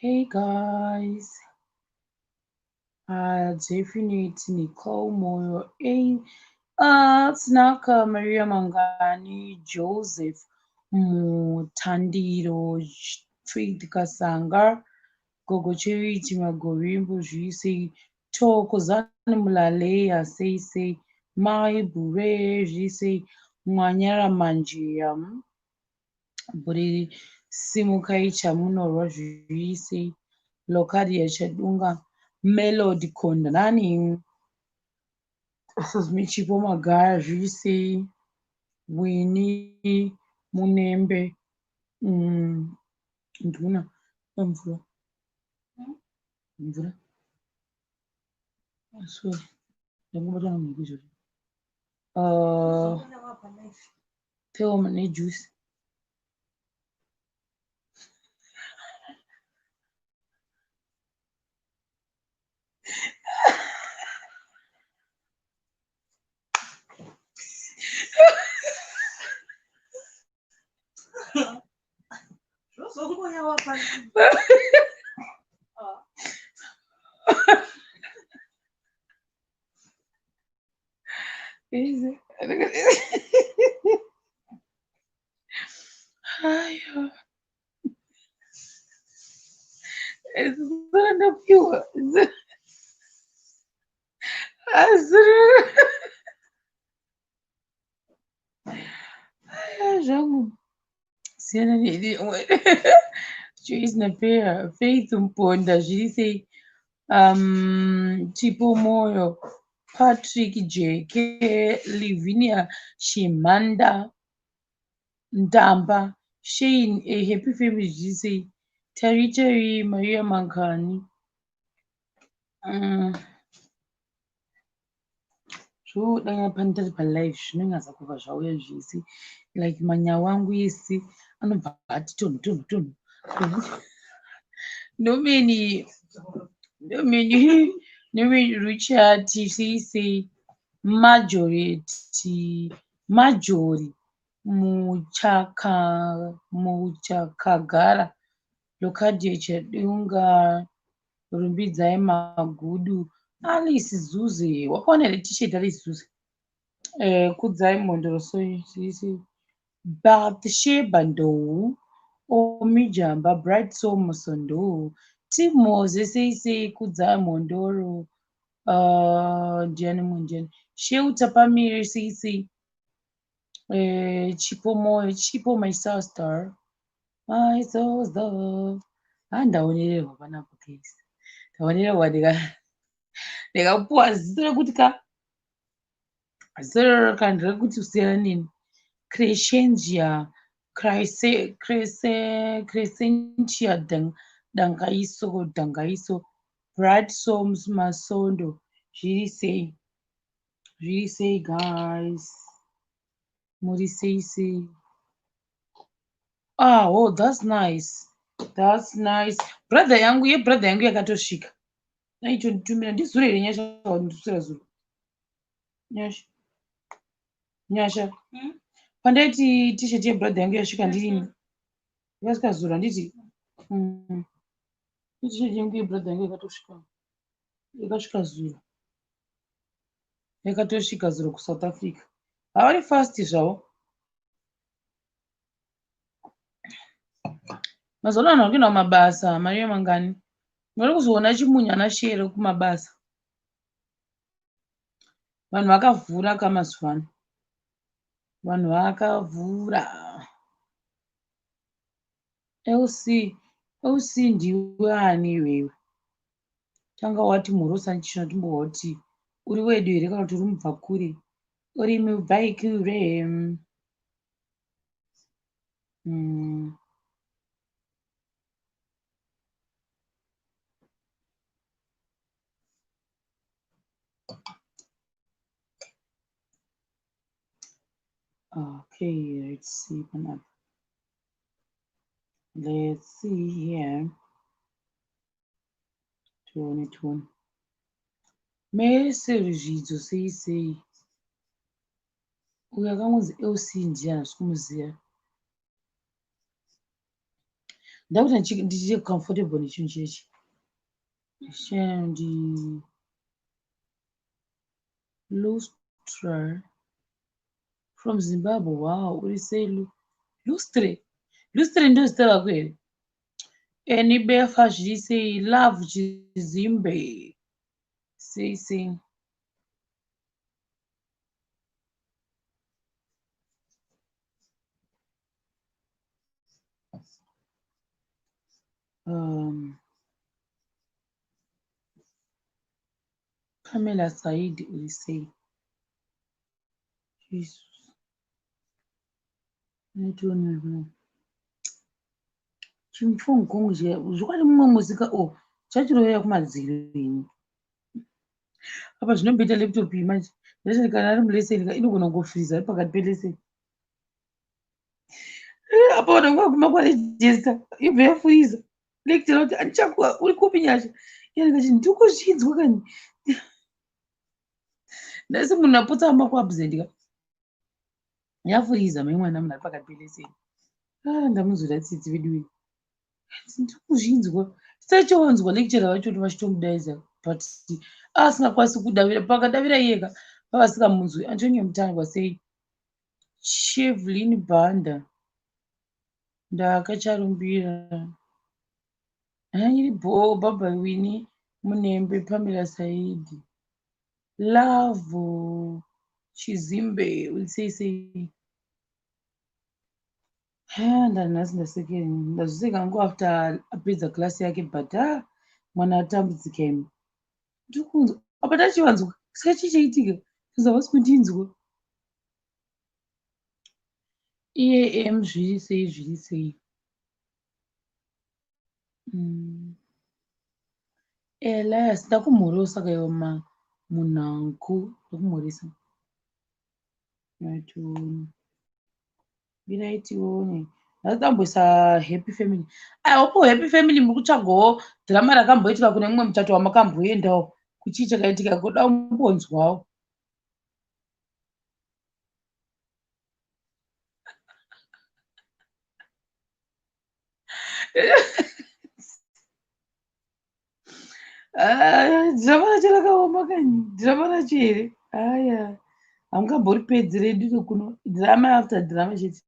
Hey guys, definitely Nicole Moyo, Snaka Maria Mangani, Joseph Mutandiro, Tweet Kasanga, Gogo Charity Magorimbo, Jisi, Toko Zani Mulalea, say, Mai Bure, Jisi, Mwanyara Manjiam, Buri Simukai Chamuno, Jisi. Lokadi Echedunga Melody Kondani Michipo Magajisi Winnie Munembe Nduna Mvura Mvura so ndangobata ngikuzo Teo mane juice It's not a pure. Jangu siyana ne Joyce na Faith Mponda zviri Tipo Moyo, Patrick Jeke, Livinia Shimanda, Ndamba, Shane, a happy family zviri Terry Maria Mankani. Zvodanga pandiri palive zvinonyaza kuva zvauya zvisi like manya wangu isi anobva ati tonhu nomeni Richard sisi majori muchakagara Lokadi Echedunga rumbidzai magudu Alice Zuze wakaona here t-shirt Alice Zuze kudzai mondoro sisi Bathsheba Ndou Omijamba Bright Soul Sondo Timoze sisi kudzai mondoro ndiani mundiani Sheuta Pamiri sisi Chipo my sister ndaonererwa panapo kesi ndaonererwa ndikapuwa ziso rekuti zero kandi rekuti kusiyana nini Crescentia Crescentia dangaiso Bright Souls Masondo zviri sei guys muri sei oh that's nice brother yangu yakatosvika naitonditumira ndizurere nyasha wandisura zuro nyasha pandaiti t-shirt yebrother yangu yasvika ndirini yakasvika zuro handiti t-shirt yangu yebrother yangu yakasvika zuro yakatosvika zuro kuSouth Africa havari fast zvavo mazuva ano vanhu vakuenda kumabasa mari yemangani vari kuzoona chimunyana shere kumabasa vanhu vakavhura kamazuva ano vanhu vakavhura lc ndiwe ani iwewe tanga wati mhurosani chino timbova kuti uri wedu here kana kuti uri mubva kure uri mubva kure okay, let's see here. Tuone mese ruzvidzo sei uyo akangonzi lc ndiani zvikumuziya ndakuti ndichite comfortable nechinhu chechi. Shandi lustre from Zimbabwe. Wow, urisei lustre? Lustre ndio zita rako here? Eni befa zviri sei? Love chizimbe sei sei. Pamela Said urisei? Jesus. Netonerwa chimupfungwa zvokwadi mumwe muzika chachirovera kumadziro ini apa zvinomboita laptop iyi manje leseni kana ari muleseni inogona kungofriza ari pakati peleseni apa vanongaguma kwarejesta ibva yafuriza lekitera kuti andichakuwa uri kupi nyasha yanikachi ndiri kuzvinzwa kani nhasi munhu aputsa amakuabsent ka yafuriza mai mwana munhu ari pakati peleseni ndamuzwira tsitsi vedu wei ndiri kuzvinzwa tisachawanzwa lekitera vacho kuti vachitomudaidza but asingakwanisi kudavira pakadavira iyeka vavasingamunzwi antongemutangwa sei Chevlin Banda ndakacharumbira iri baba wini munembe Pamela Saidi Love chizimbe ulisei ndanhasi ndasekera ndazviseka ngo after apedza klasi yake but mwana atambudzika imi ndiri kunzwa apa tachivanzwa saka chichaitika tozavasi kundinzwa iye zviri sei Elias ndakumhorosa kaiwa munhanku ndakumhoresa biraitione ndatamboisa happy family aiwapo happy family muri kutsvagawo dhirama rakamboitika kune mumwe muchato wamakamboendawo kuchii chakaitika kuda kumbonzwawo dhirama racho rakaoma kani dhirama racho here aya hamungambori redu kuno dhirama after dhirama chete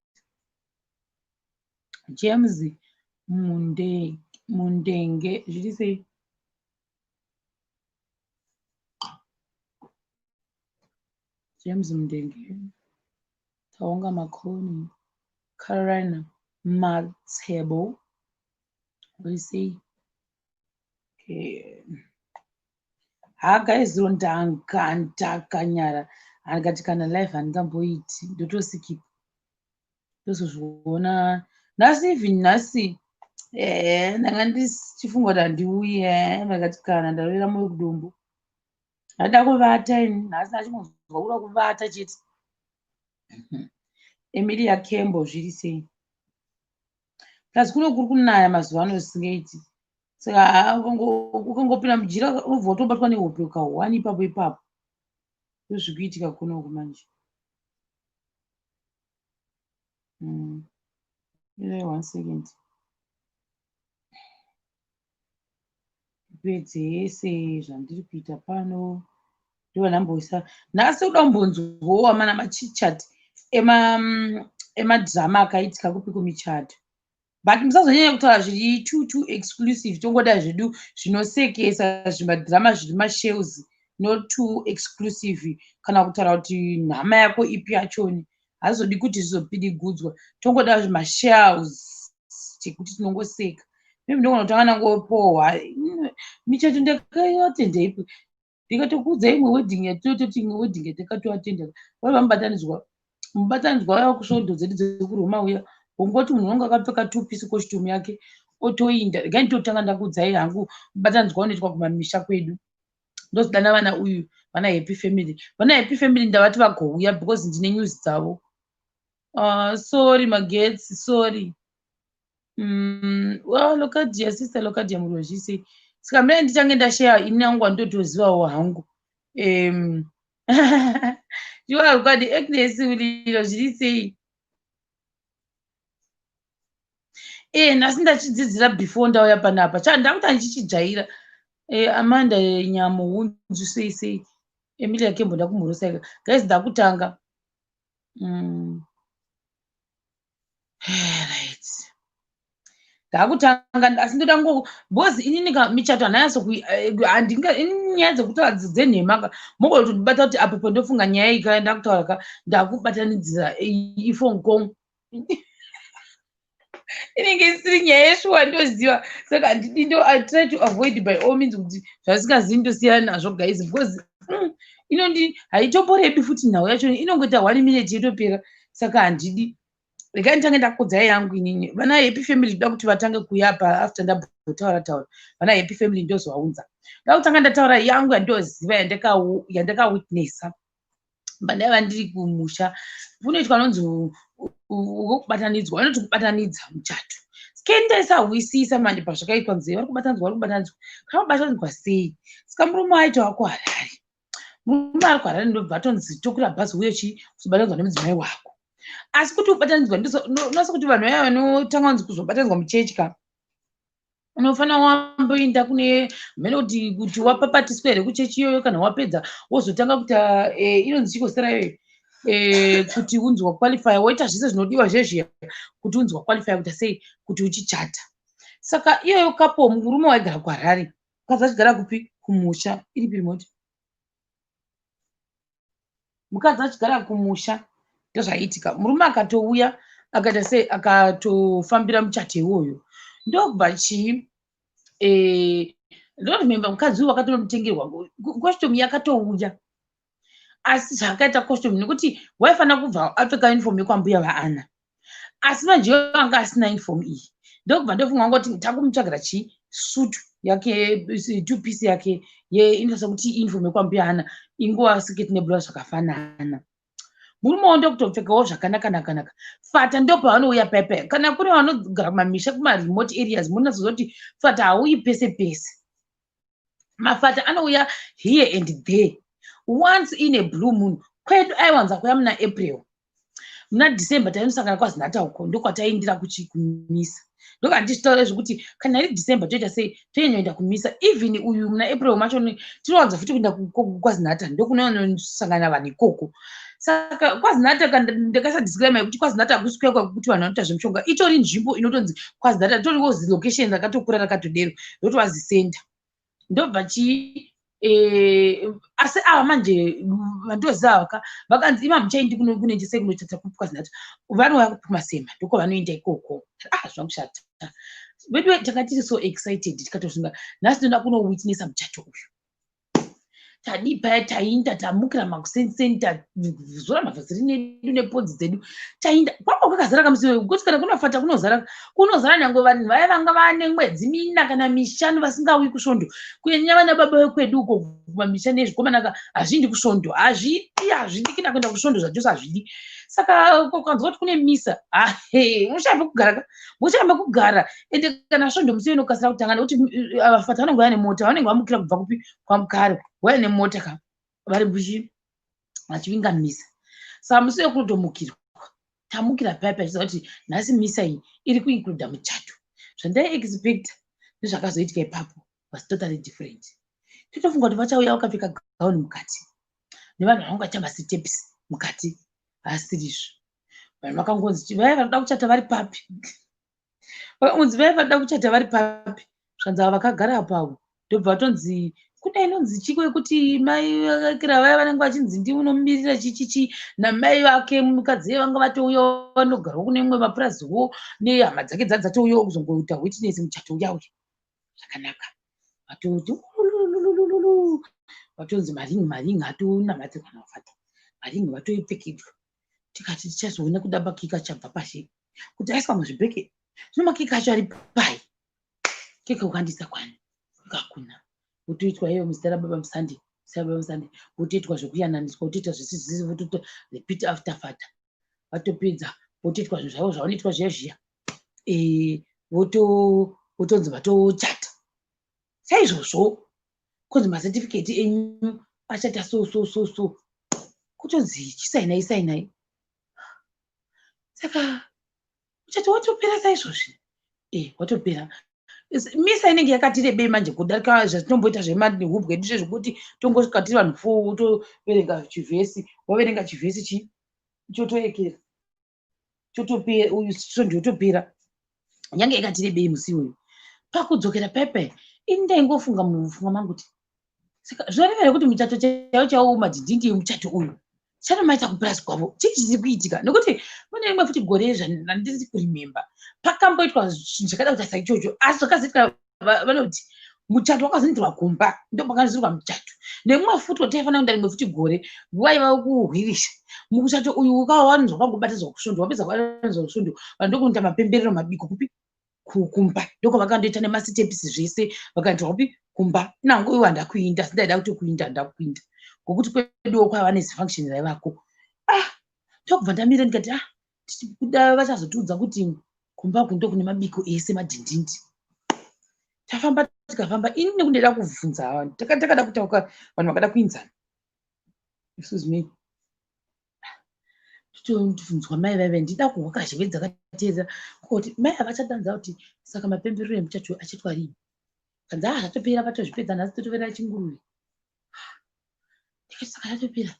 James Mundenge zviri sei James Mundenge Taonga Makoni Carolina Matsebo zviri sei hagaiziro ndakanyara handikati kana live handingamboiti ndotosikipa ndozozviona nhasi even nhasi ndanga ndichifunga kuti handiuye ndakati kana ndarovera moyo kudumbu ndada kuvata ini nhasi ndachingozwa kuda kuvata chete Emilia Kembo zviri sei plus kuno kuri kunaya mazuva ano zvisingaiti saka ukangopinda mujira unobva utobatwa nehope ukahwani ipapo ndozvikuitika kunoku manje irai 1 second pedze yese zvandiri kuita pano ndiva ndamboisa nhasi kuda kumbonzwawo amana machichati emadhirama akaitika kupi kumichato but musazonyanya kutaura zviri too exclusive tongoda zvedu zvinosekesa zvimadhirama zviri mashells not too exclusive kana kutaura kuti nhama yako ipi yachoni hazodi kuti zvizopidigudzwa tongoda zvimashells chekuti tinongoseka maybe ndogona kutanga nangopohwa michato ndakaiatendaipi ndikatokudza imwe wedding yatototi imwe wedding yatakatoatendera vaiva mubatanidzwa waiva kusvondo dzedu dzekuroma uya wongoti munhu wangu akapfeka tupisi koshitumu yake otoinda regai nditotanga ndakudzai hangu mubatanidzwa unoitwa kumamisha kwedu ndozidana vana uyu vana happy family ndavati vagouya because ndine news dzavo sorry magetsi sorry lokadia sister lokadia murozvise saka mine ndichange ndasheya ini nangu wandotozivawo hangu iwa rukadi Agnes ulilo zviri sei nhasi ndachidzidzira before ndauya panapa ndakuti ndichijaira Amanda nyamo hunzu sei Emilia Kembo ndakumhorosa guys ndakutanga right ndakutanga asi ndoda bhozi inini michato nyaya dzekutaura dzenhema mogotondibata kuti apo pandofunga nyaya iyi ndakutaura ndakubatanidzira iphone call inenge isiri nyaya yeshuwa ndoziva saka I try to avoid by all means kuti zvasingazivi ndosiyana nazvo guys because haitoporebi futi nhau yacho inongoita 1 minute yotopera saka handidi regai nditange ndakodzai yangu inini vana happy family ndoda kuti vatange kuyapa after ndambotaura vana happy family ndozovaunza ndakutanga ndataura yangu yandoziva yandakawitnessa pandaiva ndiri kumusha kunoitwa nonzi kubatanidzwa vanoti kubatanidza muchato skendaisahwisisa manje pazvakaitwa nzee vari kubatanidzwa kana kubatanidzwa sei saka murume waita wako Harare murume ari kuHarare ndobva atonzi tokura bhazi uye kuzobatanidzwa nemudzimai wako asi kuti ubatanidzwa unosa kuti vanhu vaya vanotanga kunzi kuzobatanidzwa muchechi ka unofanira wamboinda kune mhene kuti wapapatiswa here kuchechi iyoyo kana wapedza wozotanga kuita inonzi chikosera iyoyo kuti unzi wakwalifya woita zvese zvinodiwa zvezviya kuti unzi wakwalifya kuita sei kuti uchichata saka iyoyo kapo murume waigara kuHarare mukadzi achigara kupi kumusha iri pirimoti mukadzi achigara kumusha ndozvaiitika murume akatouya akaita sei akatofambira muchato iwoyo ndobva chii ndorimemba mukadzi uyu wakatomutengerwa kwesitomu yakatouya asi zvakaita kwesitomu nekuti waifanira kubva apfeka uniform yekwambuya vaana asi manje anga asina uniform iyi ndokubva ndofunga ngoti takumutsvagira chii sutu yake 2 piece yake inoita sekuti uniform yekwambuya ana inguva siketi neblazi zvakafanana murume wandokutopfekawo zvakanaka fata ndopavanouya paipai kana kune vanogara kumamisha kumaremote areas munazozoti fata hauyi pese pese mafata anouya here and there once in a blue moon kwedu aiwanza kuya muna April muna December tainosangana kwazinata uko ndokwataindira kumisa ndokandichitaura zvekuti kana iri December toita sei toenyoenda kumisa even uyu muna April macho tinowanza futi kuenda kwazinata ndokunonosangana vanhu ikoko saka kwazinata ndakasadisclaimer kuti kwazinata hakusikuya kwakuti vanhu vanoita zvemushonga itori nzvimbo inotonzi kwazinata toriwo zilocation rakatokura rakatodero rotovazi center ndobva chii asi ava manje vandoziva vakanzi ima muchaindi kunenjese kunotata kwazinata vanouya kumasemba ndoko vanoenda ikoko zvakushata wedu tanga tiri so excited tikatozvinga nhasi tinoda kunowitnessa muchato uyu tadii paya tainda tamukira makuseni tazora mavhaziri nedu nepodzi dzedu tainda kwanga kwakazara kamusi kuti kana kunofata kunozara nyange vanhu vaya vanga vane mwedzi 4 kana 5 vasingauyi kusvondo kunyanya vana baba vekwedu uko kumamisha nezvikomanaka hazvindi kusvondo hazvidi kina kuenda kusvondo zvachose hazvidi saka kwanza kuti kune misa mushambe kugara ende kana svondo musi inokasira kutanga nekuti vafata vanenge vane mota vanenge vamukira kubva kupi kwamukare waine mota ka vari bushi vachivinga misa saka musi wekutomukirwa tamukira paipai chiziva kuti nhasi misa iyi iri kuincluda muchato zvandai expecta nezvakazoitika ipapo was totally different totofunga kuti vachauya vakapfeka gauni mukati nevanhu vanga vachamba sitepisi mukati asirizvo vanhu vakangonzi vaya vanoda kuchata vari papi vakangonzi vaya vanoda kuchata vari papi zvanzi vakagara pavo ndobva vatonzi kune inonzi chiko yekuti mai vakakira vaya vanenge vachinzi ndiunomirira chichichi namai vake mukadzi vanga vatouya vanogarwa kune mwe mapuraziwo nehama dzake dzatouya kuzongoita witness muchato uya uya zvakanaka vatoti vatonzi maringi atonamatirwa navafata maringi vatoipfekedzwa tikati tichazoona kuda makeka chabva pashi kuti aiswa muzvibheke zvino makeka acho ari pai keka ukandisa kwani kakuna utoitwa iyo muzita rababa musande votoitwa zvokuyananiswa votoitwa zvisizisi votoita repeat after fata vatopedza votoitwa zvinhu zvavo zvavanoitwa zviya votonzi vatochata saizvozvo kunzi masetifiketi enyu achata so kutonzi chisainai saka muchato watopera saizvozvi watopera. Misa inenge yakati rebei manje kudarika zvatinomboita zvemahubwe edu zvezvokuti tongosvika tiri vanhu 4 wotoverenga chivhesi, waverenga chivhesi chotoekera chotopera, uyu svondo yotopera. Nyange yakati rebei musi uyu. Pakudzokera pepe ini ndaingofunga mufunga mangu kuti saka zvorevera kuti muchato chaiwo madhidhindi emuchato uyu chanomaita kupurasi kwavo chii chiri kuitika, nekuti mune rimwe futi gore zvandisi kurimemba pakamboitwa zvakada kutarisa ichocho, asi zvakazoitika vanoti muchato wakazondirwa kumba ndopakanzirwa muchato. Nemumwe futi wataifanira kuenda rimwe futi gore vaiva kuhwirisha muchato uyu ukawanzwa kwangobatidzwa kusvondo, wapedza kubatizwa kusvondo vanhu ndokunoita mapemberero mabiko kupi kumba, ndoko vakandoita nemasitepisi zvese vakaita kupi kumba. Nangu iwe handa kuinda, sindaida kuti kuinda handa kuinda ngokuti kweduwo kwaiva nezifunction raivako. Ndokubva ndamira ndikati kuda vachazotiudza kuti kumbaku ndokune mabiko ese madhindindi. Tafamba tikafamba, ini nekundida kuvhunza vanhu takada kutauka vanhu vakada kuinzana. Excuse me. Totobvunzwa mai vaive ndida kuhwaka zheve dzakateedza kuti mai havachadanza kuti saka mapemberero emuchacho achitwa rini. Kanzi zvatopera patozvipedza nhasi totovera chinguruve. Ndikati saka zvatopera.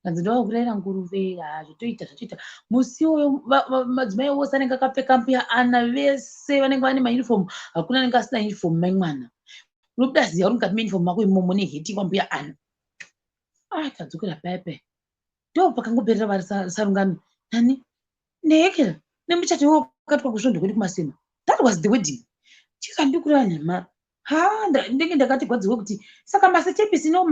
Kanzi ndovagurayira nguruve, zvatoita. Musi uyo madzimai ose anenge akapfeka mbuya ana vese vanenge vane mauniform, hakuna anenge asina uniform mai mwana. Unobuda ziya uri mukati meuniform mako imomo mune heti kwambuya ana. Tadzokera pepe. Ndopakangoperera vari sarungano. Nani neekera nemuchato wakatwa kusvondo kwedu kumasema. That was the wedding. Chikandikurira nhema. Ndenge ndakati gwadzirwe kuti saka masitepisi no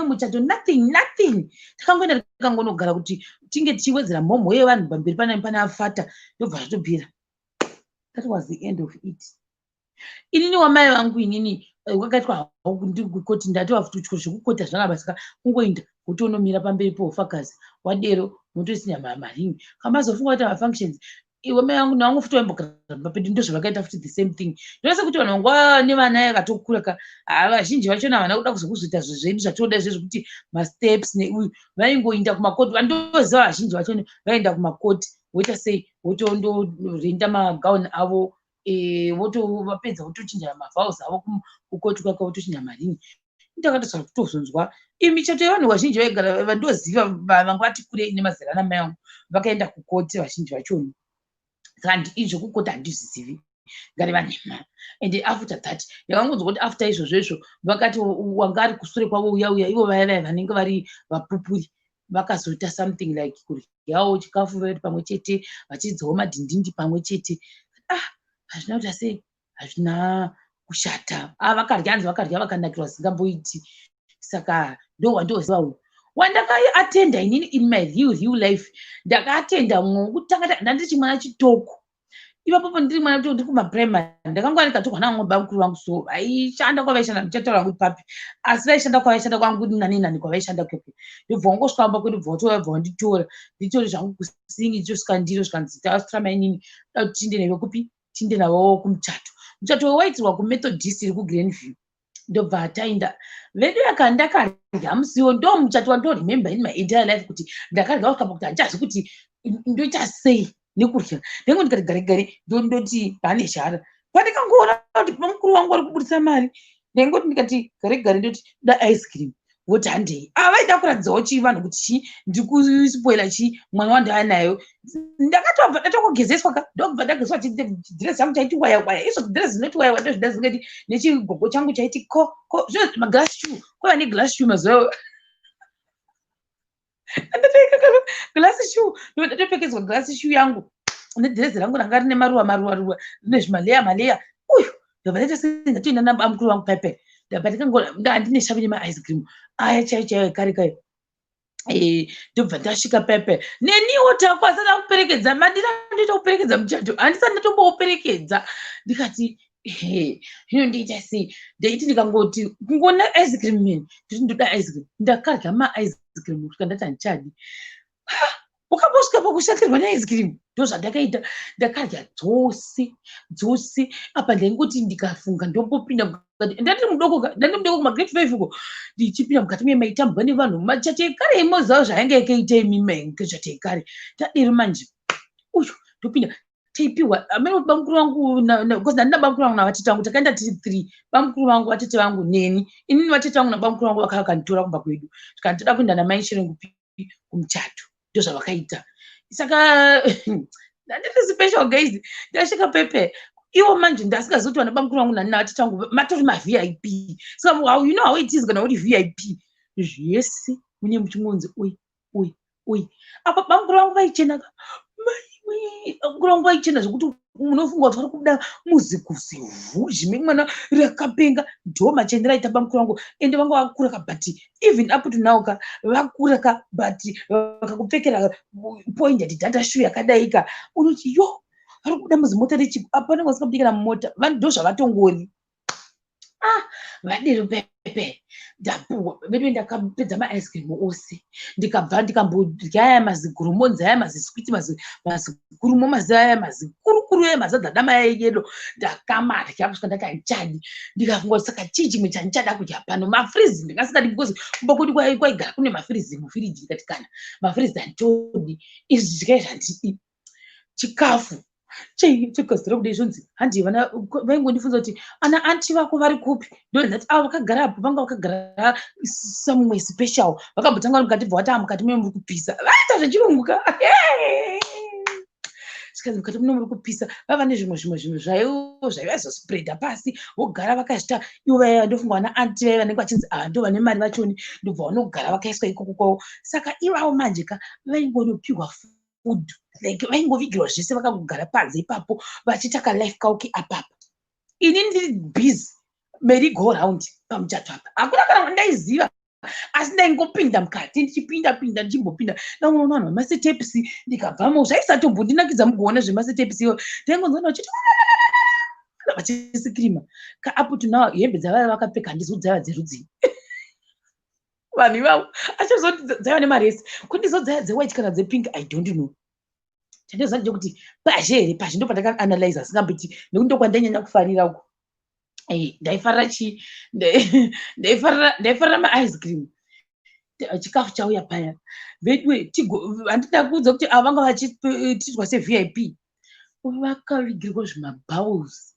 muchato nothing. Takangoenda tikangonogara kuti tinge tichiwedzera mhomho yevanhu pamberi pana afata, ndobva zvatopera. That was the end of it. Inini wamai vangu inini wakaitwa ndikukoti ndatova futi chikoro chekukota zvakaba, saka kungoinda kuti unomira pamberi pofakazi wadero motoisina maringi kamazofunga kuti mafunctions iwe mai vangu navangu futi vaimbogara papedu ndozvavakaita futi the same thing. Ndonese kuti vanhu vangu nevana yakatokura vazhinji vachona havana kuda kuzokuzoita zvezvedu zvatoda zvezvekuti masteps neuyu vaingoinda kumakoti. Vandoziva vazhinji vachona vaenda kumakoti voita sei votondorenda magauni avo, vapedza votochinja mavhaus avo kukoti kwake votochinja maringi. Ndakatotsvaka kutozonzwa michato yevanhu vazhinji vaigara vandoziva vanga vati kurei nemazera ana mai vangu vakaenda kukoti vazhinji vachona. Saka izvokukoti handizvizivi ngari vanhema. And after that ndakangonzwa kuti after izvozvo vakati wanga ari kusure kwavo uya ivo vaya vanenge vari vapupuri vakazoita something like kuryawo chikafu vari pamwe chete vachidzawo madhindindi pamwe chete. Hazvina kuti sei, hazvina kushata. Vakarya vakanakirwa zisingamboiti. Saka ndowandoziva uyu wandakaattenda inini in my real life. Ndakaattenda mumwe wokutanga ndandiri chimwana chitoko. Ipapo ndiri mwana ndiri kumaprimary ndakanga ndikatorwa navamwe baba vangu, so vaishanda kwavaishanda ndichataura kuti papi, asi vaishanda kwavaishanda kwangu nani kwavaishanda kwekwe. Ndobva wangosvika pamba kwedu bva wanditora nditori zvangu kusingi chosvika ndiro zvikanzi tasitra mainini da kuti tinde newe kupi, tinde navo kumuchato. Muchato waitirwa kumethodist iri kuGreenview. Ndobva taenda vedu ndakarya musiwo ndo muchato wandoremember in my entire life kuti ndakarya wakamba kuti handichazi kuti ndoita sei nekurya. Ndengo ndikati gare ndoti pane shara pandikangoona kuti mukuru wangu ari kubudisa mari, ndengoti ndikati gare ndoti da ice cream. Voti handei vaida kuradzawo chii vanhu kuti ndikuspoila chii mwana wandaanayo. Ndakatobva ndatongogezeswa ndobva ndagezeswa chidhiresi changu chaiti waya izvo dhiresi zinoti waya ndozvida zingati nechigogo changu chaiti ko zvino maglass shoe kwaiva neglass shoe mazuva glass shoe ndatopfekedzwa glass shoe yangu nedhirezi rangu ranga rine maruva rine zvimaleya uyu ndobva ndaita sendatoenda nabamukuru wangu pepe ndandine shavi nema-ice cream aya chaiyo kare. Ndobva ndasvika pepe neniwo takwasana kuperekedza madira ndoita kuperekedza muchato handisati ndatomboperekedza. Ndikati zvino ndiita sei, ndaiti ndikangoti kungona ice cream meni ndoti ndoda ice cream. Ndakarya ma-ice cream kusvika ndati handichadi. Ukambosvika pakushatirwa neice cream ndozvandakaita. Ndakarya dzose apa ndaingoti ndikafunga ndombopinda ndandiri mudoko kumagrade 5 uko ndichipinda mukati memaitambwa nevanhu machato ekare imozawo zvaanga ekaita imimachato ekare tadiri manje uyu ndopinda taipiwa amene kuti bamukuru wangu because ndandina bamukuru wangu navatete vangu takaenda tiri 3 bamukuru wangu vatete vangu neni inini vatete vangu nabamukuru wangu vakanditora kubva kwedu tikati toda kuenda namai Chirengupi kumuchato ndozvavakaita saka ndanditi special guys ndasvika pepe iwo manje ndasingazoti vana bamukuru vangu nani navatete vangu matori maVIP saka you know how it is kana uri VIP zvese mune muchimonzi oi apa bamukuru vangu vaichena kurangwa ichena zvekuti munofunga kuti vari kuda muzikuzivhu zvime mwana rakapenga dhoma cheni raita bamukuru vangu ende vanga vakura ka but even up to now ka vakura ka but vakakupfekera pointed data shoe yakadaika unoti yo vari kuda muzimota rechipo apa nanga vasikabudikira mumota vanhu ndo zvavatongori vadero pepe ndapuwa vedu ndakapedza ma-ice cream ose ndikabva ndikambodya aya mazigurumonzi aya maziswiti mazigurumo mazaya mazikurukuru aya mazadza dama yeyedo ndakamadya kusvika ndakachadi ndikafunga kuti saka chii chimwe chandichada kudya pano mafrizi ndingasingadi because kumba kwedu kwaigara kune mafrizi mufiriji ndikati kana mafrizi handitodi izvi zvikai zvandidi chikafu chegazira kudai zvonzi handi vana vaingondifunza kuti ana anti vako vari kupi ndondati avo vakagara apo vanga vakagara somewhere special vakambotanga mukatibva vati mukati mune muri kupisa vaita zvechirungu ka zvikanzi mukati muno muri kupisa vava nezvimwe zvaivazospreada pasi vogara vakazvita ivo vaiva ndofunga vana anti vaiva vanenge vachinzi ndo vane mari vachoni ndobva vanogara vakaiswa ikoko kwavo saka ivavo manje ka vaingonopiwa food like vaingovigirwa zvese vakagara panze ipapo vachitaka life kauki apapo ini ndiri busy merry go round pamuchato apa hakuna kana ndaiziva asi ndaingopinda mukati ndichipinda ndichimbopinda naunoona vanhu vamasitepsi ndikabvamo zvaisatombondinakidza mugoona zvemasitepsi iwo ndaingonzwana vachiti vachisikirima ka up to now hembe dzavaya vakapfeka handizo dzaiva dzerudzi vanhu ivavo achizoti dzaiva nemaresi kundizo dzaiva dzewhite kana dzepink I don't know chandinoziva ndechekuti pazhe here pazhe ndo pandakaanalyze asingambiti nekuti ndokwandainyanya kufarira uko ndaifarira chii ndaifarira ma-ice cream chikafu chauya paya vedwe handida kuudza kuti ava vanga vachitiitwa seVIP vakavigirwa zvimabowls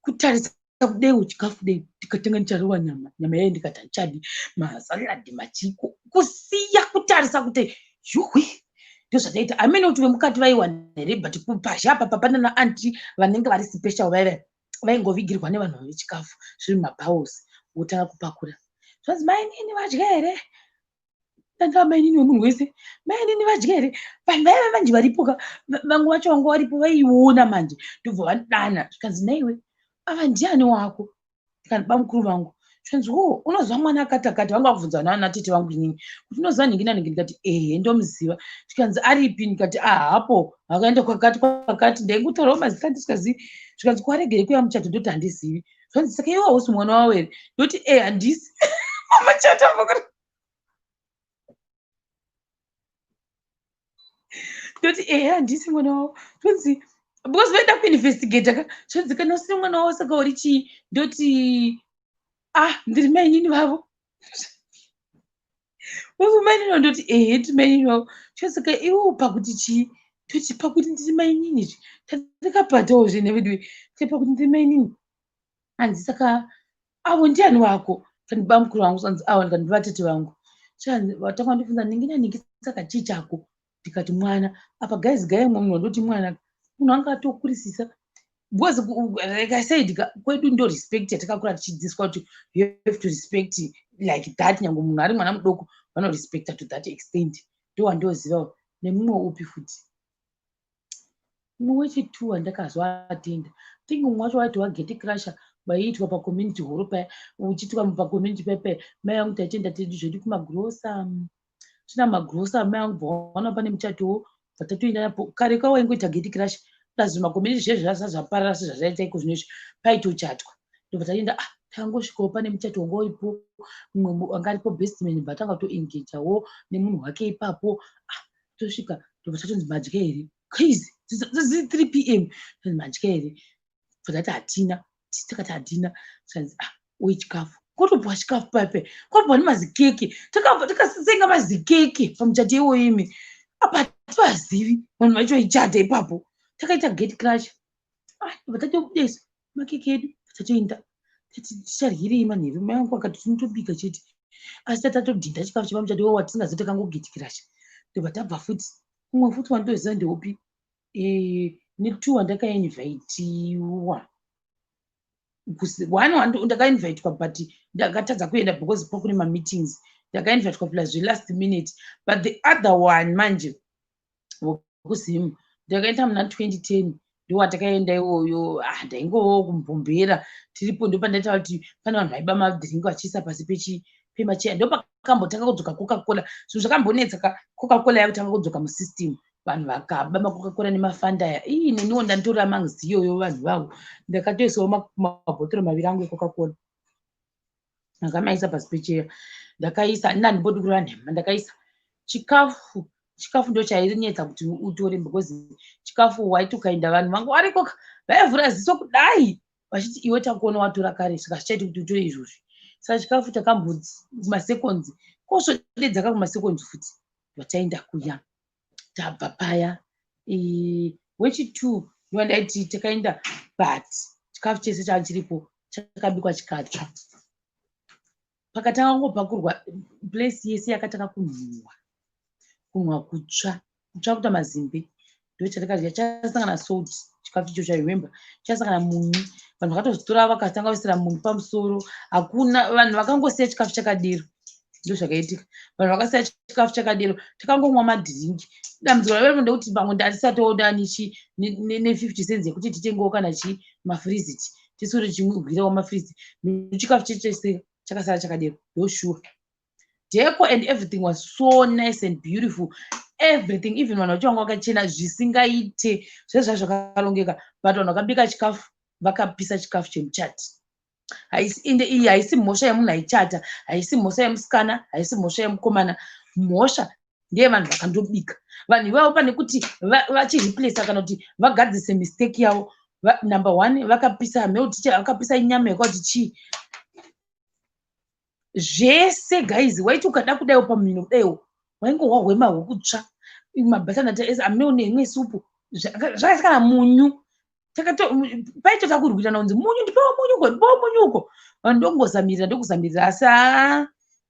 kutarisa kudai chikafu dai tikatenga ndicharowa nyama yaye ndikati handichadi masaladhi machiko kusiya kutarisa kuti yuhwi ndozvataita amene kuti vemukati vaiwana here but pazhe apa papana naanti vanenge vari special vaiva vaingovigirwa nevanhu vechikafu zviri mabowls votanga kupakura zvanzi mainini vadya here dandava mainini wemunhu wese mainini vadya here vanhu vaiva vanji varipoka vamwe vacho vanga varipo vaiona manje ndobva vadana zvikanzi naiwe ava ndiani wako ndikati bamukuru vangu zvikanzi unozva mwana akatakati vanga vabvunza nana tete vangu inini kuti unoziva ningi ndikati ehe ndomuziva zvikanzi aripi ndikati hapo akaenda kwakati ndaingotaurawo mazita ndisingazivi zvikanzi kwaregere kuya muchato ndoti handizivi zvanzi saka iwe hausi mwana wavo here ndoti handisi muchato ndoti handisi mwana wavo zvanzi because vaida kuinvestigata ka zvanzi kana usiri mwana wavo saka uri chii ndoti ndiri mainini vavo mainini ndoti ti mainini vavo chosaka iwo pakuti chii ndoti pakuti ndiri mainini tandikapatawo zvene vedwe pakuti ndiri mainini hanzi saka avo ndiani wako kandi bamukuru vangu sanzi avo ndikati ndivatete vangu chanzi vatanga ndifunza ningi saka chii chako ndikati mwana apa guys gaimwe munhu ndoti mwana munhu anga atokurisisa because like I said kwedu ndo respect yatakakura tichidzidziswa kuti you have to respect like that nyange munhu ari mwana mudoko vanorespecta to that extent ndo wandoziva nemumwe upi futi mumwe wechitu wandakazwa atenda think mumwe wacho waiti wageti crusher vaiitwa pacommunity hall paya uchitwa pacommunity pepe mai vangu taichenda tedu zvedu kumagrosa tina magrosa mai vangu vaona pane muchatowo vatatoenda napo kare kwa waingoita geti crusher lazima makommunity zvezvasa zvaparara sezvazvaita iko zvinezvi paitochatwa ndobva taenda tangosvikawo pane muchato wanga uripo mumwe wanga aripo bestman bva tanga toengajawo nemunhu wake ipapo tosvika ndobva tatonzi madya here crazy zizi 3 PM madya here bva hatina takati hatina tikanzi wechikafu kotopiwa chikafu pape kotopiwa nemazikeke takasenga mazikeke pamuchato iwoyo imi apa hativazivi vanhu vacho ichata ipapo takaita gate crash. Vatotobudisa makeke edu tatoenda ticharyirei manheru. Mai vangu akati tinotobika chete asi tatodhinda chikafu chepamuchato watisingazoti takangogeti crash. Ndobva tabva futi umwe futi wandoziva ndeupi ne2 wandakainvhaitiwa. One ndakainvhaitwa but ndakatadza kuenda because pakune mameetings. Ndakainvhaitwa plus last minute, but the other one manje wekuzimu ndakaenda muna 2010 ndowatakaenda iwoyo. Ndaingowo kumbhombera tiripo, ndopandaita kuti pane vanhu vaiba madhiringi vachiisa pasi pemacheya. Ndopakambotanga kudzoka Coca-Cola. Zvinhu zvakambonetsaka Coca-Cola yakutanga kudzoka musystem. Vanhu vakaba maCoca-Cola nemafanda. Neniwo ndanditora manzi iyoyo vanhu vavo. Ndakatoisawo mabhotoro maviri angu eCoca-Cola ndakamaisa pasi pecheya. Ndakaisa ndandipoti kureva nhema. Ndakaisa chikafu ndo chairinetsa kuti utore because chikafu waiti ukaenda vanhu vangu variko vaivhura ziso kudai vachiti iwe takuona watora kare saka zvichaiti kuti utore izvozvi. Saka chikafu takambodzi kumasekonzi kosvodedzaka kumasekonzi futi vataenda kuya. Tabva paya wechi2 ndoandaiti takaenda but chikafu chese changa chiripo chakabikwa chikatsva. Pakatanga kungopakurwa place yese yakatanga kunwa kutsva kuita mazimbe. Ndochatakadya chasangana salt. Chikafu icho chairemember chasangana munyu. Vanhu vakatozvitora vakatanga kuisira munyu pamusoro. Hakuna vanhu vakangosiya chikafu chakadero. Ndozvakaitika. Vanhu vakasiya chikafu chakadero takangomwa madhiringi. Dambudziko ravo ndekuti pamwe ndatisatoda ne50 cents yekuti titengewo kana mafriziti tisuri chimugwirawo mafrizi. Chikafu chese chakasara chakadero. Ndoshua deco and everything was so nice and beautiful. Everything, even vanhu vachivanga vakachena zvisingaite zvezva zvakarongeka, but vanhu vakabika chikafu vakapisa chikafu chemuchati. Inde iyi haisi mhosva yemunhu aichata, haisi mhosva yemusikana, haisi mhosva yemukomana. Mhosva ndeyevanhu vakandobika. Vanhu ivavo pane kuti vachireplace kana kuti vagadzise mistake yavo. Number 1 vakapisa meuticha, vakapisa nyama yakati chii zvese guys. Waiti ukada kudaiwo pamhino kudaiwo waingowa hwema hwekutsva. Mabhatanati ese amewo neimwe supu zvakasikana munyu. Paitotakurwirana kunzi munyu ndipewo munyuko. Vanhu ndokuzamirira asi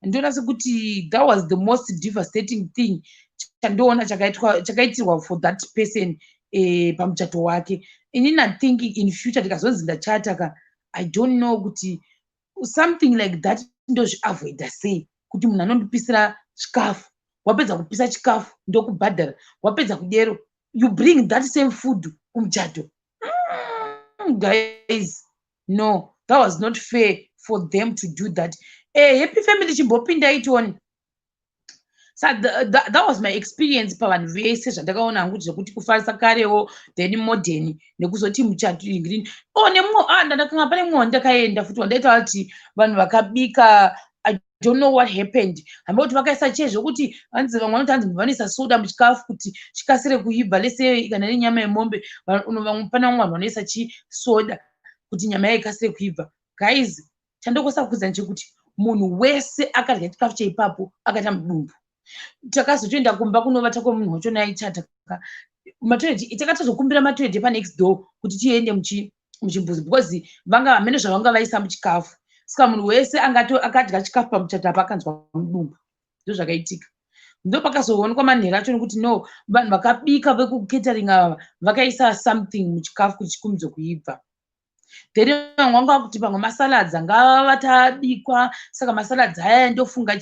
ndoona sekuti that was the most devastating thing chandoona chakaitirwa for that person pamuchato wake. Inini I think in future ndikazonzi ndachata I don't know kuti something like that ndozviavoida sei, kuti munhu anondipisira chikafu, wapedza kupisa chikafu ndokubhadhara, wapedza kudero you bring that same food kumuchato. Guys, no, that was not fair for them to do that. Happy family chimbopinda itoni. So that was my experience pavanhu vese zvandakaona hangu zvekuti kufarisa karewo then modern nekuzoti muchato green. Ndakanga pane mumwe wandakaenda futi wandaita kuti vanhu vakabika. I don't know what happened. Hambe kuti vakaisa chii zvokuti vanzi vamwe vanoti hanzi vanoisa soda muchikafu kuti chikasire kuibva. Lese kana nenyama yemombe pana vamwe vanhu vanoisa soda kuti nyama yayo ikasire kuibva. Guys, chandokosa kuudza ndechekuti munhu wese akarya chikafu cheipapo akaita mudumbu. Takazotoenda kumba kunovata kwemunhu wacho naichata matoilet. Takatozokumbira matoilet panext door kuti tiende muchimbuzi because vanga hamene zvavanga vaisa muchikafu. Saka munhu wese akadya chikafu pamuchato apa akanzwa mudumbu. Ndozvakaitika. Ndopakazoonekwa manheru acho nekuti no, vanhu vakabika vekuketering ava vakaisa something muchikafu kuti chikumidze kuibva. Then vamwe vanga vakuti pamwe masalads anga vatabikwa, saka masalads aya ndofunga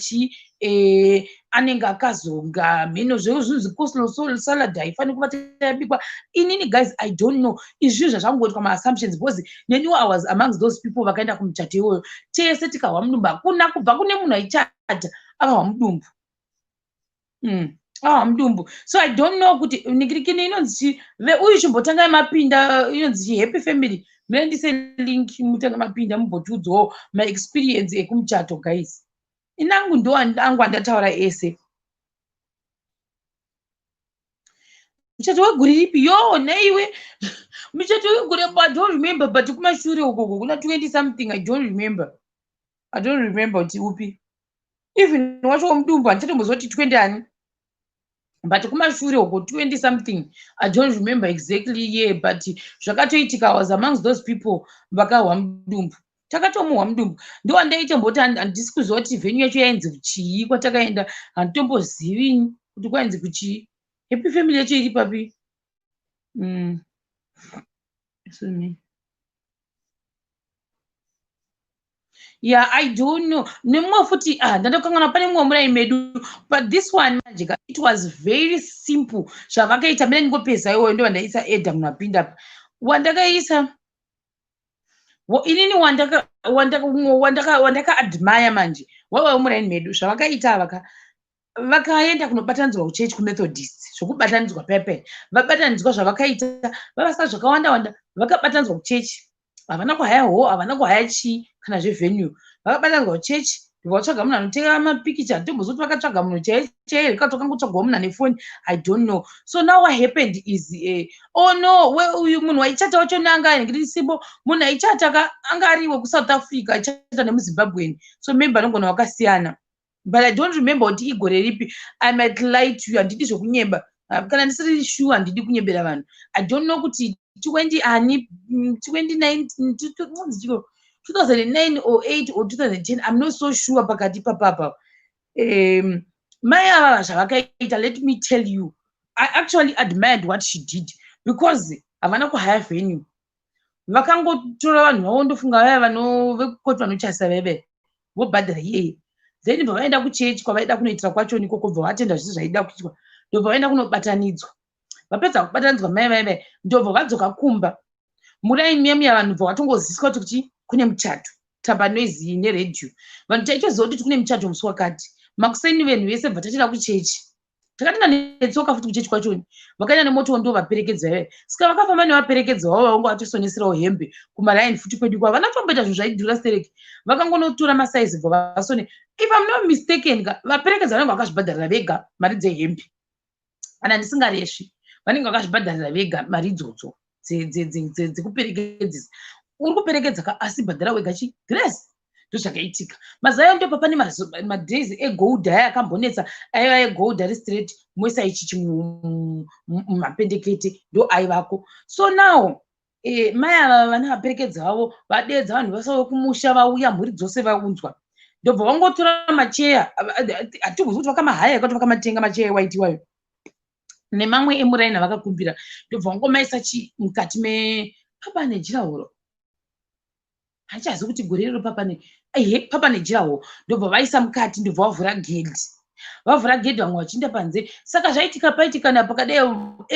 anenge akazonga mhino zvezvinzi coleslaw salad haifani kuva tabikwa. Inini guys, I don't know. Izvi zvazvangoitwa maassumptions because neniwo I was amongst those people vakaenda kumuchato iwoyo. Tese tikahwa mudumbu. Hakuna kubva kune munhu aichata akahwa mudumbu. Mudumbu. So I don't know kuti nikirikini inonzi uyu chimbotangai mapinda inonzi happy family. Mendise link mutanga mapinda mubhotiudzawo my experience ekumuchato guys. Inangu ndo angu andataura ese. Muchato weguri ripi? Naiwe. Muchato weguri, I don't remember, but kumashure ukoko kuna 20 something. I don't remember kuti upi. Even wacho mudumbu handitombozoti 20 ani. but kumashure uko 20 something, I don't remember exactly year, but zvakatoitika, I was amongst those people vakahwa mudumbu. Takatomuhwa mudumbu ndo andaichamboti handisi kuziva kuti venue yacho yainzi kuchii kwatakaenda, handitombozivi kuti kwainzi kuchii. Happy family yacho iri papi. So me. Yeah, I don't know. Nemwa futi ndandokangana pane mumwe murai medu, but this one majika, it was very simple. Zvavakaita mene ndingopeza iwo ndo wandaisa Edda munapinda apa. Wandakaisa inini wandaka admire manje wawa murai medu zvavakaita vakaenda kunobatanidzwa kuchechi kumethodist, zvokubatanidzwa pepe vabatanidzwa zvavakaita vavasa zvakawanda vakabatanidzwa kuchechi, havana kuhaya ho, havana kuhaya chii kana zvevenue, vakabatanidzwa kuchechi ndivautsvaga munhu anotenga mapikicha, ndombozoti vakatsvaga munhu chaiye katokangotsvagwa munhu ane foni, I don't know. So now what happened is oh no, uyu munhu waichata wacho nanga ngiri simbo, munhu aichata anga ariwo kuSouth Africa aichata nemuZimbabwe, so member anogona wakasiyana, but I don't remember kuti igore ripi. I might lie to you, handidi zvokunyeba kana ndisiri sure, handidi kunyebera vanhu. I don't know kuti 2009 or 8 or 2010, I'm not so sure pakati papapa. Maya zvavakaita, let me tell you, I actually admired what she did, because havana kuhaya venue, vakangotora vanhu vavo ndofunga vaya vekoti vanochasa veve vobhadhara iyeye, then pavaenda kuchechi kwavaida kunoitira kwacho nikoko bva vatenda zvisi zvaida kuitwa, ndobva vaenda kunobatanidzwa, vapedza kubatanidzwa mai vaive ndobva vadzoka kumba. Murai memu yavanhu bva vatongoziviswa kuti kune muchato, tamba noise neredio, vanhu taichoziva kuti kune muchato musi wakati, makuseni venhu vese bva tachida kuchechi, takatoenda netsoka futi kuchechi kwachoni, vakaenda nemoto ndo vaperekedza veve, saka vakafamba nevaperekedza vavo vanga vatosoneserawo hembe kumaraini futi kwedu kwavo, vanatomboita zvinhu zvaidhura stereki, vakangonotora masaizi bva vasone. If I'm not mistaken, vaperekedza vanenge vakazvibhadharira vega mari dzehembe, kana ndisingaresvi vanenge vakazvibhadharira vega mari idzodzo dzekuperekedzisa. Uri kuperekedza asi bhadhara wega dress. Ndozvakaitika mazaya ndo papane madhays egold aya akambonetsa aiva egold ari straight mwese aichichi mumapendekete ndo aivako. So now maya vana vaperekedza vavo vadedza vanhu vasawo kumusha vauya mhuri dzose vaunzwa, ndobva vangotora macheya, hatigozvi kuti vakamahaya yakati vakamatenga macheya ewaitiwayo nemamwe emuraina vakakumbira, ndobva vangomaisa mukati mepapa nejirahoro, hachazi kuti gore rero papa nejirahoro, ndobva vaisa mukati, ndobva vavhura gedhi vamwe vachiinda panze. Saka zvaitika paitika napakadai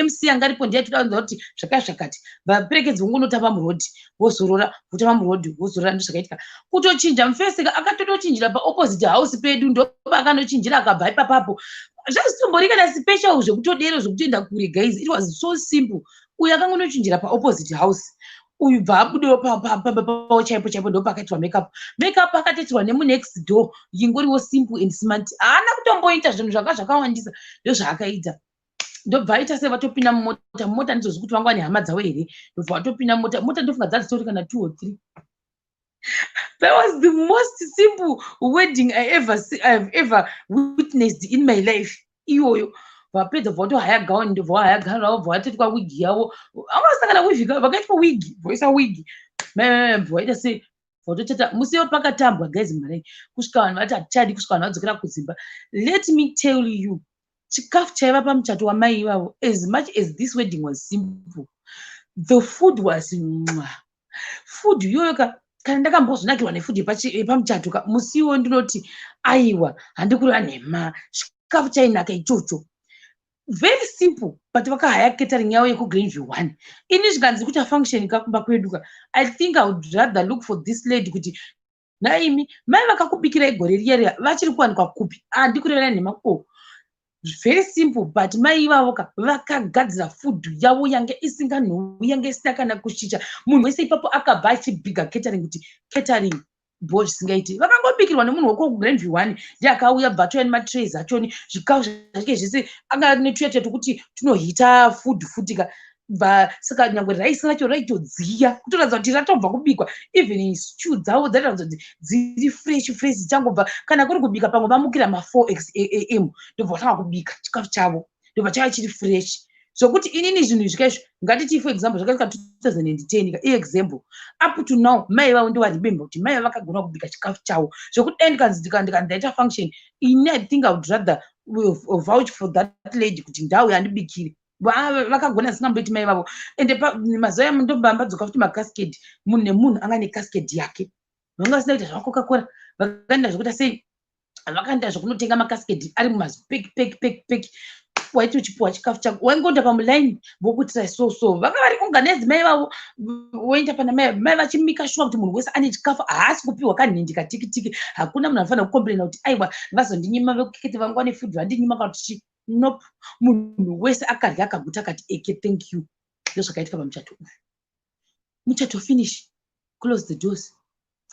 MC anga aripo ndiaitodanza kuti zvakati vaperekedzi vongonotamba murodhi vozorora, votamba murodhi vozorora, ndozvakaitika. Kutochinja mufesika akatotochinjira paopposite house pedu, ndopakanochinjira akabva ipapapo. Zvazvitomborika na special zvekutodero zvekutoenda kure guys, it was so simple. Uyu akangonochinjira paopposite house, uyu bva abudewo pao chaipo chaipo, ndo pakaitirwa makeup akatoitirwa nemunext door, ingoriwo simple and smart, haana kutomboita zvinhu zvakawandisa, ndozvaakaita. Ndobva aita sevatopinda mumota ndizozvi kuti vanga vane hama dzavo here, ndobva vatopinda mota ndofunga dzadzisori kana 2 or 3. That was the most simple wedding I've ever witnessed in my life. Iyoyo vapedza bva vatohaya gauni, ndobva vahaya gauni ravo, bva vatoitwa wigi yavo, avasangana wigi vakaitwa wigi, voisa wigi bva vaita se vatotata musiwo pakatambwa guys marai, kusvika vanhu vati hatichadi, kusvika vanhu vadzokera kudzimba. Let me tell you, chikafu chaiva pamuchato wamai ivavo, as much as this wedding was simple, the food was food iyoyo kana ndakambozvinakirwa nefood yepamuchato musiwo ndinoti aiwa handikureva nhema, chikafu chainaka ichocho, very simple, but vakahaya catering yavo yekuGreenview 1. Ini zvikanzi kuti afunction kakumba kweduka, I think I would rather look for this lady kuti naimi mai vakakubikira igore riya vachiri kuwanikwa kupi, handikureva nhema. Very simple, but mai ivavo vakagadzira food yavo yange isinganhuwi, yange isina kana kushicha. Munhu wese ipapo akabva achibhiga catering kuti catering bo zvisingaiti, vakangobikirwa nemunhu wekuGreenview 1 ndiye akauya bva atoya nematrays achoni, zvikafu zvake zvese anga netuyato tukuti tunohita food futika. Saka nyangwe raisi racho raitodziya kutoratidza kuti ratobva kubikwa, even stew dzavo dzairatidza kuti dziri fresh dzichangobva, kana kuri kubika pamwe vamukira ma 4 am ndobva vatanga kubika chikafu chavo. ndobva chava chiri fresh. Zvokuti inini zvinhu zvikaizvo ngatiti for example zvakasvika 2010 example up to now mai vavo ndiwaribemba kuti mai vakagona kubika chikafu chavo zvokuti dai ndikandaita function ini I think I would rather vouch for that lady kuti ndau yandibikire vakagona zisingamboiti mai vavo. Ende mazuva aya ndombambadzoka kuti makaskedi munhu nemunhu anga nekaskedi yake vanga vasina kuita zvakokakora vakaenda zvokuita sei vakaenda zvokunotenga makaskedi ari mumazipeki waiti uchipuwa chikafu chako waingoenda pamulaini vokutira so vanga vari organize mai vavo woenda pana mai vachimika shuwa kuti munhu wese ane chikafu haasi kupiwa kanhindi katikitiki. Hakuna munhu anofanira kukomplaina kuti aiwa vazondinyima vekuketi vangu wane food vandinyima kana kuti nope. Munhu wese akarya akaguta akati eke thank you. Ndozvakaitika pamuchato uyu. Muchato finish, close the doors,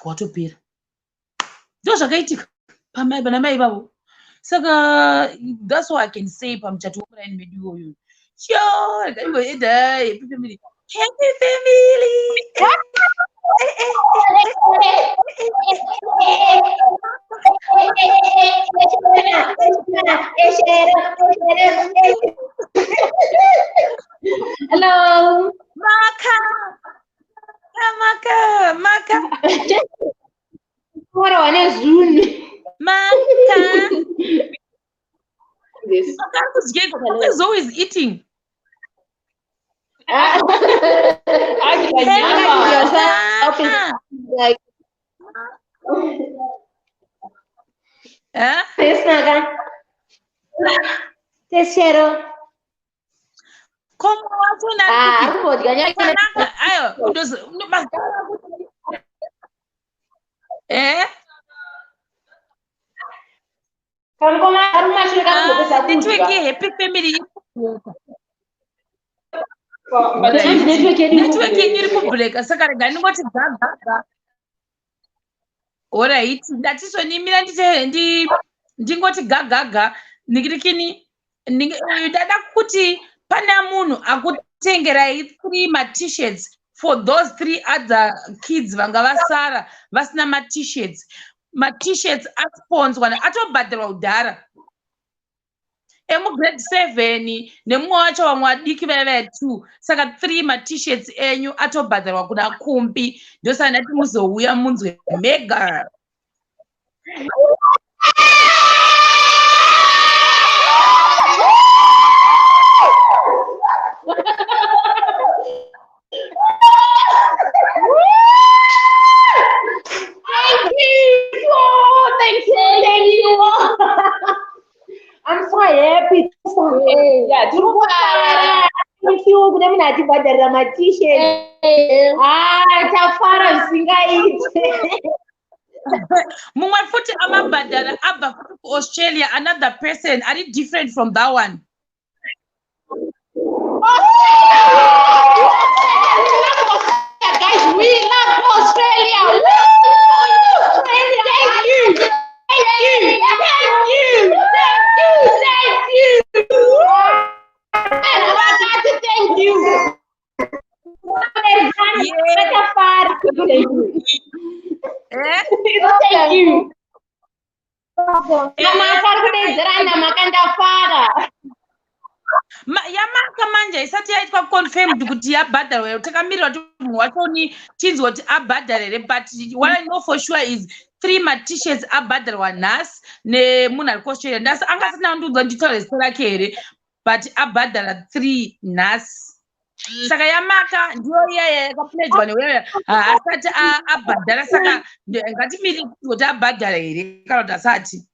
watopera. Ndozvakaitika pana mai vavo. Saka that's what I can say pamuchato womuraini medu iyoyo. Sure, ndaimboenda happy family. Happy family. Hello. Maka. What one is Zoom? Maka. This. Maka is always eating. Like this naga. Terceiro. Como Pode ganhar. Network happy family. Network iri kubreaka saka rega ndingoti gaga. Alright, ndatisonimira ndingoti gaga nikirikini ndada kuti pana munhu akutengerai 3 ma-t-shirts for those 3 other kids vanga vasara vasina ma-t-shirts. Ma-t-shirts asponswa atobhadharwa kudhara emugrade 7 nemumwe wacho vamwe vadiki vaiva 2 saka 3 ma-t-shirts enyu atobhadharwa kuna kumbi. Ndosaka ndati muzouya munzwe mega. Thank you. I'm so happy. Yeah, thank you. Good evening, Ati Badara, my t-shirt. Tafara singaite. Mumwe futi amabhadara abva ku Australia, another person are different from that one. Guys, we love Australia. Thank you. Thank you. Yamaka manje isati yaitwa confirmed kuti yabhadharwa. Takamirira kuti munhu wacho ni chinzwa kuti abhadharere, but what I know for sure is 3 ma-t-shirts abhadharwa nhasi nemunhu ari kuaustralia. Ndasi angasina kundiudza nditaure zita rake here, but abhadhara 3 nhasi. Saka Yamaka ndiyo iya yakapledgwa newewe haasati abhadhara, saka ngatimiri kuti abhadhara here kana kuti asati.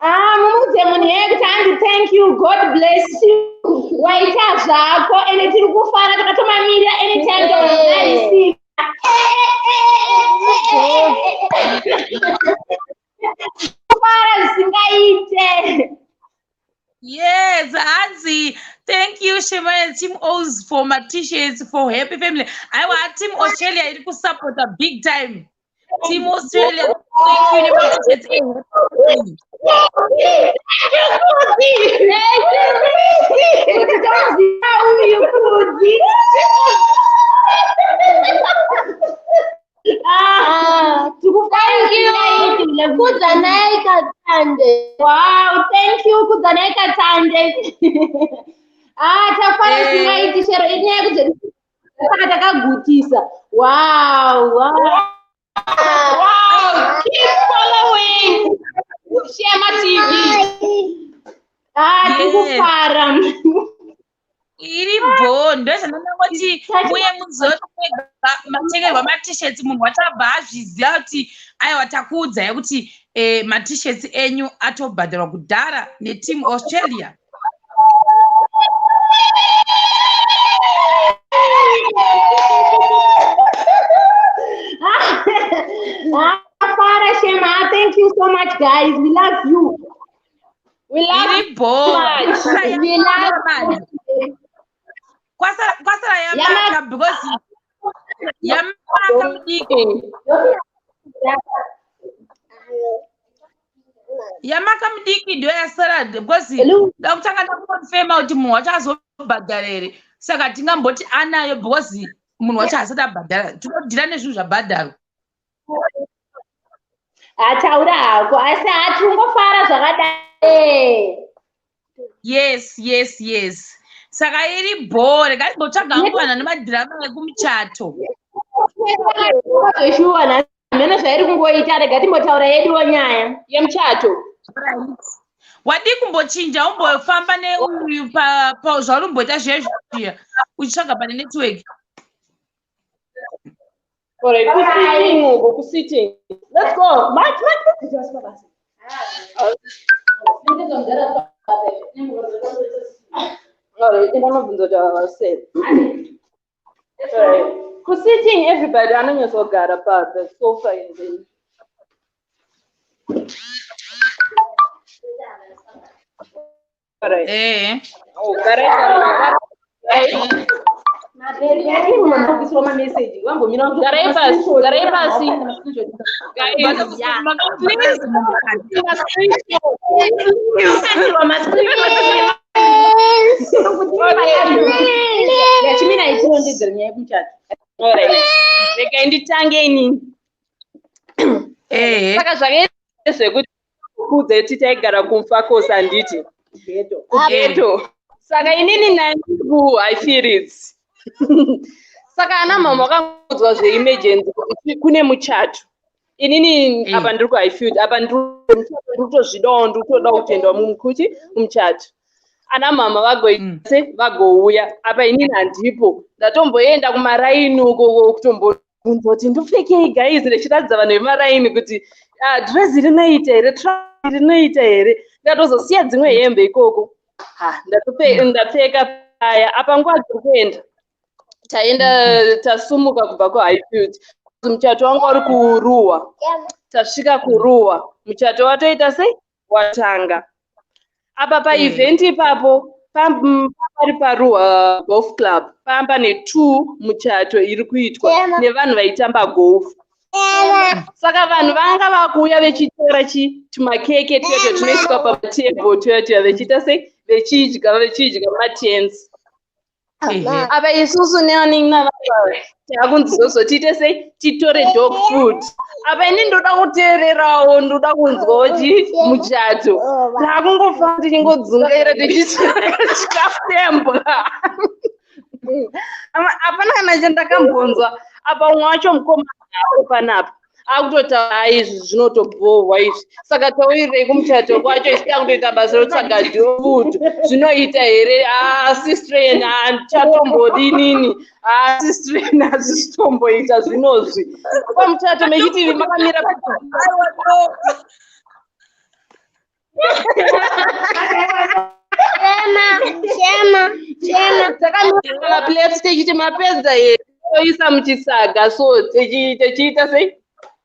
Mumuze munhu yekuti andi thank you, God bless you. Waita zvako ende tiri kufara takatomamirira anytime tokuzarisika. Kufara zvisingaite. Yes, Hansi. Thank you, Shema Team O's for my t-shirts for Happy Family. I want Team Australia to support a big time. Team Australia, thank you. Wow, thank you. Breka Tande. Tafara singaiti chero inyaya kuti saka takagutisa. Wow. Keep following. Share my TV. Tikufara. Iri bondo zvanona kuti muye muzotenga matengerwa ma-t-shirts munhu wachabva azviziva kuti aiwa takuudzai kuti ma-t-shirts enyu atobhadharwa kudhara neteam Australia. Shema, thank you so much, guys. We love you. We love you so much. We love you. Kwasara yamaka because yamaka mdiki. Yamaka mdiki ndio yasara because ndakutanga ndakonfirma kuti munhu wachazobhadharere. Saka tingamboti anayo because munhu wachazada bhadhara. Tinodira nezvinhu zvabhadharo. Ataura hako asi atungofara zvakadai. Yes. Saka iri bhore ngatimbotsvaga nguvana nemadhirama ekumuchato. Zvezviwana mene zvairi kungoita rega timbotaura yeduwo nyaya yemuchato. Wadi kumbochinja umbofamba neuyu zvaurumboita zvezviya uchitsvaga pane network. All right, sitting. Let's go. March. Sitting, everybody. I know you're so good about the sofa. All right. Oh, correct. Saka zvakaita zvekuti titaigara kumfa kosa handiti geto. Saka inini nangu I feel it. Saka ana mama vakangodzwa zveemergency kune muchato. Inini apa ndiri kuifield apa ndiri kutozvidawo ndiri kutoda kutoenda kuti muchato. Ana mama vagoise vagouya apa inini handipo ndatomboenda kumaraini uko kutombobvunza kuti ndopfekei guys ndichiratidza vanhu vemaraini kuti dress rinoita here trouser rinoita here ndatozosiya dzimwe hembe ikoko ndapfeka paya apa nguva dziri kuenda taenda tasumuka kubva kuhighfield muchato wanga uri kuruwa tasvika kuruwa muchato watoita sei watanga apa paevent ipapo pari paruwa golf club pamba ne2 muchato iri kuitwa nevanhu vaitamba golf. Saka vanhu vanga vakuuya vechitora tumakeke tuyato tunoiswa pamatebhuru tuyato vechiita sei vechidya matens. Apa isusu neonina takunzi zozo tiite sei titore dog food. Apa ini ndoda kuteererawo ndoda kunzwa kuti muchato takungofa tichingodzungaira tichitora chikafu tembwa. Apana kana chandakambonzwa apa umwe wacho mukomana panapa akutotaura hai izvi zvinotobhohwa izvi saka taurirei kumuchato kwacho isida kutoita basa rotsvaga food zvinoita here sistrain chatombodinini sistrain hazvichitomboita zvinozvi pamuchato mechitivi makamira takamira maplate techiti mapedza here toisa muchisaga so techiita sei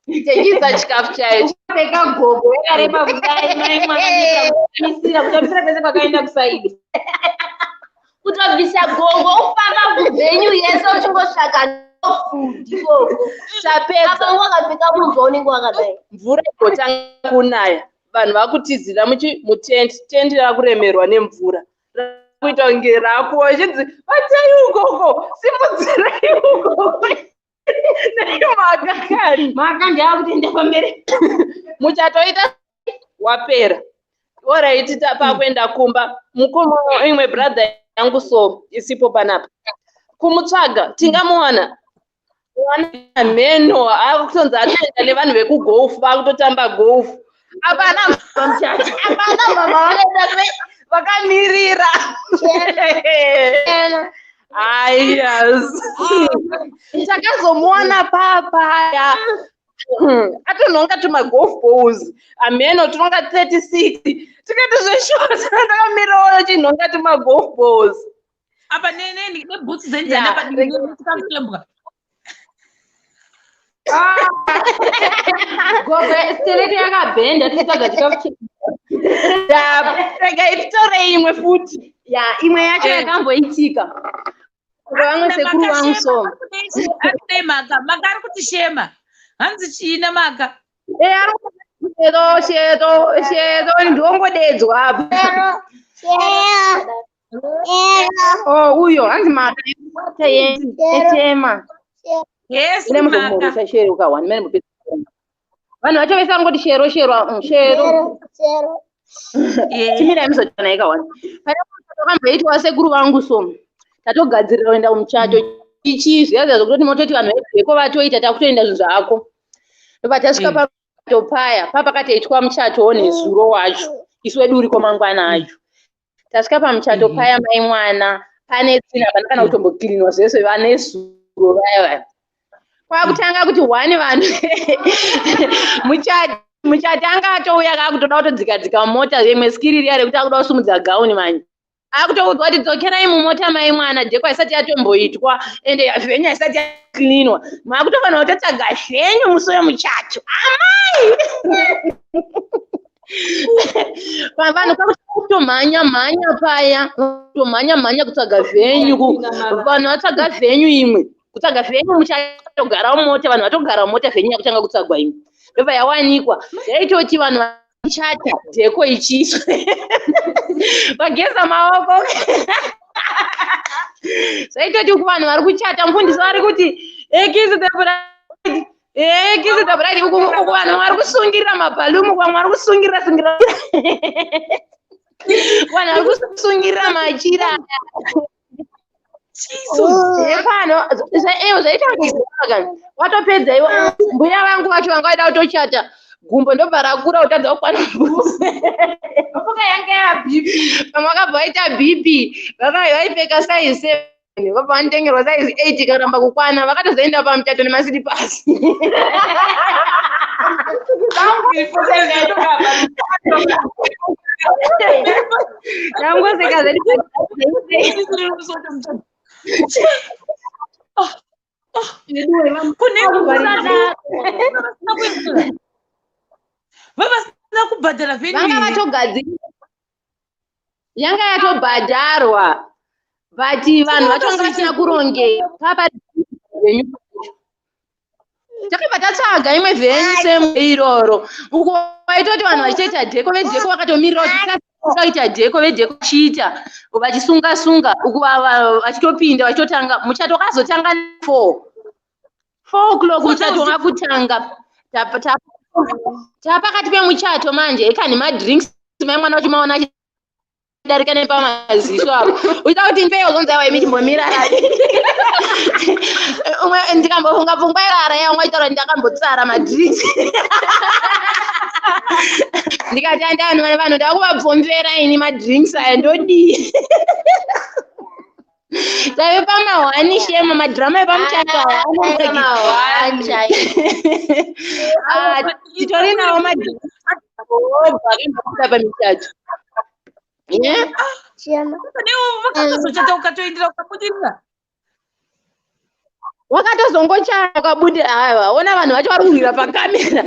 techiisa chikafu chayo chapfeka gogo yakareba kudai mwaisira kutamisira pese kwakaenda kusaidi kutobvisa gogo ufamba kubvenyu yese uchingotsvaga food ikoko chapedza apa wakapfeka munhu waunenge wakadai mvura igotanga kunaya vanhu vakutizira mutent rakuremerwa nemvura kuita kunge rako vachinzi vatai ukoko simudzirai ukoko makakari maka ndava kutienda pamberi muchatoita wapera Alright, tapa kwenda kumba. Mukomo imwe brother yangu so isipo panapa. Kumutsvaga tingamuona. Wana meno akutonza atenda nevanhu vekugolf vakutotamba golf. Apana pamchachi. Apana mama vanoenda vakamirira. Yes. Takazomuona papaya. Atononga tuma-golf balls. Ameno tunonga 36. Tikati zveshort takamirirawo chinonga tuma-golf balls. Apa nebhutsi dzenzani apa tikamutembwa. Gobe steleti yakabhenda tisagadzika kucheka. Rega itore imwe futi. Ya, imwe yacho yakamboitika. Vamwe sekuru vangu so. Ari maka ari kuti shema. Hanzi china maka. Shedo ndongodedzwa apa. Oh, uyo hanzi maka yetema. Yes, maka. Vanhu vacho vese vangoti shero. Timira misotana ikawani. Pakamboitwa sekuru vangu so. Tatogadzirira kuenda kumuchato ichizviyaza zvokutoti mototi vanhu veko vatoita takutoenda zvinhu zvako. Ndopa tasvika pamuchato paya papakatoitwa muchatowo nezuro wacho. Isu wedu uriko mangwana acho. Tasvika pamuchato paya mai mwana pane tsina kana kutombokirinwa zvese vane zuro vaya. Kwakutanga kuti wani vanhu muchati anga atouya akakutoda kutodzika mota yemwe skiriri yare kuti akuda kusumudza gauni manje. Akutoudzwa kuti dzokerai mumota mai mwana jeko isati yatomboitwa ende vhenya isati yaklinwa. Makutofanira kutotsaga zvenyu musi wemuchato. Amai! Vanhu kwakutomhanya paya. Kutomhanya kutsaga zvenyu. Vanhu vatsaga zvenyu imwe. Kutsaga zvenyu muchatogara mumota vanhu vatogara mumota zvenyu yakutanga kutsagwa imwe. Ndopa yawanikwa. Yaitoti vanhu chata jeko ichiswe. Vageza maoko. Saitoti kuvanhu vari kuchata mufundisi vari kuti kiss the bride. Kiss the bride kuvanhu vari kusungirira mabhalumu kwamwe vari kusungirira. Vanhu vari kusungirira machira. Pano zvaita kuti watopedza iwo mbuya vangu vacho vanga vaida kutochata gumbo ndobva rakura utadza kukwana mbuka yanga yaBP pamwe vakabva vaita BP vaipfeka size 7 vabva vanitengerwa size 8 karamba kukwana vakatozoenda pamuchato nemasiripasi. Vavasina kubhadhara vheni. Vanga vatogadzira. Yanga yatobhadharwa. But vanhu vacho vanga vasina kurongeka. Papa takabva tatsvaga imwe vheni seiroro. Uko vaitoti vanhu vachitoita dheko vedheko vakatomirira kuti vaita dheko vedheko vachiita vachisunga uku vachitopinda vachitotanga muchato wakazotanga 4 o'clock muchato wakutanga. Tapakati pemuchato manje ikani madrinks mai mwana wachimaona achidarika nepamaziso apo uita kuti mpeyo zonzi awa imichimbomira umwe ndikambofunga pfungwa irara yamwe aitaura ndakambotsara madrinks ndikati andani vanhu ndakuvabvomvera ini madrinks aya ndodii. Tave pamahwani shema madhirama epamuchato titori nawo madhirama pamichato. Wakatozochata ukatoindira ukabudirira. Wakatozongochata ukabudirira. Haiwa, ona vanhu vacho vari kurwira pakamera.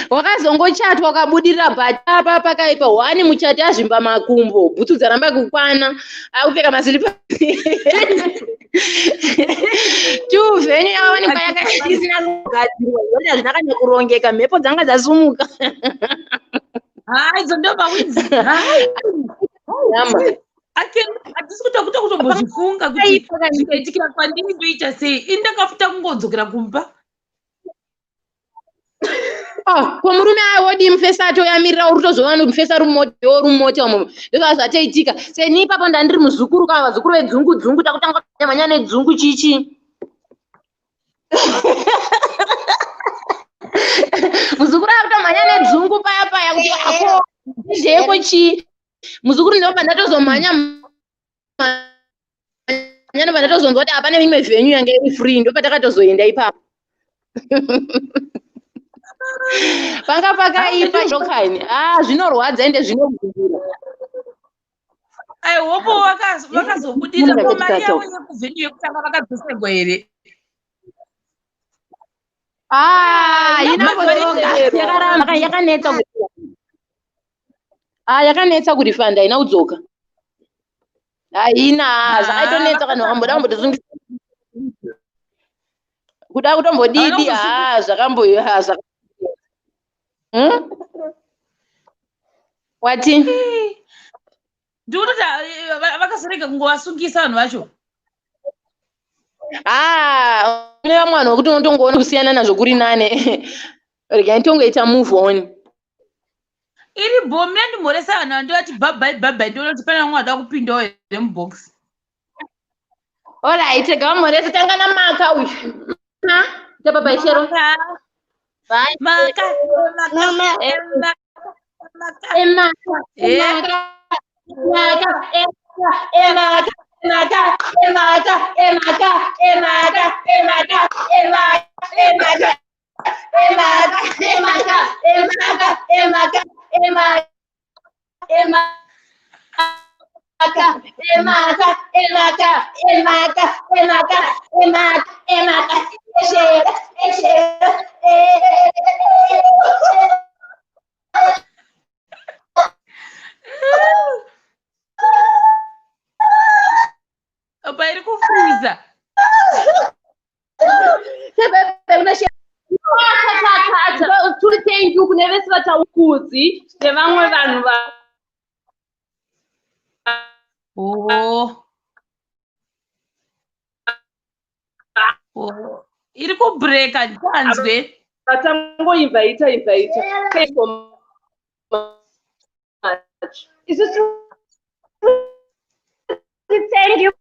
Wakazongochatwa ukabudirira bhatapa pakaipa hwani muchato yazvimba makumbo. Bhutsu dzaramba kukwana. Akupfeka masilipa. Vhenyu yavawanikwa isina kugadzirwa. Yoti hazvina kana kurongeka. Mhepo dzanga dzasumuka. Hai, dzondoba winzi. Hatisi kutozvifunga kuti zvinoitikira kwandiri ndoita sei. Indakafuta kungodzokera kumba. Murume awodi mufesato yamirira urutozova nomufesa rumoti wamo ndozvazvataitika seni ipapo ndandiri muzukuru kana vazukuru vedzungu takutanga manya nedzungu chichi muzukuru akutomhanya nedzungu paya kuti ako ndeko chi muzukuru ndobva ndatozomhanya ndobva ndatozonzwa kuti hapane imwe venyu yange iri free ndopatakatozoenda ipapo panga pakaipa shokani zvinorwadza ende zvinogurira aihopo vakazobudira ko mari yavo yekuvhenyu yekutanga vakadzoserwa here yakanetsa kurifanda haina kudzoka haina zvakaitonetsa kana vakamboda kumbotozungisa kuda kutombodidi zvakamboya wati ndikutoti vakazorega kungovasungisa vanhu vacho kune vamwe vanhu vokuti unotongoona kusiyana nazvo kuri nane regai nditongoita move on iri bomu nandimhoresa vanhu vandivati bhabhai ndiona kuti pane vamwe vada kupindawo here mubox olright rega vamhoresa tanga namaka uyu tabhabhaishero apa iri kufriza turi thank you kune vese vataukudzi nevamwe vanhu iri kubreka ndanzwe vatangoinvaita thank you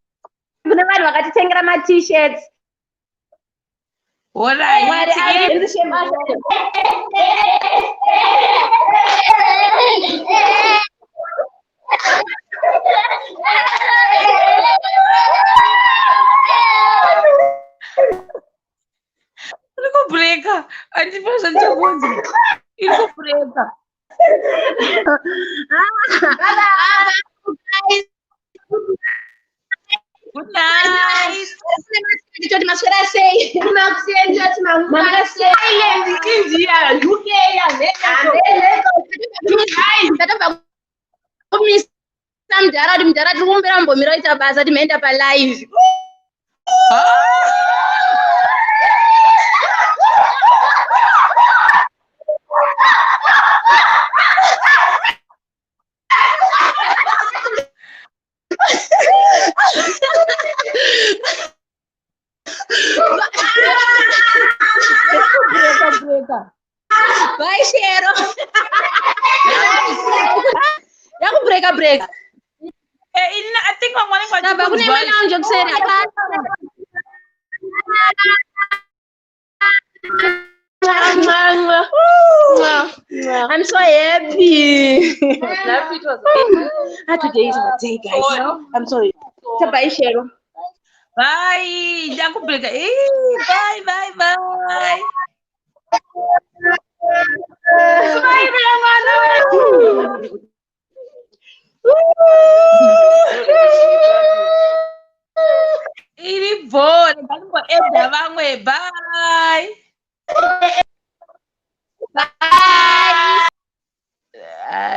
kune vanhu vakatitengera ma-t-shirts iri kubreka handifana zvandichakunzi iri kubreka Good night. Toti maswera sei? Makusenza mama sei? India, UK, America. Mudhara tiri kumbira mbomiro ita basa timeenda palive. Vai, Shero. Break. I think I'm wanting to go to I'm so happy. Today is my day, guys. I'm sorry. Bye, Shero. Bye. Bye. Iri bore ngalimboedza vamwe bye.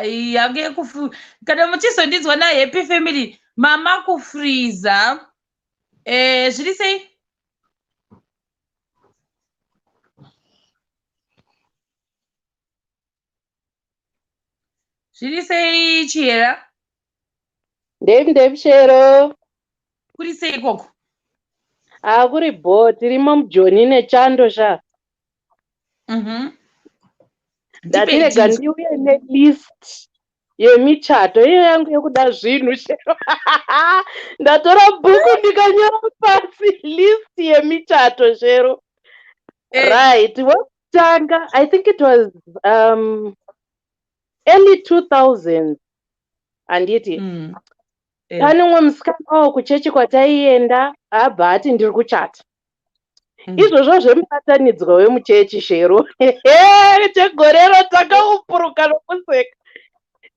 Yange kana muchizondinzwa na Happy Family mama kufriza zviri sei? Zviri sei Chira? Ndevi Shero. Kuri sei koko? Kuri bo tirimo mujoni nechando sha. ndatirega ndiuye nelist yemichato iyo yangu yekuda zvinhu chero. Ndatora bhuku ndikanyora pasi list yemichato chero. Right, wekutanga I think it was early 2000s handiti pane umwe musikana wawo kuchechi kwataienda abva ati ndiri kuchata. Izvozvo zvemubatanidzwa wemuchechi chero. Chegorero takaupuruka nokuseka.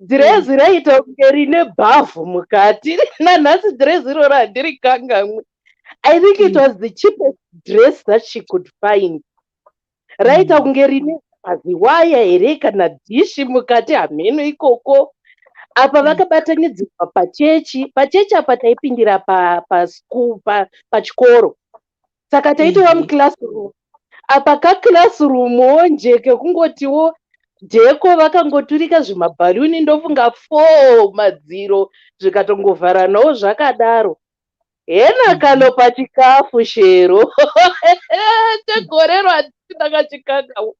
Dhirezi raita kunge rine bhavhu mukati. Nanhasi dhirezi iroro handiri kangamwe. I think it was the cheapest dress that she could find. Raita kunge rine maziwaya here kana dhishi mukati hameno ikoko. Apa vakabatanidzwa pachechi. Pachechi apa taipindira pachikoro. Saka taitova muclassroom. Apa kaclassroom njeke kungotiwo dheko vakangoturika zvimabharuni ndofunga 4 madziro zvikatongovharanawo zvakadaro. Hena kalo pachikafu shero. Tegorero handiti ndakachikagawo.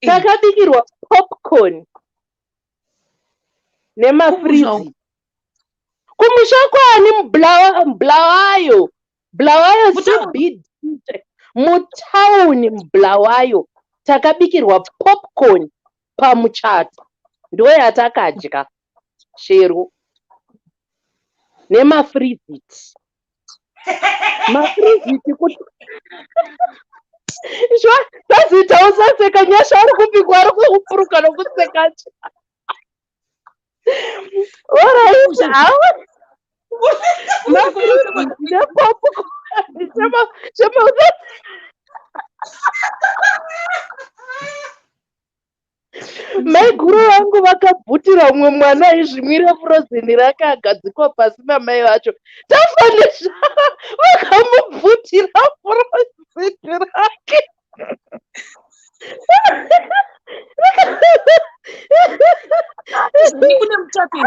Takabikirwa popcorn nemafrizi. Kumusha kwani Mblawayo. Mblawayo CBD mutauni Mblawayo takabikirwa popcorn pamuchato. Ndo yatakadya shero nemafriziti. Mafriziti kuti tazitawo saseka nyasha ari kupikwa ari kupuruka nokuseka. Alright, maiguru vangu vakabvutira umwe mwana aizvimwire furozeni rake agadzikwa pasi namai vacho. Tafanezva vakamubvutira furozeni rake. Kune muchato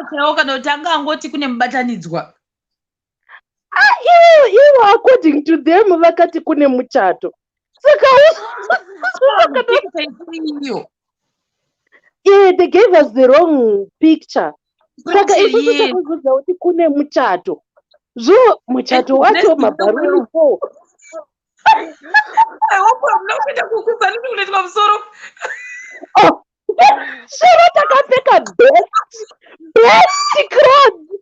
chaiwo kana kuti angangoti kune mubatanidzwa. Ivo according to them vakati kune muchato. Saka they gave us the wrong picture. Saka isusu takuzudza kuti kune muchato. Zvo muchato wacho mabharuni 4. Shero takapfeka best clothes.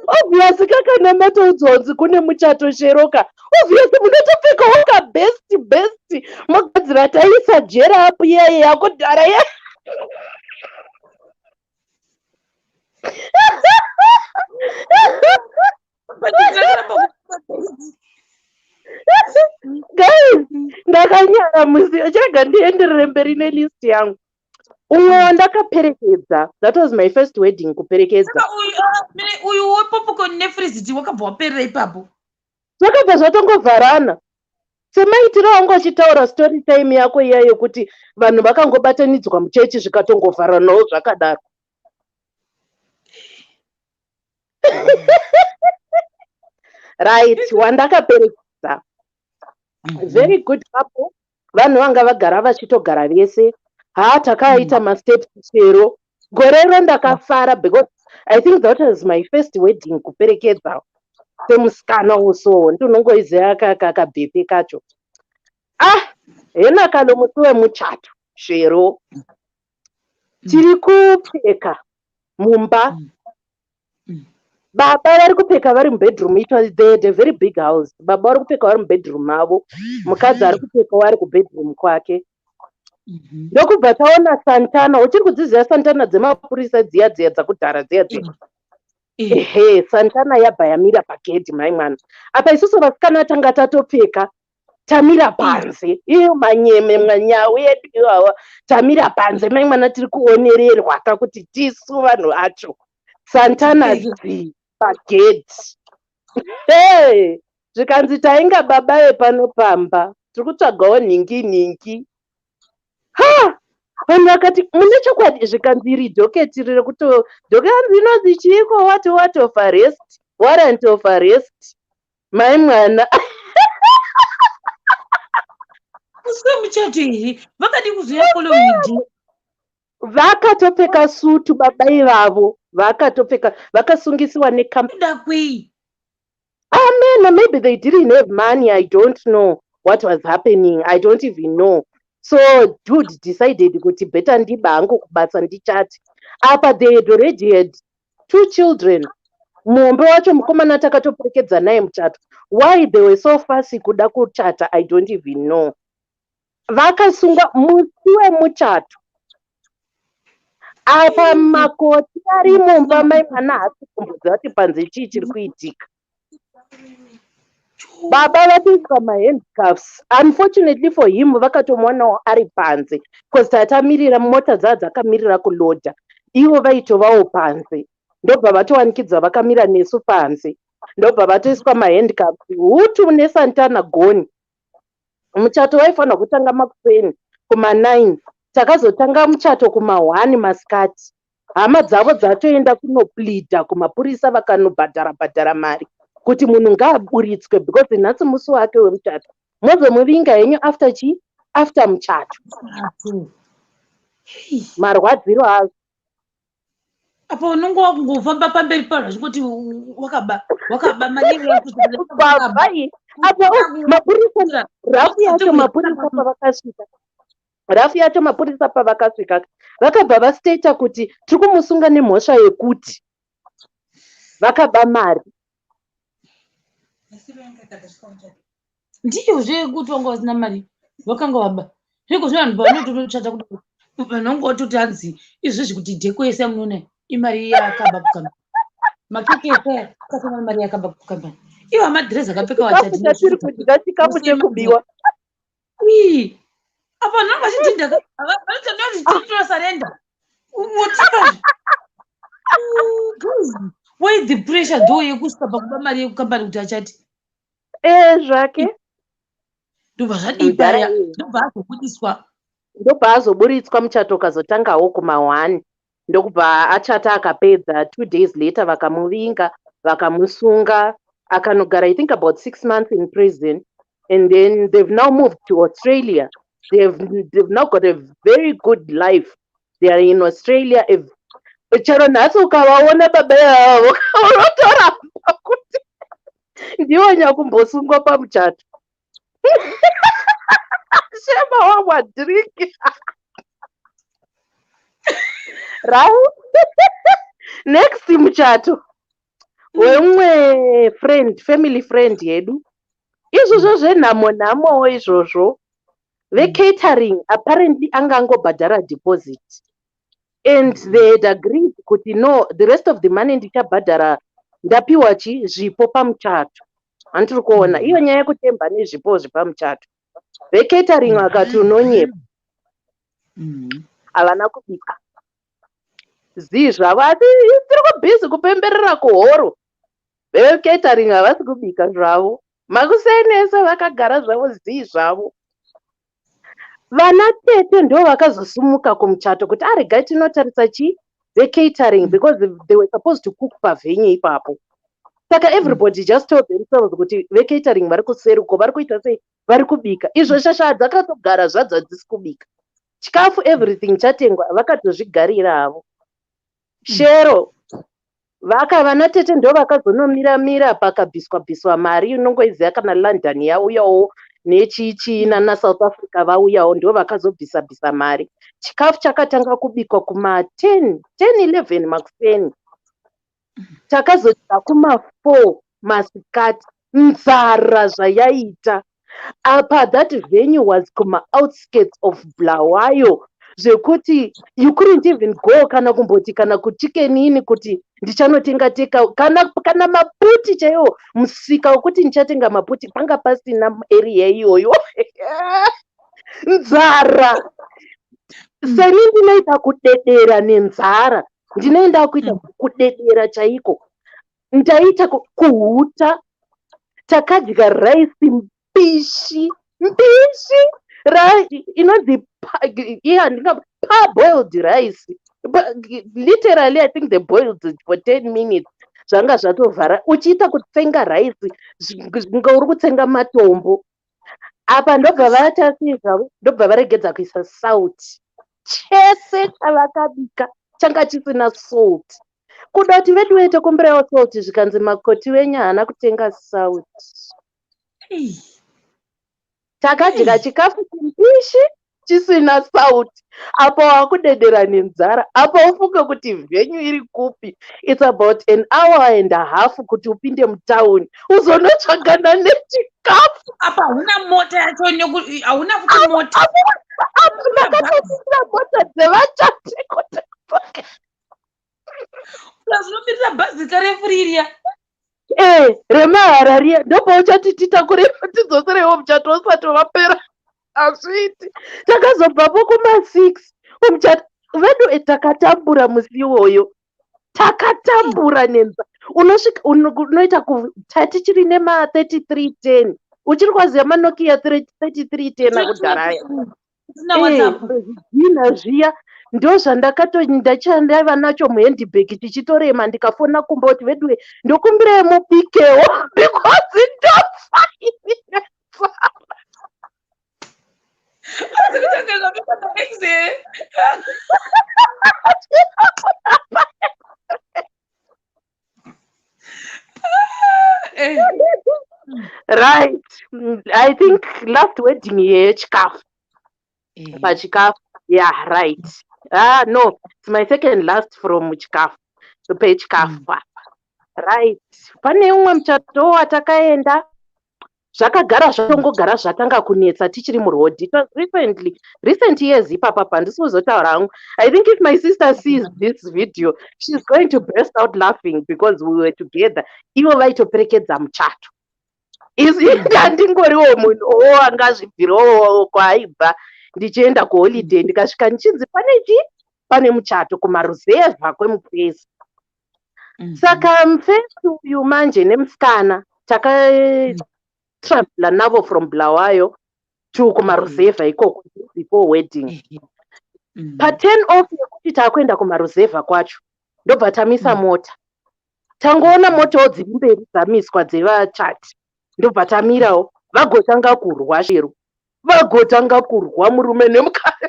Obviously kakana matoudzonzi kune muchato sheroka. Obviously munotopfekawo best mogadzira taisa jera apu yeye yakudhara ye. Guys, ndakanyara musi chega ndienderere mberi nelist yangu. Umwe wandakaperekedza, that was my first wedding kuperekedza. Uyu wepopcorn nefriziti wakabva waperera ipapo. Zvakabva zvatongovharana. Semaitiro wangu achitaura story time yako iya yekuti vanhu vakangobatanidzwa muchechi zvikatongovharanawo zvakadaro. Right, wandakaperekedza. Very good couple. Vanhu vanga vagara vachitogara vese. Takaita masteps chero. Gorero ndakafara because I think that was my first wedding kuperekedza. Semusikana uso ndinongoiziva kakabhepe kacho. Hena kalo musi wemuchato shero. Tiri kupfeka mumba. Baba vari kupfeka vari mubedroom. It was a very big house. Baba vari kupfeka vari mubedroom mavo. Mukadzi ari kupfeka vari kubedroom kwake. Ndokubva taona Santana. Uchiri kudziziva Santana dzemapurisa dziya dzakudhara dziya. Santana yabva yamira pagedhi mai mwana. Apa isusu vasikana tanga tatopfeka tamira panze. Iyo manyeme mwanyawu yedu iwawa tamira panze mai mwana tiri kuonererwa kakuti tisu vanhu vacho. Santana dzi pagedhi. Zvikanzi tainga baba vepanopamba. Tiri kutsvagawo ningi. Vanhu vakati mune chokwadi zvikanzi iri dhoketi riri kuto dhoketi rinonzi chiiko what of arrest warrant of arrest mai mwana. muchato here vakadi kuzoya following vakatopfeka sutu babai vavo vakatopfeka vakasungisiwa nekuda kwei. Amen. Maybe they didn't have money. I don't know what was happening. I don't even know. So dude decided kuti better ndiba hangu kubatsa ndichati. Apa they had already had 2 children. Muombe wacho mukomana takatoperekedza naye muchato. Why they were so fussy kuda kuchata, I don't even know. Vakasunga musi wemuchato. Apa makoti ari mumba mai mwana hasi kumbudza kuti panze chii chiri kuitika. Baba vatoiswa mahandcuffs. Unfortunately for him vakatomwanawo ari panze because tatamirira mota dzakamirira kulodha ivo vaitovawo panze ndobva vatowanikidza vakamira nesu panze ndobva vatoiswa mahandcuffs hutu nesantana goni. Muchato waifanira kutanga makuseni kuma9 takazotanga muchato kuma1 masikati. Hama dzavo dzatoenda kunoplidha kumapurisa vakanobhadhara mari kuti munhu ngaaburitswe because nhasi musi wake wemuchato. Mozomuvinga henyu after muchato. Marwadziro azvo. Apa unongo wakungofamba pamberi pazvo zvikuti wakaba maningi babai. Apa mapurisa rafu yacho mapurisa pavakasvika vakabva vasteta kuti tiri kumusunga nemhosva yekuti vakaba mari. Ndiyo zvekuti wanga vasina mari vakanga vaba zveko zve vanhu vanotochata kuti vanonga watoti hanzi izvozvi kuti dheko yese yamunoona imari yakaba kukamba makeke ese akatona mari yakaba kukamba ivo amadhirezi akapfeka wachatiri kudya chikafu chekubiwa. Apa vanhu vachitindaka vanotonosarenda motika. Why the pressure though yekusvika pakuba mari yekukambani kuti achati zvake ndobva zvadibaya ndobva azoburitswa muchato ukazotangawo kuma1 ndokubva achata akapedza 2 days later vakamuvinga vakamusunga akanogara I think about 6 months in prison and then they've now moved to Australia. They've now got a very good life. They are in Australia. Chero nhasi ukavaona baba yavo unotoramba kuti ndiwo nyakumbosungwa pamuchato. Shema wawadhiriki. Right? Next muchato wemwe family friend yedu. Izvozvo zvenhamo izvozvo. The catering apparently angangobhadhara deposit. And they had agreed kuti no, the rest of the money ndichabhadhara ndapiwa zvipo pamuchato. Andiri kuona iyo nyaya yekutemba nezvipo zvepamuchato. The catering vakati unonyepa. Havana kubika. Zvavo ati tiri kubhizi kupemberera kuhoro. The catering havasi kubika zvavo. Makusenesa vakagara zvavo zvavo. Vana tete ndo vakazosumuka kumuchato kuti regai tinotarisa the catering because they were supposed to cook pavhenye ipapo. Saka everybody just told themselves kuti the catering vari kuseruko vari kuita sei vari kubika. Izvo shasha dzakatogara zvadzo hadzisi kubika. Chikafu everything chatengwa vakatozvigarira havo. Shero vana tete ndo vakazonomira pakabhiswa mari unongoiziva kana London yauyawo nechichina naSouth Africa vauyawo ndo vakazobhisa mari. Chikafu chakatanga kubikwa kuma10-11 makuseni. Takazosvika kuma4 masikati. Nzara zvayaita. Apa that venue was kuma outskirts of Bulawayo. Zvekuti you couldn't even go kana kumboti kana kuchikenini kuti ndichanotenga kana maputi chaiwo musika wekuti ndichatenga maputi panga pasina area iyoyo. Nzara seni ndinoita kudedera nenzara ndinoenda kuita kudedera chaiko. Ndaita kuhuta takadya rice mbishi inonzi parboiled rice. But literally I think they boiled it for 10 minutes. Zvanga zvatovhara uchiita kutsenga rice nga uri kutsenga matombo. apa ndobva vatasizva ndobva varegedza kuisa sauti. Chese chavakabika changa chisina salt. Kuda kuti vedu vetokumbirawo salt zvikanzi makoti wenyu haana kutenga sauti. Takadya chikafu chimbishi chisina sauti. Apa wakudedera nenzara. Apa ufunge kuti venyu iri kupi. It's about an hour and a half kuti upinde mutauni uzonotsvagana nechikafu. Apa huna mota yacho hauna futi mota. Apa nakatotsira mota dzevachati kuti unomirira bhazi karefu ririya. remahara riya ndopauchati titakure tidzoserewo muchato usati wapera. Azviiti. Takazobvapo kuma6 umuchato vedu takatambura musi iwoyo. Takatambura nenza. Unosvika unoita tichiri nema3310. Uchiri kwaziva manokia 3310 akudharaya. Zvina zviya ndozvandaiva nacho muhandbag tichitorema ndikafona kumba kuti vedue ndokumbire mubikewo because ndofainira. Right. I think last wedding yechikafu. Pachikafu. Yeah, right. No, it's my second last from chikafu. To pay chikafu. Right. Pane umwe muchato watakaenda. Zvakagara zvakangogara zvatanga kunetsa tichiri murodhi. It was recent years ipapa pandisi kuzotaura hangu. I think if my sister sees this video, she's going to burst out laughing because we were together. Ivo vaitoperekedza muchato. Ndingoriwo munhu angazvibvirawo kwaaibva ndichienda kuholiday ndikasvika ndichinzi pane muchato kumaruzevha kwemupesi. Saka mufesi uyu manje nemusikana takatravela navo from Bulawayo to kumaruzevha ikoko before wedding. Pa10 off yekuti taakuenda kumaruzevha kwacho ndobva tamisa mota. Tangoona motawo dziri mberi dzamiswa dzevachati. Ndobva tamirawo vagotanga kurwa chero. Vagotanga kurwa murume nemukadzi.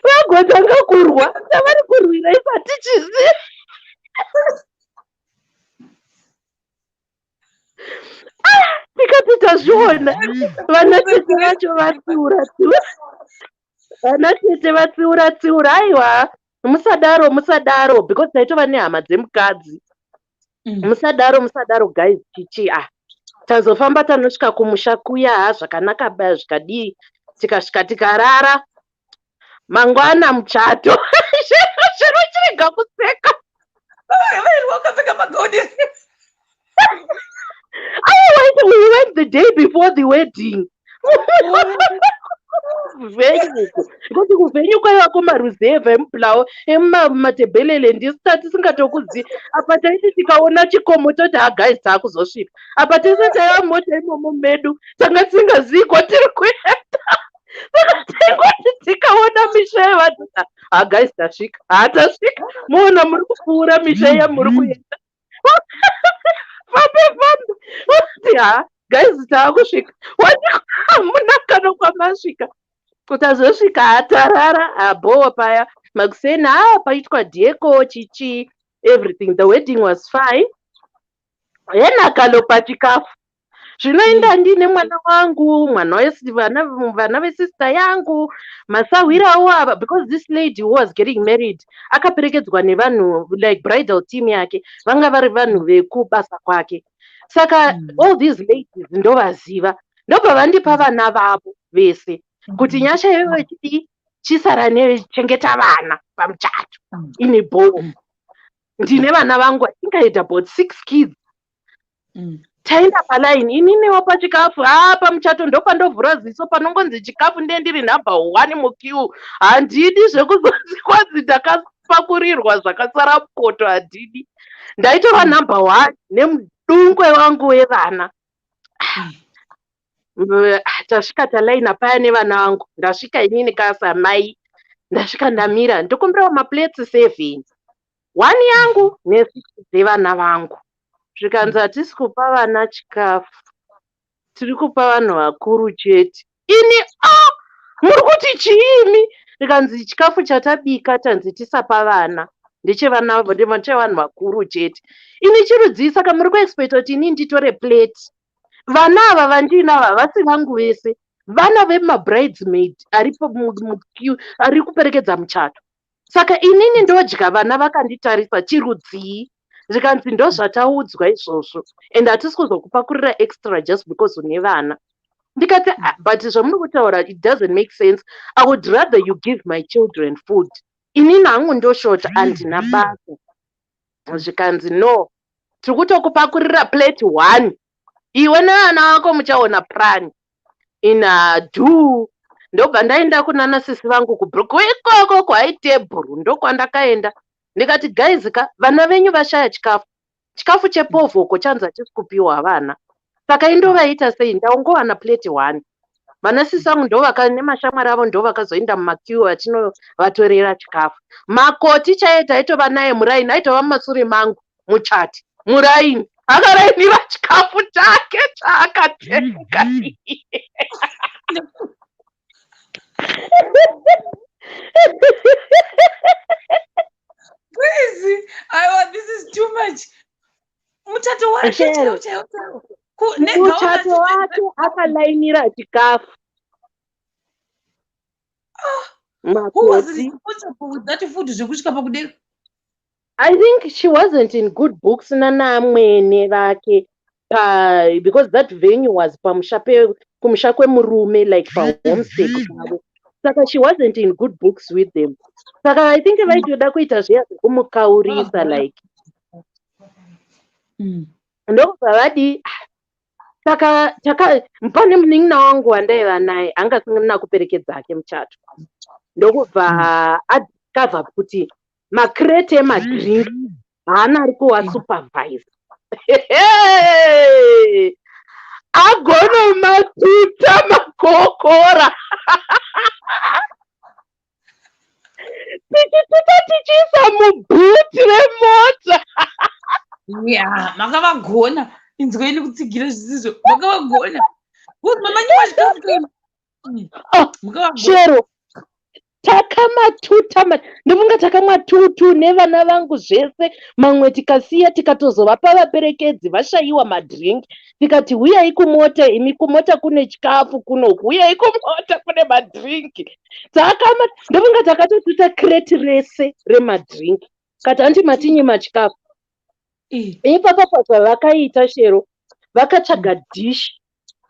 Vagotanga kurwa savari kurwira isati chizi. Tikati tazviona vanatete vacho vatsiura aiwa musadaro because taitova nehama dzemukadzi. Musadaro guys chichi tazofamba tanosvika kumusha kuya zvakanaka baya zvikadii tikasvika tikarara mangwana muchato. Zvino chirega kuseka. Wakapfeka magoni. We went the day before the wedding. Kuti kuvenyu kwaiva kumaruzevha emubulawo emumatebhelele ndisati tisingatokudzivi. Apa taiti tikaona chikomo toti guys taakuzosvika. Apa tese taiva mota imomo medu tanga tisingazivi kwatiri kuenda. Saka taingoti tikaona misha yevanhu guys tasvika. Tasvika moona muri kupfuura misha yamuri kuenda. Fambe guys taakusvika. Hamuna kana kwamasvika. Kuti azosvika atarara abhowa paya makuseni paitwa dheko chichi everything. The wedding was fine. Yenakalo pachikafu. Zvinoenda ndine mwana wangu, vana vesister yangu, masawirawo ava because this lady who was getting married akaperekedzwa nevanhu like bridal team yake vanga vari vanhu vekubasa kwake. Saka all these ladies ndovaziva ndobva vandipa vana vavo vese kuti nyasha iyoyo chisara nechengeta vana pamuchato ine bhoro. Ndine vana vangu I think I had about 6 kids. Taenda palaini ininewo pachikafu pamuchato ndopandovhura ziso panongonzi chikafu ndendiri number 1 mukiu. Handidi zvekuzozikwadzi ndakapakurirwa zvakasara mukoto handidi. Ndaitova number 1 nemudungwe wangu wevana. Tasvika talaina paya nevana vangu ndasvika inini kasamai ndasvika ndamira ndokumbirawo maplates 7, 1 yangu ne6 dzevana vangu. Zvikanzi hatisi kupa vana chikafu, tiri kupa vanhu vakuru chete. Ini muri kuti chiimi? Zvikanzi chikafu chatabika tanzi tisapa vana ndechevanhu vakuru chete. Ini chirudzii? Saka muri kuexpecta kuti ini nditore plate? Vana ava vandinava havasi vangu vese, vana vemabridesmaid ari kuperekedza muchato. Saka inini ndodya, vana vakanditarisa. Chirudzii? Zvikanzi ndo zvataudzwa izvozvo, and hatisi kuzokupakurira extra just because une vana. Ndikati but zvamuri kutaura, it doesn't make sense. I would rather you give my children food. Inini hangu ndoshota, handina basa. Zvikanzi no, tiri kutokupakurira plate 1. Iwe nevana vako muchaona plan. Ndobva ndaenda kunana sisi vangu kubhuku ikoko kwaitebhuru, ndokwandakaenda. Ndikati guys, vana venyu vashaya chikafu chepovhoko chanzi hatisi kupiwa vana. Saka indovaita sei? Ndaungowana plate 1. Vana sisi vangu nemashamwari avo ndo vakazoenda mumakiu vachinovatorera chikafu. Makoti chaiye aitova naye muraini, aitova mumasure mangu muchati muraini, akarainira chikafu chake chaakatenga. Crazy. This is too much. Muchato wake akalainira chikafu. Who was responsible with that food? I think she wasn't in good books nanamwene vake, because that venue was kumusha kwemurume, like homestay kwavo. Saka she wasn't in good books with them. Saka I think vaitoda kuita zviya zvekumukaurisa like ndokubva vadi. Saka pane munin'ina wangu wandaiva naye anga asina kuperekedza ake muchato. Ndokubva adiscover kuti makrete emadrink haana ari kuwasupervise. Agona matuta makokora. Tichiisa mubhuti remota. Yeah, makavagona. Inzweni kutsigira zvisizvo. Makavagona. Mamanyi wachikafu. Chero takamatuta, ndofunga takamatutu nevana vangu zvese. Mamwe tikasiya tikatozovapa vaperekedzi vashayiwa madrink. Tikati huyai kumota, imi kumota kune chikafu kunoku, huyai kumota kune madrinki. Ndofunga takatotuta kreti rese remadrinki. Kati handi matinye machikafu. Ipapa pazvavakaita Shero, vakatsvaga dish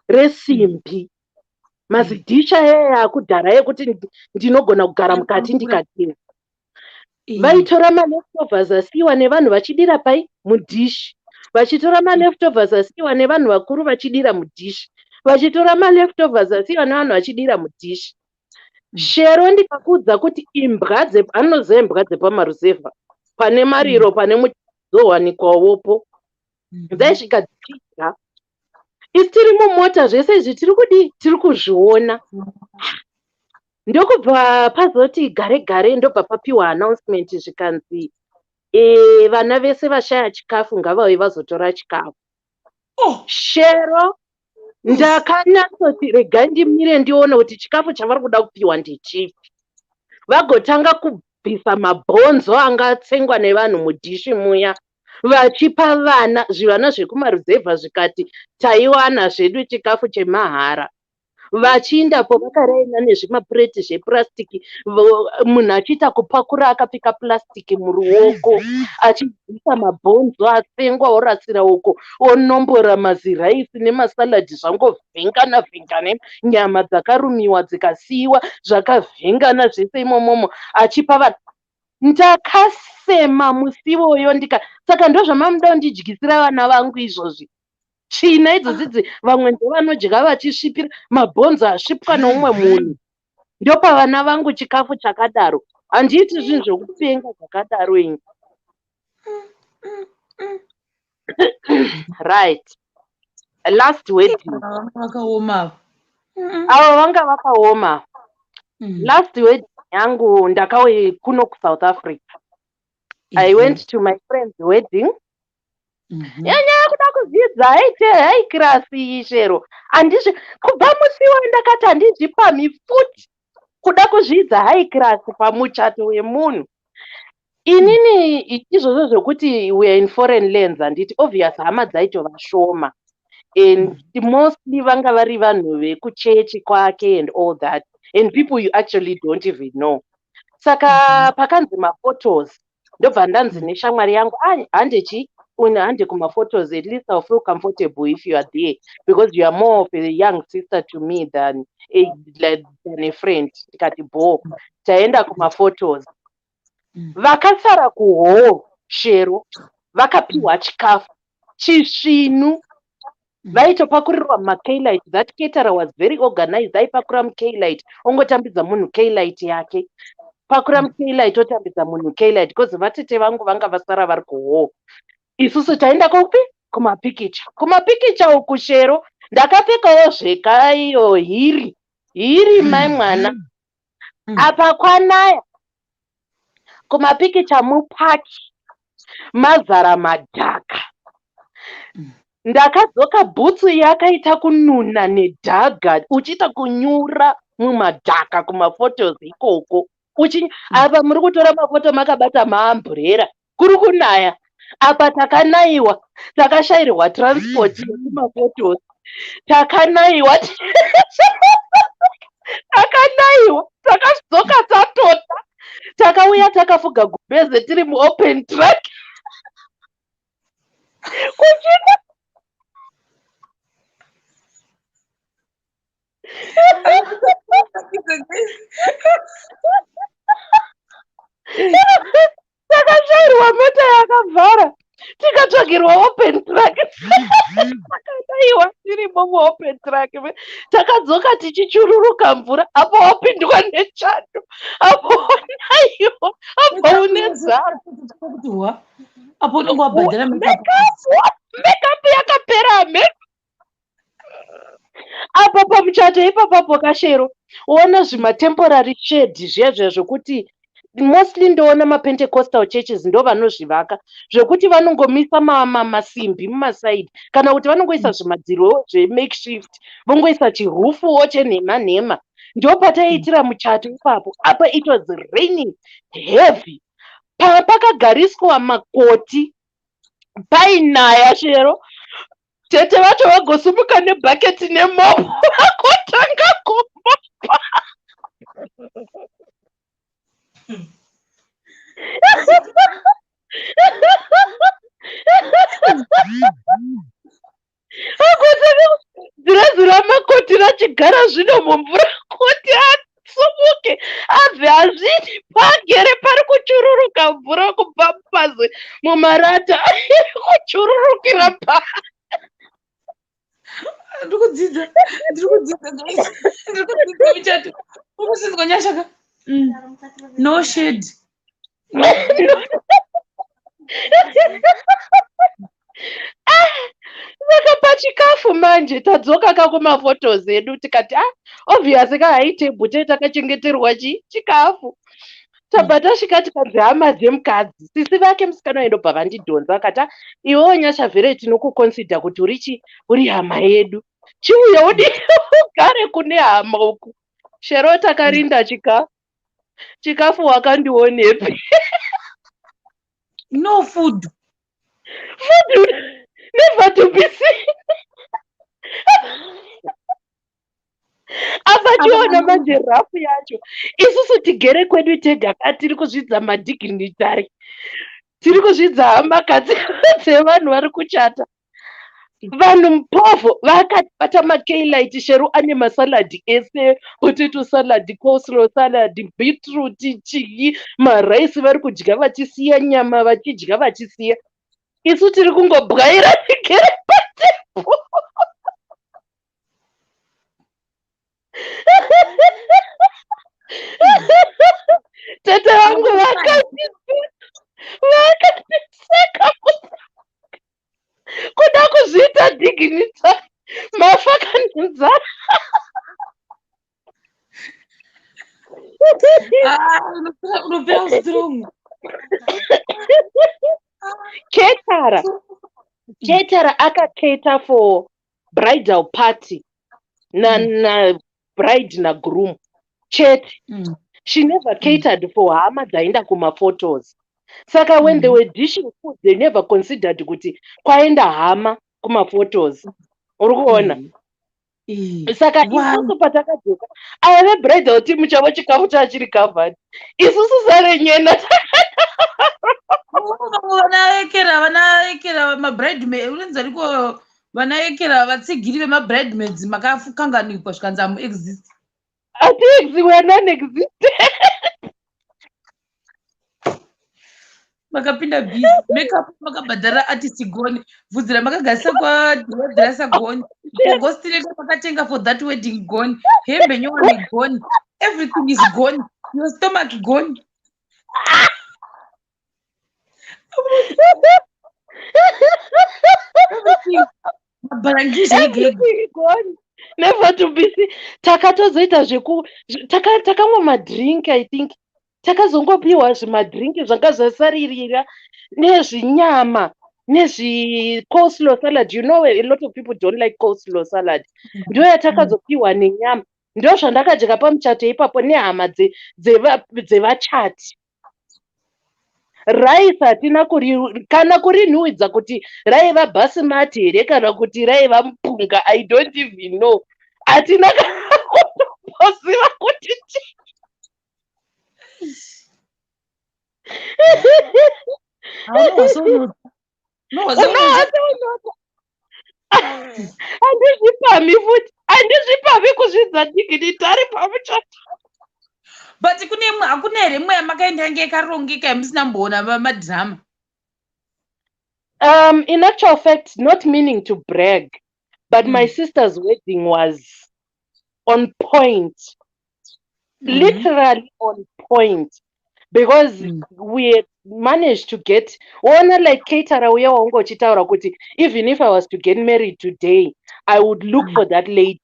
resimbi. Mazidhisha aya akudhara ekuti ndinogona kugara mukati ndikadira. Vaitora maleftovers asiwa nevanhu vachidira pai mudhishi. Vachitora maleftovers asiwa nevanhu vakuru vachidira mudhishi. Vachitora maleftovers asiwa nevanhu vachidira mudhishi. Shero ndikakudza kuti imbwa anoziva imbwa dzepamaruzevha, pane mariro pane muzowanikwawopo. Dzaisvika dzichidya. Isi tiri mumota zvese izvi tiri kuzviona. Ndokubva pazoti gare ndobva papiwa announcement zvikanzi vana vese vashaya chikafu ngavauye vazotora chikafu. Shero ndakanatsoti regai ndimire ndione kuti chikafu chavari kuda kupiwa ndechipi. Vagotanga kubvisa mabhonzo anga atsengwa nevanhu mudhishi muya, vachipa vana. Zvivana zvekumaruzevha zvikati taiwana zvedu chikafu chemahara. Vachiindapo vakaraina nezvimapureti zvepurasitiki, munhu achiita kupakura akapika purasitiki muruoko, achibvisa mabhonzo atsengwa orasira uko, onombora maziraisi nemasaladhi zvangovhengana nyama dzakarumiwa dzikasiyiwa zvakavhengana zvese imomomo, achipa vanhu. Ndakasema musivoyo saka ndozvamamuda kundidyisira vana vangu izvozvi. China idzodzi vamwe ndovanodya vachisvipira, mabhonzo asvipwa neumwe munhu. Ndopa vana vangu chikafu chakadaro. Handiiti zvinhu zvokupenga zvakadaro ini. Right. Last wedding. Avo vanga vakaoma. Last wedding yangu ndakauye kuno kuSouth Africa. I went to my friend's wedding. Nyaya kuda kudzidza aite high class chero handizvi kubva musi wandakati handizvipami futi kuda kuzvidza high class pamuchato wemunhu. Inini izvozvo zvokuti we are in foreign lands handiti obvious hama dzaitova shoma, and mostly vanga vari vanhu vekuchechi kwake and all that, and people you actually don't even know. Saka pakanzi maphotos ndobva ndanzi neshamwari yangu handechi hande kumaphotos, at least I'll feel comfortable if you are there, because you are more of a young sister to me than a friend. Tikati bo taenda kumaphotos. Vakasara kuhall shero vakapiwa chikafu chisvinu, vaitopakurirwa makaylight. That caterer was very organized. Aipakura mukaylight ongotambidza munhu kaylight yake, pakura mukaylight otambidza munhu kaylight, because vatete vangu vanga vasara vari kuhall. Isusu taenda kupi kumapikicha uku shero ndakapfekawo zvekaiyo hiri mai mwana. Apa kwanaya kumapikicha mupaki mazara madhaka. Ndakadzoka bhutsu yakaita kununa nedhaga uchiita kunyura mumadhaka kumaphotos ikoko. Apa muri kutora mafoto makabata maamburera kuri kunaya. Apa takanaiwa, takashayirwa transport yekumaphotos, takanaiwa takadzoka tatota, takauya takafuga gubheze tiri muopen track kuchina takashayirwa mota yakavhara tikatsvagirwa open track takadaiwa tirimo muopen track. Takadzoka tichichururuka mvura, apo wapindwa nechando, apo wanaiwa, apo unenzara, apo unenge wabhadhara makeup yakapera apa pamuchato ipapapo kashero uona zvimatemporary shade zviya zvokuti mostly ndoona maPentecostal churches ndo vanozvivaka zvokuti vanongomisa masimbi mumasaidi, kana kuti vanongoisa zvimadziro zvemakeshift, vongoisa chirufuwo chenhema. Ndo pataiitira muchato ipapo. Apa it was raining heavy, pakagariswa makoti painaya shero. Tete vacho vagosumuka nebhaketi nemopo vakotanga kumopa. Zira makoti rachigara zvino mumvura kuti asumuke abve azviti pagere pari kuchururuka mvura kubva mupazi mumarata kuchururukira ndikudzidza michato ukusinzwa nyashaka no shade saka pachikafu manje tadzoka kakumaphotos edu tikati obviously kahaitebhute takachengeterwa chikafu. Tabva tasvika tikanzi hama dzemukadzi sisi vake musikana waindobva vandidhonza akati iwewo nyashavhere tinokuconsider kuti uri hama yedu, chiuya ugare kune hama uku. Shero takarinda chikafu wakandionepi? No food never to be seen. Apa chiona manje rafu yacho isusu tigere kwedu tega tiri kuzvidza madignitary, tiri kuzvidza hamakadzi dzevanhu vari kuchata. Vanhu mupovo vakabata makaylight shero ane masaladi ese, potato salad, coleslaw salad, beetroot, chii, maraisi vari kudya vachisiya nyama, vachidya vachisiya. Isu tiri kungobwaira tigere patebo. Tete vangu vakatiseka kuda kuzviita dignitary, mafaka nenzara. Unopera strong. Caterer akacater for bridal party na bride na groom chete. She never catered for hama dzaenda kuma-photos. Saka when they were dishing food, they never considered kuti kwaenda hama kuma-photos. Uri kuona? Saka isusu patakadzoka ave bridal team chavo chikafu chachiri covered. Isusu sarenyena vanaekera mabridemaid unenzi ariko vanaekera vatsigiri vemabridemaids makakanganikwa zvikanzi hamuexist. Hatiexi, we are non-existent. Makapinda busy makeup makabhadhara artist goni bvudzi ramakagarisa kwadhirasa goni bogostineta makatenga for that wedding goni hembe nyowani goni everything is gone your stomach gone. Never to be seen. Takatozoita zveku takamwa madrink, I think takazongopiwa zvimadrink zvanga zvasaririra nezvinyama coleslaw salad. You know, a lot of people don't like coleslaw salad. Ndo yatakazopiwa nenyama. Ndo zvandakadya pamuchato ipapo nehama dzevachati. Rice hatina kana kurinhuhwidza kuti raiva basimati here kana kuti raiva mupunga, I don't even know. Hatina kutoziva kuti handizvipami futi, handizvipami kuzvidza digiri tari pamuchato. But hakuna here mwe yamakaenda yange yakarongeka yamusina mboona madhirama? In actual fact, not meaning to brag, but my sister's wedding was on point. Literally on point. Because we managed to get one like caterer uya waungochitaura kuti even if I was to get married today, I would look for that lady.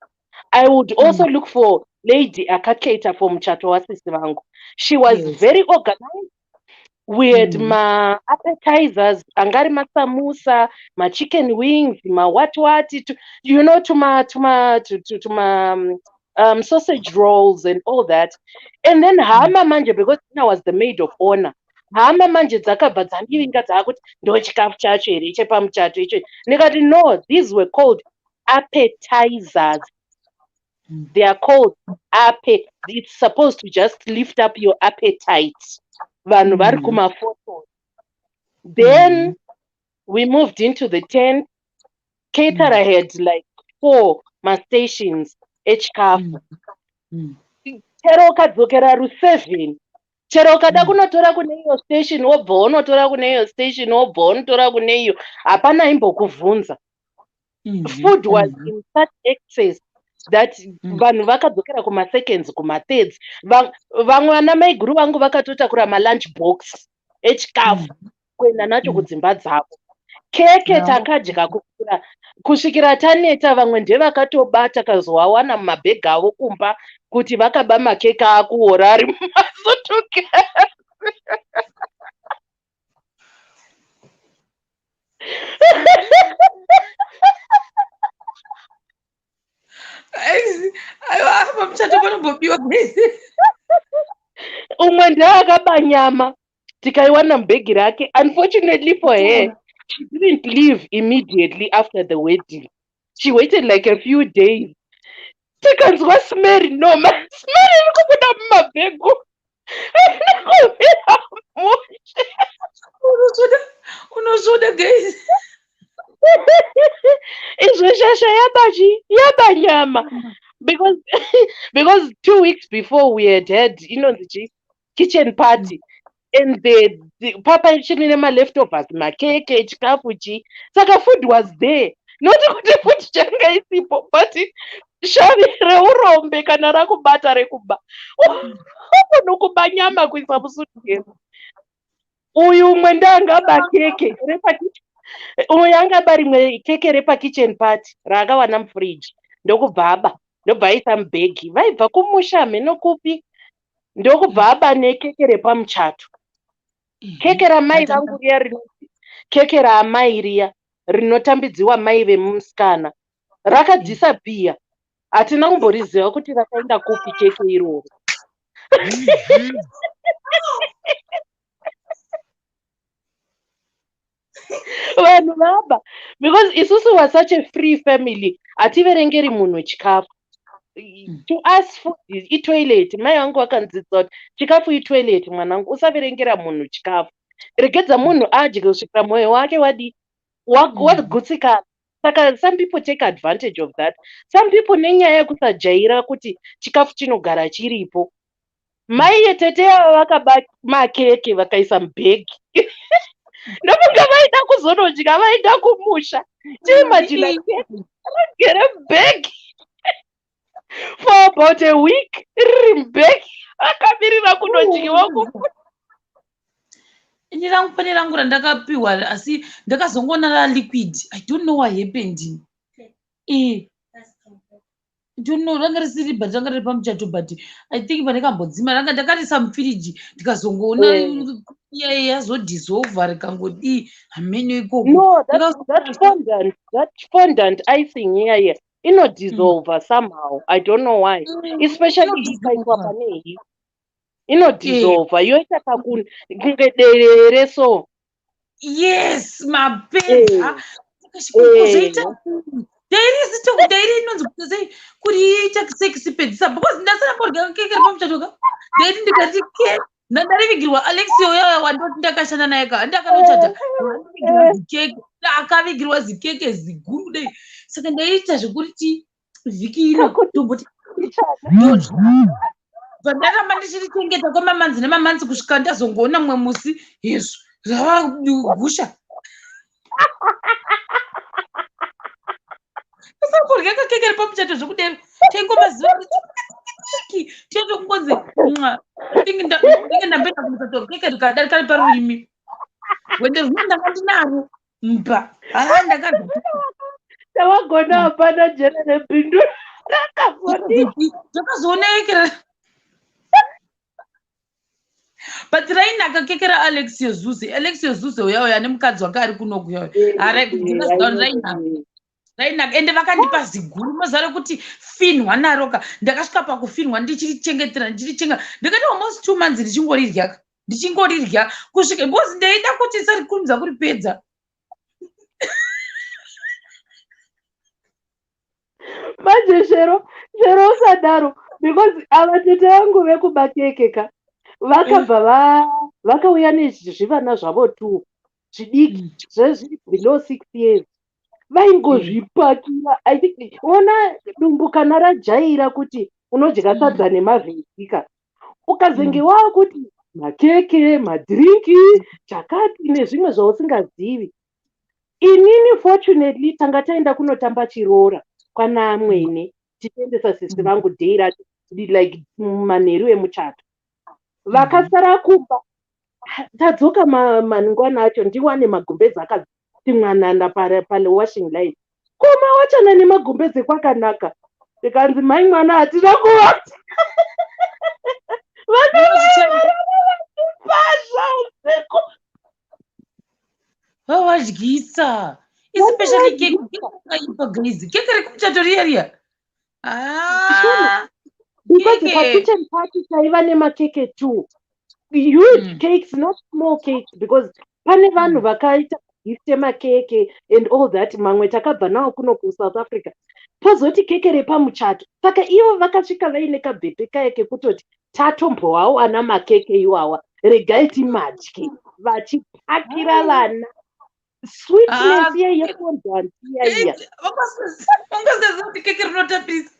I would also look for lady akacater for muchato wasisi vangu. She was very organized. We had ma appetizers, angari masamusa, ma chicken wings, ma what, you know, to my sausage rolls and all that. And then hama manje, because I was the maid of honor. Hama manje dzakabva dzandivinga dzakuti ndo chikafu chacho here chepamuchato icho. Ndikati no, these were called appetizers. They are called it's supposed to just lift up your appetite. Vanhu vari kuma-photos. Then we moved into the tent. Caterer had like 4 stations echikafu. Chero ukadzokera ru7. Chero ukada kunotora kune iyo station wobva unotora kune iyo station wobva unotora kune iyo. Hapana imbokuvhunza. Food was in such excess that vanhu vakadzokera kuma-seconds, kuma-thirds. Vamwe vana maiguru vangu vakatotakura ma-lunch box echikafu kuenda nacho kudzimba dzavo. Keke takadya kusvikira taneta. Vamwe ndevakatobata kazowawana mumabhegi avo kumba kuti vakaba makeke akuora ari mumasutukezi. Umwe ndaakaba nyama tikaiwana mubhegi rake. Unfortunately for her, she didn't leave immediately after the wedding. She waited like a few days. Tikanzwa smell noma. Smell iri kubuda mumabhegu. Unozoda guys. Izveshasha yabanyama. Because 2 weeks before we had the kitchen party. And the papa chine ma leftovers, makeke, chikafu chi. Saka food was there. Not kuti food changa isipo, but shavi reurombe kana rakubata rekuba. Unokuba nyama kuisa musutukezi. Uyu umwe ndangaba keke uyu angaba rimwe keke repa kitchen party raakawana mufridge ndokubva aba ndobva aisa mubhegi. Vaibva kumusha mheno kupi ndokubva abane keke repamuchato. Keke ramai vangu riya keke raamai riya rinotambidziwa mai vemusikana rakadhisapia. Hatina kumboriziva kuti rakaenda kupi keke iroro. Vanhu vaba, because isusu was such a free family. Hativerengeri munhu chikafu. To us food itoilet. Mai vangu vakandzidza kuti chikafu itoilet mwanangu, usaverengera munhu chikafu. Regedza munhu adye kusvikira mwoyo wake wagutsikana. Saka some people take advantage of that. Some people nenyaya yekusajaira kuti chikafu chinogara chiripo. Mai yetete yavo vakabaka makeke vakaisa mubhegi. Ndofunga vaida kuzonodya, vaida kumusha. Tiimagina keke mubhegi for about a week riri mubhegi akamirira kunodyiwa. Ini rangu pane rangu randakapiwa asi ndakazongoona raliquid. I don't know what happened. I don't know, ranga risiri but ranga riri pamuchato but I think pandakambodzima ranga ndakarisa mufiriji ndikazongoona yazodissolve rikangodi hamenyo ikoko. No, that fondant icing here inodissolve somehow. I don't know why. Especially ikaiswa pane hii. Inodissolve. Yoita kakunge so. Yes, mapenza. Dairi inonzi sei kuti ichakisepedzisa because ndasara morga keke pamuchatoka. Dairi ndikati ke ndarivigirwa Alexio yaya wandoti ndakashanda naye ka ndakanochata. Keke akavigirwa zikeke ziguru dai. Saka ndaita zvokuti vhiki ino tomboti vandaramba ndichirichengeta kwamamanzi nemamanzi kusvika ndazongoona mumwe musi yesu zvavagusha. Kurya kakeke pamuchato zvokudero tengomaziva kuti tinotongonzi ndinge ndapenda kumuchato keke rikadari kari parurimi wende rino ndanga ndinaro mba tawagona hapana jena nebindu ndakazoonekera but rainaka keke raAlexio Zuse uya nemukadzi wake ari kunokuya rainaka ende vakandipa ziguru mazare kuti finwa naroka ndakasvika pakufinwa ndichirichengetera ndikati almost 2 months ndichingorirya kusvika because ndaida kuti sarikurumidza kuripedza. Manje shero usadaro because avatete vangu vekumakekeka vakabva vakauya nezvivana zvavo 2 zvidiki zvezviri below 6 years vaingozvipakira. I think ona dumbu kana rajaira kuti unodya sadza nemavhezika ukazenge wava kuti makeke madhirinki chakati nezvimwe zvausingazivi. Inini fortunately tanga taenda kunotamba chirora kwana mwene tichiendesa sisi vangu dheira like manheru emuchato. Vakasara kumba tadzoka maningwana acho ndiwane magumbezi akati mwanana pale washing line. Koma wachana nemagumbezi kwakanaka. Ndikanzi mai mwana hatina kuvata. Usiku. Vadyisa. Especially keke guys. Keke rekuchato riya. Because the kitchen party chaiva nemakeke too. Huge cakes, not small cakes, because pane vanhu vakaita gift makeke and all that. Mamwe takabva nawo kuno South Africa. Pozoti keke repamuchato. Saka ivo vakasvika vaine kabhebhe kaya kekutoti tatombowawo ana makeke iwawa. Regai timadye. Vachipakira vana. Sweetness yefondant iya. Vangaziva kuti keke rinotapisa.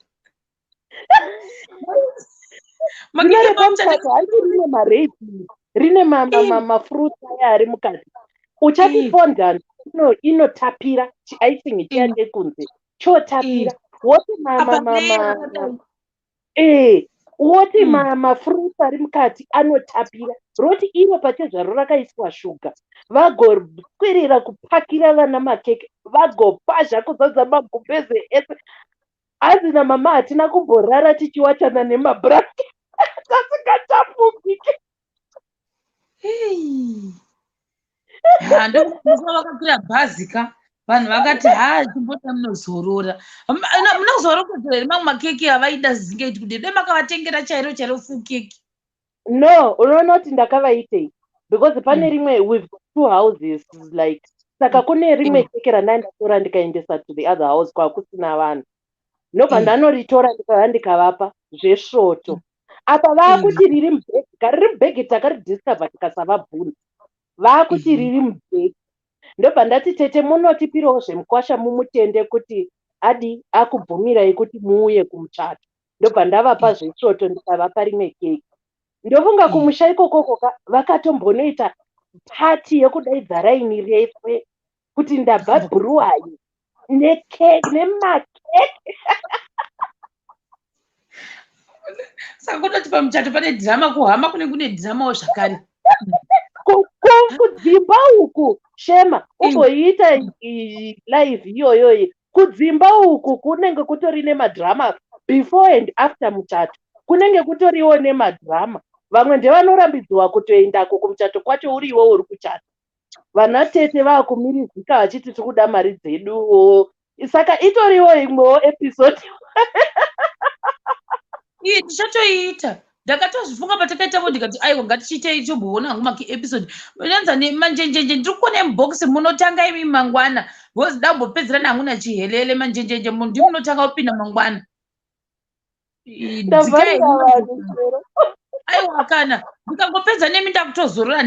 Rine repamuchato rine maraisin, rine mafruit aya ari mukati. Uchati fondant inotapira icing chiande kunze chotapira. Woti woti mafruit ari mukati anotapira. Roti ivo pachezvaro rakaiswa shuga. Vagokwirira kupakira vana makeke. Vagopazha kuzadza magumbeze ese. Hazina mama hatina kumborara tichiwachana nemabhuraki. Tasikatapwa. mubike. Vakakwira bhazi ka vanhu vakati chimbota munozorora. Munozorora here mamwe makeke avaida zingeti kuti dai makavatengera chairo full keke. No, unoona kuti ndakavaitei because pane rimwe we've got 2 houses like saka kune rimwe keke randatora ndikaendesa to the other house kwakusina vanhu. Ndobva ndanoritora ndikavapa zvesvoto. Apa vakuti riri mubhegi takaridiscover tikasava bvunza. Vakuti riri mubhegi. Ndobva ndati tete munotipirawo zvemukwasha mumutende kuti adi akubvumirai kuti muuye kumuchato. Ndobva ndavapa zvesvoto ndikavapa rimwe keke. Ndofunga kumusha ikoko vakatombonoita pati yekudaidza raini refe kuti ndabva Brewery nemakeke. Saka kutoti pamuchato pane dhirama, kuhama kune dhiramawo zvakare. Kudzimba uku Shema umboita live iyoyoyi. Kudzimba uku kunenge kutori nemadhirama before and after muchato. Kunenge kutoriwo nemadhirama. Vamwe ndevanorambidzwa kutoendako kumuchato kwacho uri iwo uri kuchato. Vana tete vakumirizika vachiti tikuda mari dzeduwo. Saka itoriwo imwewo episode. Tichatoiita. Ndakatozvifunga patakaita ndikati aiwa ngatichiitei chomboona hangu episode. Unanza nemanjenjenje ndiri kuona mubhokisi munotanga imi mangwana. Because dambopedzera nangu nachihelele manjenjenje ndi munotanga kupinda mangwana. Aiwa kana ndikangopedza nemi ndakutozorora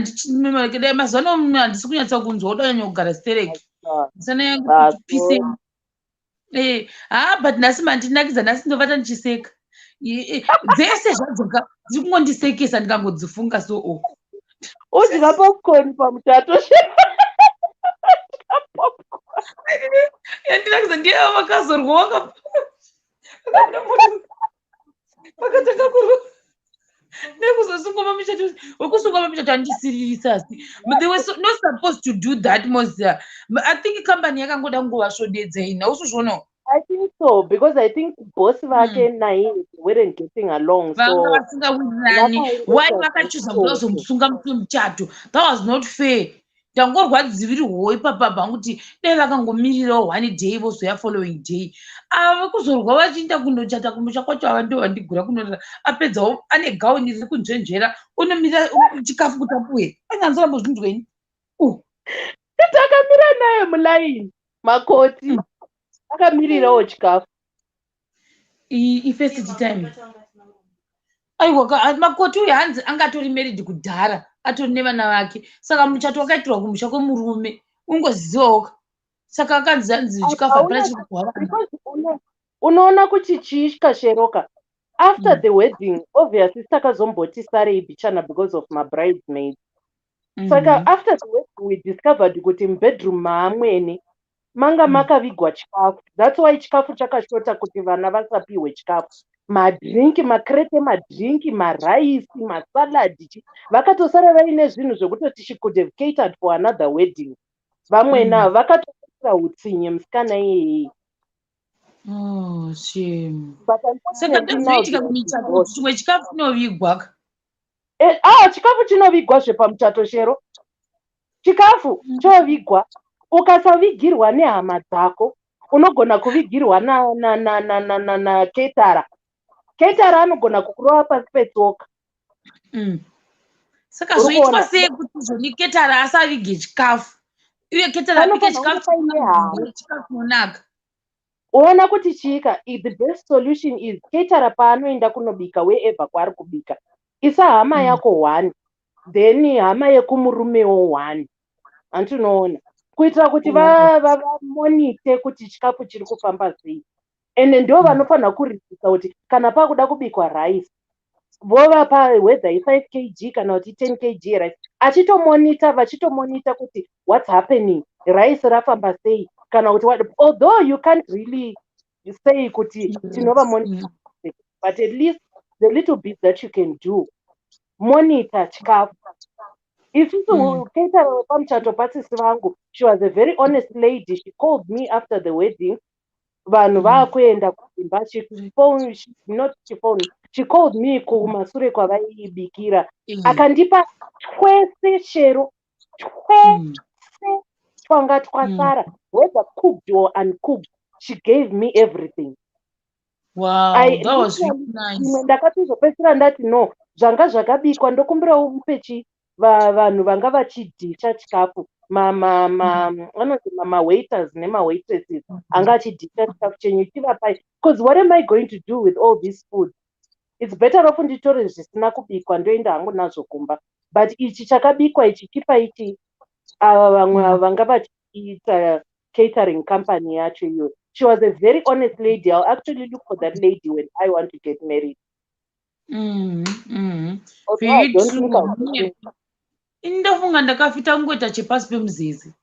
mazuva ano handisi kunyatsa kunzwa udanyanya kugara stereki. Misana yangu pise. But nhasi mandinakidza nhasi ndovata ndichiseka. Dzese zvadzoka dziri kungondisekesa ndikangodzifunga so. Udya popcorn pamuchato. Yandinakidza ndiye vakazorwa vakatanga kurwa. Nekuzosunga pamuchato, wekusunga pamuchato handisiririsa asi. But they were not supposed to do that most. I think company yakangoda kungovasvodedza ina usuzvono. I think so because I think boss vake naye weren't getting along. So why vakachoose kuzomusunga muchato? That was not fair. Ndangorwadzivirwa ipapa pangu kuti dai vakangomirirawo one day vozoya following day. Ava kuzorwa vachienda kundochata kumusha kwacho ava ndo vandigura kunodara. Apedzawo ane gauni riri kunzvenzvera unomira chikafu kuti apuwe. Anyanzoramba zvinzweni. Takamira naye mulaini makoti. Akamirirawo chikafu. First time. Aiwa makoti uyu hanzi angatori married kudhara atori nevana vake. Saka muchato wakaitirwa kumusha kwemurume. Ungozivawo. Saka akanzi hanzi chikafu hapana chiri kuhwa vanhu. Unoona kuti chikasheroka. After the wedding, obviously takazomboti sare ibichana because of my bridesmaids. Saka after the wedding we discovered kuti mubedroom maamwene manga makavigwa chikafu. That's why chikafu chakashota kuti vana vasapiwe chikafu. Madrinki, makrete madrinki, maraisi, masaladi. Vakatosara vaine zvinhu zvekutoti she could have catered for another wedding. Vamwe navo vakatosara utsinye musikana iyeye. Oh, shame. Saka ndozviitika kumichato chimwe chikafu chinovigwa. Chikafu chinovigwa zvepamuchato chero. Chikafu chovigwa. Ukasavigirwa nehama dzako unogona kuvigirwa na ketara. Ketara anogona kukurova pasi petsoka. Saka zvoitwa sei kuti zvoni ketara asavige chikafu? Uye ketara avige chikafu chinonaka. Unoona kuti chika the best solution is ketara paanoenda kunobika wherever kwaari kubika. Isa hama yako 1 then hama yekumurumewo 1. Antinoona. Kuitira kuti vamonite kuti chikafu chiri kufamba sei. Ende ndo vanofanira kurizisa kuti kana pakuda kubikwa rice vovapa whether 5 kg kana kuti 10 kg rice. Vachitomonita kuti what's happening, rice rafamba sei kana kuti what, although you can't really say kuti tinova monitor, but at least the little bit that you can do, monitor chikafu. Isusu pamuchato pasisi vangu, she was a very honest lady. She called me after the wedding vanhu vakuenda kuimba. She called me kumashure kwavaibikira akandipa twese chero twese twanga twasara, whether cooked or uncooked. She gave me everything. Wow, that was really nice. Ndakatozopedzisira ndati no, zvanga zvakabikwa ndokumbirawo mupechi vanhu vanga vachidhisha chikafu, vanoti mama-waiters nema-waitresses anga achidhisha chikafu chenyu chivapai, because what am I going to do with all this food? It's better off nditore zvisina kubikwa ndoenda hangu nazvo kumba, but ichi chakabikwa ichi chipa ichi ava vamwe vanga vachiita catering company yacho iyo. She was a very honest lady. I'll actually look for that lady when I want to get married. Indofunga ndakafita kungoita chepasi pemuzezi.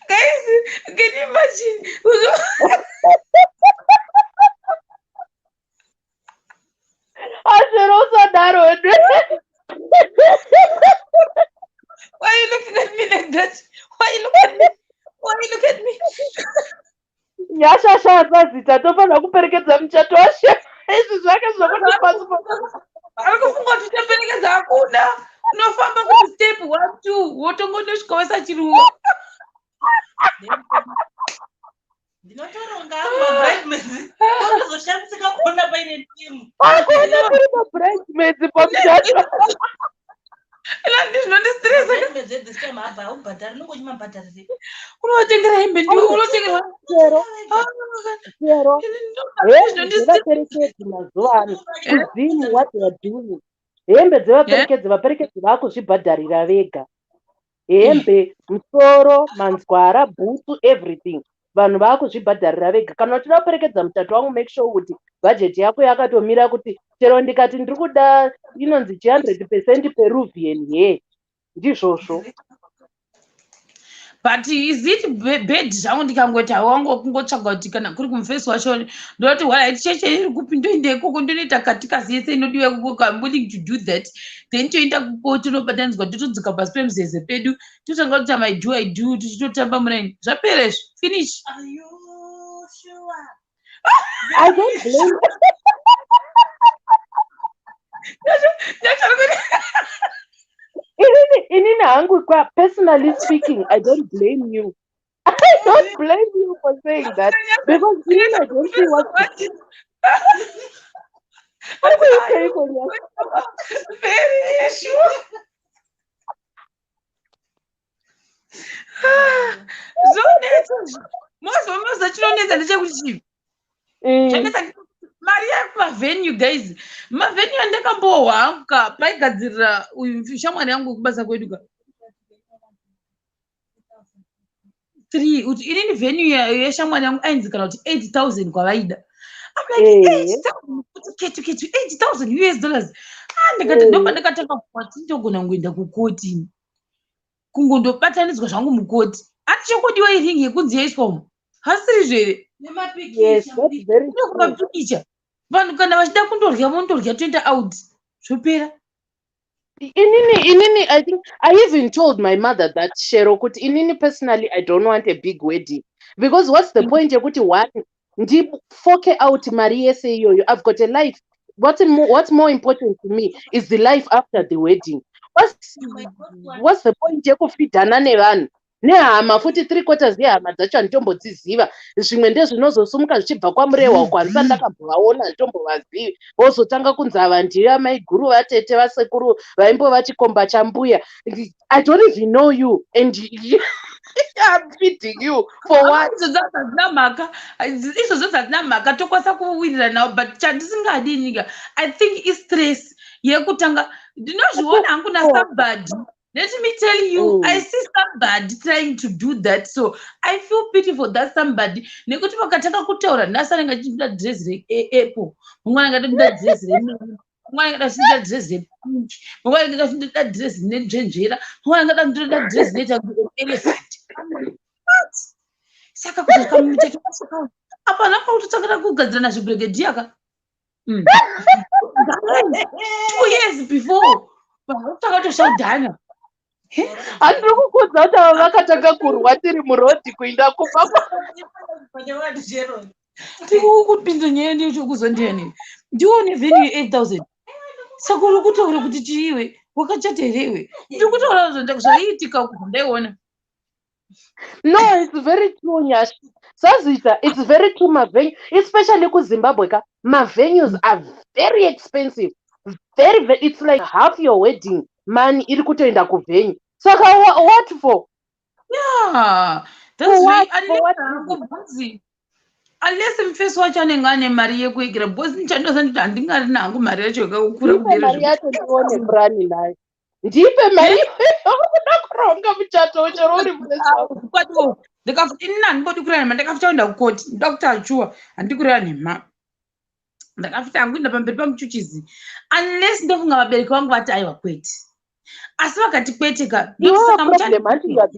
Guys, can you imagine? I should also that one. Why are you looking at me like that? Why you look at me? Why you look at me? Nyasha zita tofana kuperekedza muchato washe. Izvi zvake zvakuti pasi pasi. Arikufunga kuti taperekedza hakuna. Unofamba kuti step 1 2 wotongonosvika wasachiruwa. Ndinotoronga mabridesmaids. Ndozoshandisika kuona paine timu. Akuona kuri mabridesmaids pamuchato. This time hapa ubhadhari nongochimabhadharire. Unotengera hembe ndiwo unotengera chero. Vaperekedzi mazuva ano kuzimu what they are doing. Hembe dzevaperekedzi vaperekedzi vakuzvibhadharira vega. Hembe, musoro, manzwara, bhutsu, everything. Vanhu vakuzvibhadharira vega. Kana uchida kuperekedza mutatu wangu, make sure kuti bhajeti yako yakatomira kuti chero ndikati ndiri kuda inonzi 100% Peruvian hair. Ndizvozvo. But is it bed zvangu ndikangota wangu kungotsvaga kuti kana kuri kumufesi wacho ndoti wala cheche iri kupi ndoende ikoko ndonoita katikasi yese inodiwa ikoko. I'm willing to do that. Then toenda kuko tonobatanidzwa totodzika pasi pemuzeze pedu totanga kuti I do tichitotamba munaini zvapera izvo finish. Are you sure? I don't blame Inini hangu kwa personally speaking, I don't blame you. I don't blame you for saying that because I don't see what. What are you saying for you? Very sure. Most zvatinonetsa ndechekuti mari yamavenue guys, mavenue andakambohwaka paigadzirira uyu shamwari yangu kubasa kwedu ka 3 kuti inini venue yeshamwari yangu ainzi kana kuti 8,000 kwavaida. I'm like 8,000 8,000 US dollars. Ndikati ndopa ndakatanga kuti ndogona kuenda kukoti kungondobatanidzwa zvangu mukoti. Ati chokodiwa iringi yekunzi yaiswa umu hasiri zvere nemapikicha vanhu kana vachida kundorya mondorya toenda out zvopera. Inini, I think I even told my mother that Shero kuti inini personally I don't want a big wedding because what's the point yekuti one ndifoke out mari yese iyoyo. I've got a life. What's more important to me is the life after the wedding. What's the point yekufidhana nevanhu nehama futi 3/4 yehama dzacho handitombodziziva. Zvimwe ndezvinozosumuka zvichibva kwamurehwa ukwanisa ndakambovaona handitombovazivi vozotanga kunzi ava ndiyo amai guru vatete vasekuru vaimbo chikomba chambuya. I don't even know you and I'm feeding you for what? Izvozvo dzazina mhaka tokwanisa kuwirira nawo but chandisingadi nyika I think istress yekutanga ndinozviona hangu nasabhadhi. Let me tell you, I see somebody trying to do that, so I feel pity for that somebody. Nekuti vakataka kutaura nhasi anenge achida dress reapple, mumwe anenge achida dress remene, mumwe anenge achida dress repink, mumwe anenge achida dress nenjenjera, mumwe anenge achida dress neta elephant. Saka kuti kamucheto apana pautotsvakira kugadzira nazvibregedhi aka 2 years before vakatoshaudhana. handiri kukudza kuti ava vakatanga kurwa tiri murodhi kuinda kupa tikukupinza nyaya ndechokuzwa ndiani ndione vhenyu ye8,000 saka uri kutaura kuti chiiwe wakachata here iwe ndiri kutaura zvaiitika ndaiona. No, it's very true, Nyash. Sazita, it's very true, mavenue, especially ku Zimbabwe. My venues are very expensive. Very, it's like half your wedding money iri kutoenda ku venue. So what for? Yeah, that's why unless mfesi wacho anenge ane mari yekuigira because nichandosa nditi handingari nangu mari yacho yakakura kudera mari yacho ndione murani nayo ndipe mari yakuda kuronga muchato uchero uri munesakwatiwo inini handingodi kurira nhema ndakafita kuenda kukoti ndoda kuti achuwa handidi kurira nhema ndakafita hanguenda pamberi pamuchuchizi unless ndofunga vabereki vangu vati aiwa kwete asi vakati kweteka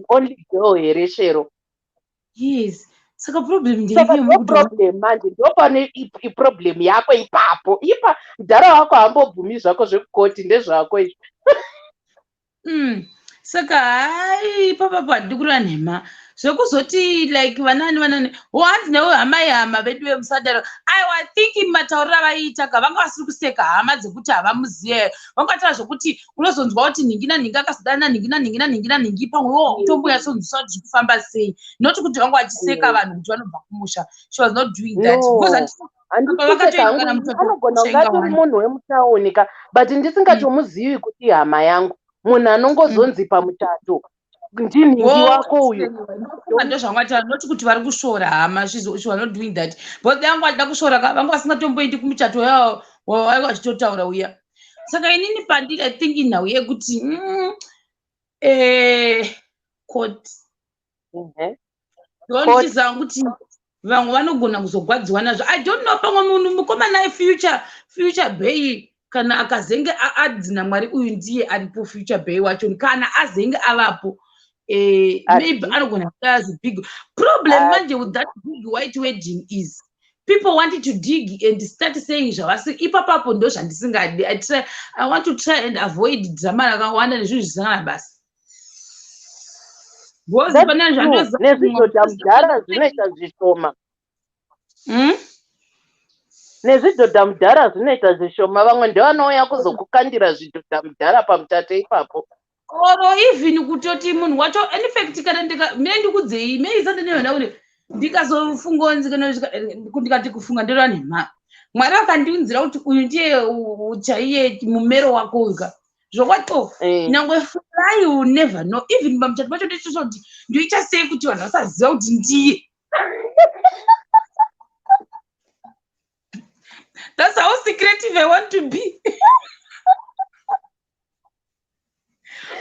only girl here shero. Yes, saka problem problem manje ndopane iproblem yako ipapo ipa mudhara wako hambobvumi zvako zvekukoti ndezvako izvo. Saka hai papapo handidi kurira nhema zvekuzoti like vanani hanzi newe hama vedu vemusadaro aiwa thinking matauriro avaiitaga vanga vasiri kuseka hama dzekuti havamuziye vangatara zvokuti unozonzwa kuti nhingi akazodana nhingi pamwewo mutombo yasonzwiswa kuti kufamba sei noti kuti vanga vachiseka vanhu kuti vanobva kumusha. She was not doing that anogona kunga tiri munhu wemutauni but ndisingatomuzivi kuti hama yangu munhu anongozonzi pamuchato ndinhingi wako uyu ndozvangataura noti kuti vari kushora hama. She was not doing that but vangu vachida kushora vanga vasingatomboendi kumuchato yavo wavaiva vachitotaura uya. Saka inini pandiri thinking nhau yekuti court ndondichizanga kuti vamwe vanogona kuzogwadziwa nazvo. I don't know pamwe munhu mukomana future bay kana akazenge adzina mwari uyu ndiye aripo future bay wacho kana azenge avapo maybe anogona kuda as a big problem manje with that big white wedding is people wanted to dig and start saying zvavasi ipapapo ndo zvandisingadi. I want to try and avoid drama rakawanda nezvinhu zvisangana basi because pana nezvidhodha mudhara zvinoita zvishoma nezvidhodha mudhara zvinoita zvishoma vamwe ndevanouya kuzokukandira zvidhodha mudhara pamuchato ipapo oro even kutoti munhu wacho in fact kana mine ndikudzei meisandinevana kuti ndikazofunga ndikati kufunga ndorwa nhema mwari vakandiunzira kuti uyu ndiye chaiye mumero wako uka zvokwato nyangwe fly you never know even pamuchato pacho ndichoso kuti ndoita sei kuti vanhu vasaziva kuti ndiye. That's how secretive I want to be.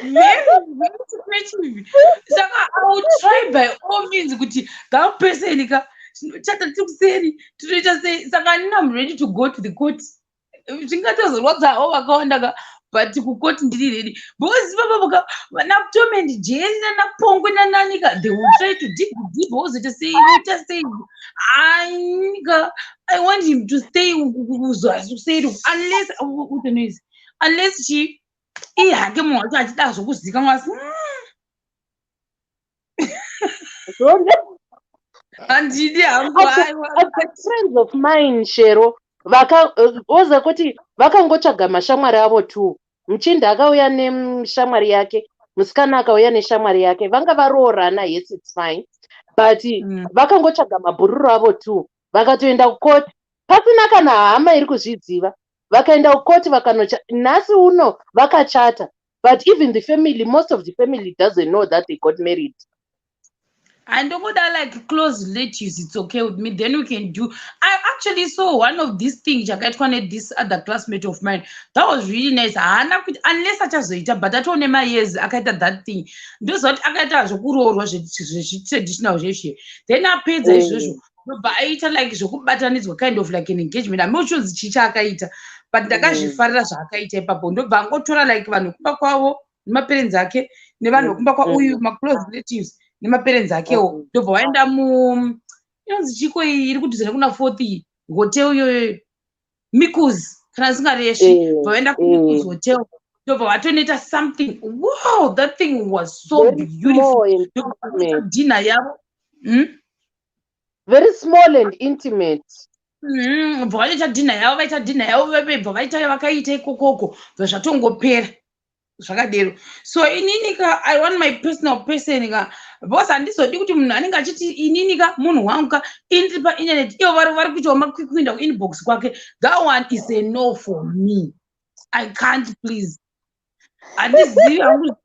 Very secretive. Saka I will try by all means kuti person chata tikuseri tinoita sei. Saka I'm ready to go to the court. Zvingatozorwadzawo vakawanda but kukoti ndiri ready because papa vana Tom and Jerry nanapongwe nananika they will try to dig deep to say I want him to stay unless she ihake munhu wacho achida zvokuzivikanwa asi handidi hangu friends of mine shero oza kuti vakangotsvaga mashamwari avo tu muchinda akauya neshamwari yake musikana akauya neshamwari yake vanga varoorana yes it's fine but vakangotsvaga mabhururu avo tu vakatoenda kukoti pasina kana hama iri kuzvidziva vakaenda kukoti nhasi uno vakachata but even the family most of the family doesn't know that they got married. And don't go that like close relatives, it's okay with me. Then we can do. I actually saw one of these things. I got one of this other classmate of mine. That was really nice. Unless I just it, but I told him my years. I got that thing. Those what I got as a traditional. Then I paid the but I eat like Zokubatani's were kind of like an engagement. I'm not sure the chichaka eater, but the guy she father Shaka Papondo Bango Tora like Vanuka, my parents ake, never look back my close relatives. Nemaparents akewo ndobva waenda inonzi chiko iri kudhuzana kuna 40 hotel yo Mikus kana singareshi vaenda ku Mikus hotel something. Wow, that thing was so Very beautiful. small and intimate. Dinner yavo. Very small and intimate. Vaita dinner yavo vebva vaita vakaita ikokoko zvazvatongopera zvakadero. So ininika I want my personal person ka boss handizodi kuti munhu anenge achiti ininika munhu wangu ka indiri painternet ivo vari kuitawo makwikuinda kuinbox kwake. That one is a no for me. I can't please. Handizivi hangu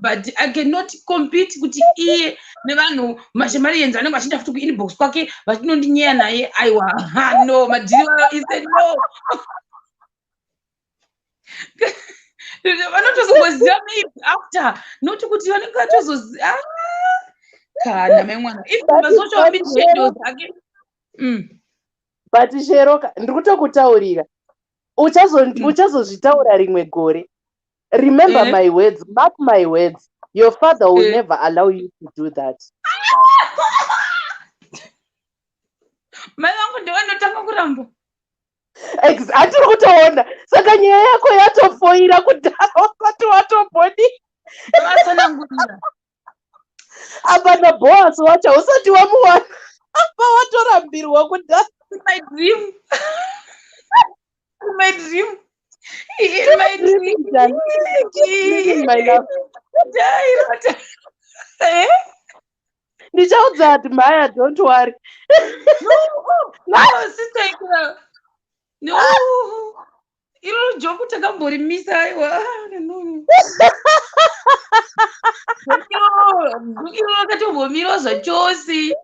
but I cannot compete kuti iye nevanhu mashemarienzi anenge vachienda futi kuinbox kwake vachinondinyeya naye aiwa no madhiri is a no. Vanotozongoziva maybe after not kuti vanenge vatozoziva kana mai mwana if masocial media dzake. But Sheroka ndiri kutokutaurira uchazozvitaura rimwe gore. Remember my words, mark my words. Your father will never allow you to do that. Mai vangu ndivanotanga kuramba. Atiri kutoona saka nyaya yako yatofoira kudhara usati watobhoni. Vatsanangurira. Apana boss wacho usati wamuwana. Apa watorambirwa kudhara. My dream. My dream. In my dream. My love. Ndichaudza hati Maya, don't worry. No, sister. No. Iro joke takamborimisa aiwa. No. Iro akatombomira zvachose.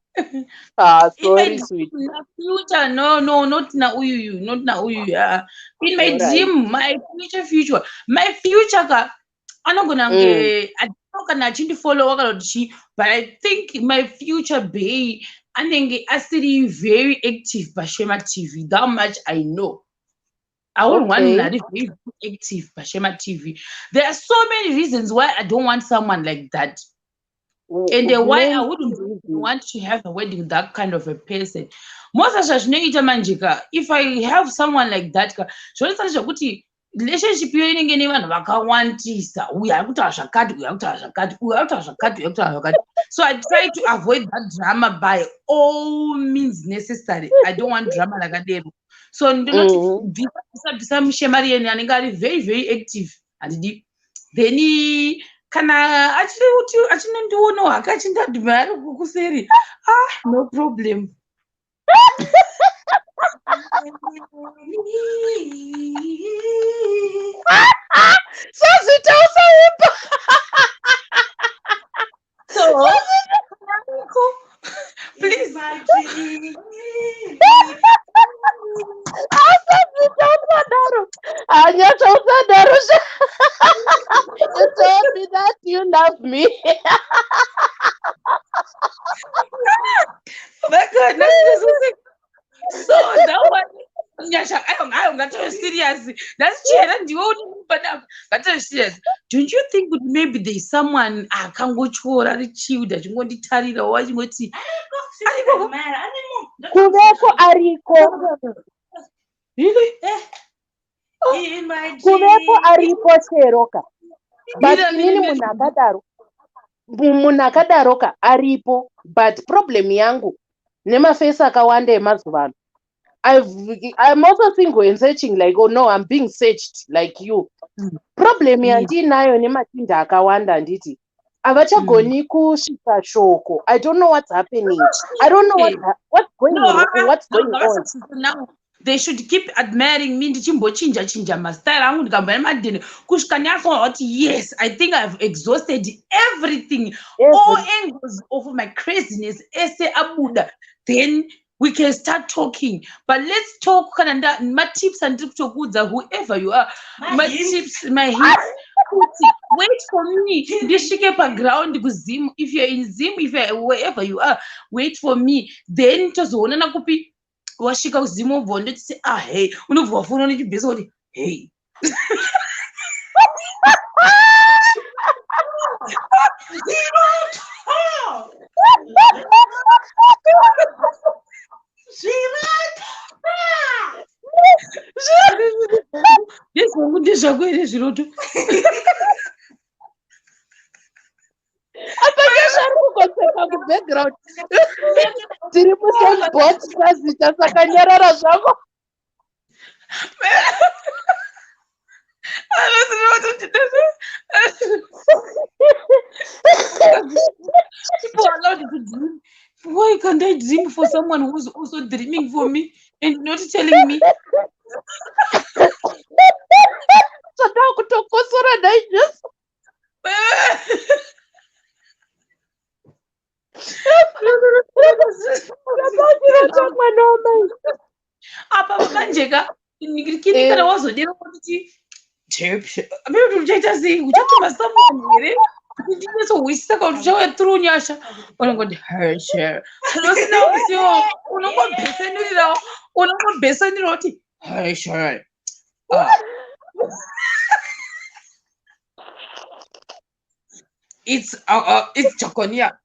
Sorry, sweet. In my future, no, not na uyu, not na uyu. In my dream, my future, my future ka anogona nge kana achindifolowa kana kuti but I think my future bay anenge asiri very active paShema TV. That much I know. I wouldn't want to be very active paShema TV. There are so many reasons why I don't want someone like that. And why I wouldn't want to have a wedding with that kind of a person. Most zvazvinoita manjika, if I have someone like that, zvinoita zvokuti relationship yo inenge nevanhu vakawandisa. Uyu ari kutaura zvakati, uyu ari kutaura zvakati, uyu ari kutaura zvakati, uyu ari kutaura zvakati. So I try to avoid that drama by all means necessary. I don't want drama lakadero. So ndinoti bvisa mushemarieni anenge ari very very active. Handidi. Then kana achinondionawo haka achindadhuma ari kuseri. No problem. Sazitausaimba. So please. You told me that you love me. Oh my God, so that one. I got to serious. That's serious. Don't you think maybe there's someone I can't go to that you want to tell you or what you want to see? Kuveko ariko. Really? Kuveko ariko Sheroka. But nini munakadaroka aripo. But problem yangu nemaface akawanda emazuvano. I'm also single and searching like, oh no, I'm being searched like you. Problem yandinayo nematinda akawanda nditi. Avachagoni kusvika shoko. I don't know what's happening. I don't know what's going on. What's going on. Now they should keep admiring me. Chinja my style. Yes, I think I've exhausted everything. All angles of my craziness. Then we can start talking. But let's talk my tips and tricks to good whoever you are. My tips, my hits. Wait for me. This shake ground because Zim, if you're in Zim, if you're wherever you are, wait for me. Then just one and a copy. Washika Zimo wanted to say, hey, one of our phone on it basically. Hey. Yes, I would disagree. background. Tiri musem bot kazita sakanyarara zvako. I don't know what to do. People are allowed to dream. Why can't I dream for someone who's also dreaming for me and not telling me? Chata kutokosora naizvozvo. Apa manjeka kini kana wazodira kuti uchaita sei uchatuma someone here ndinezowisa kuti uchauya through nyasha unongoti heshe usina kuziva unongobhesanirira kuti heshe it's Jokonia.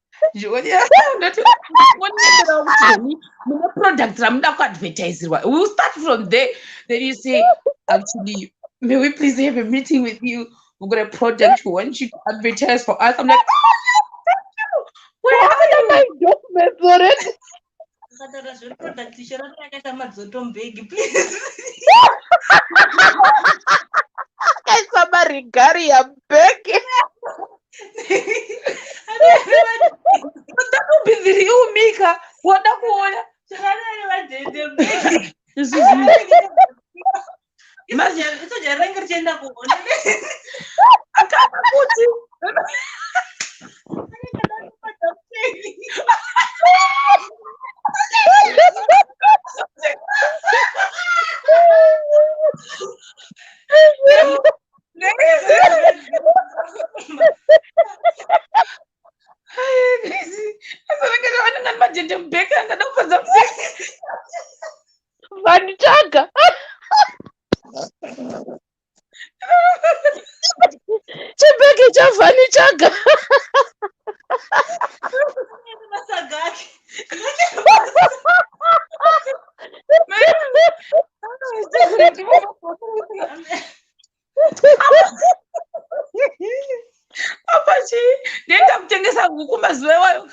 Product advertising. We will start from there. Then you say, actually, may we please have a meeting with you? We've got a project we want you to advertise for us. I'm like, oh yes, thank you. Where are my documents for it? Somebody carry a bag. That would be the real maker. What the one? This is me. Imagine it's a ranger gender. I can't put it. Vanichaga. Chibeke cha vanichaga. Apache, nenda kutengesa huku maziwa wayo.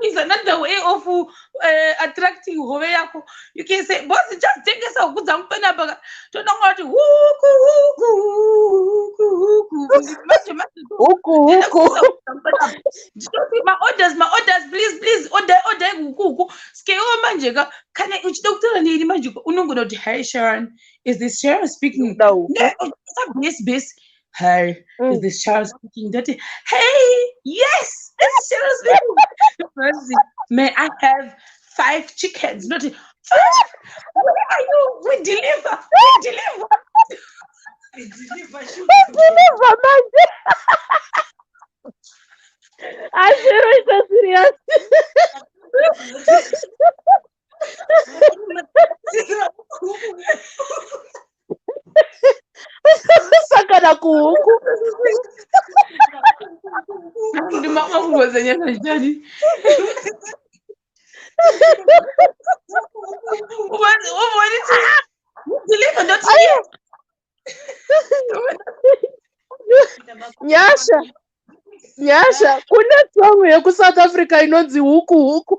It's another way of attracting hove yako. You can say, boss, just tengesa huku zampena baga. Tonongoti huku. My orders, please. Order huku. Skeo manjeka. Can I doctor need manjeka? Unongo to hi Sharon. Is this Sharon speaking? No. Base. Hi, is this Sharon speaking? Hey, yes, it's Sharon speaking. May I have 5 chickens? Not 5. Where are you? We deliver. I'm serious. Sakana kuku. Mama kungozanya kanjani? Nyasha, kuna song yeku South Africa inonzi huku.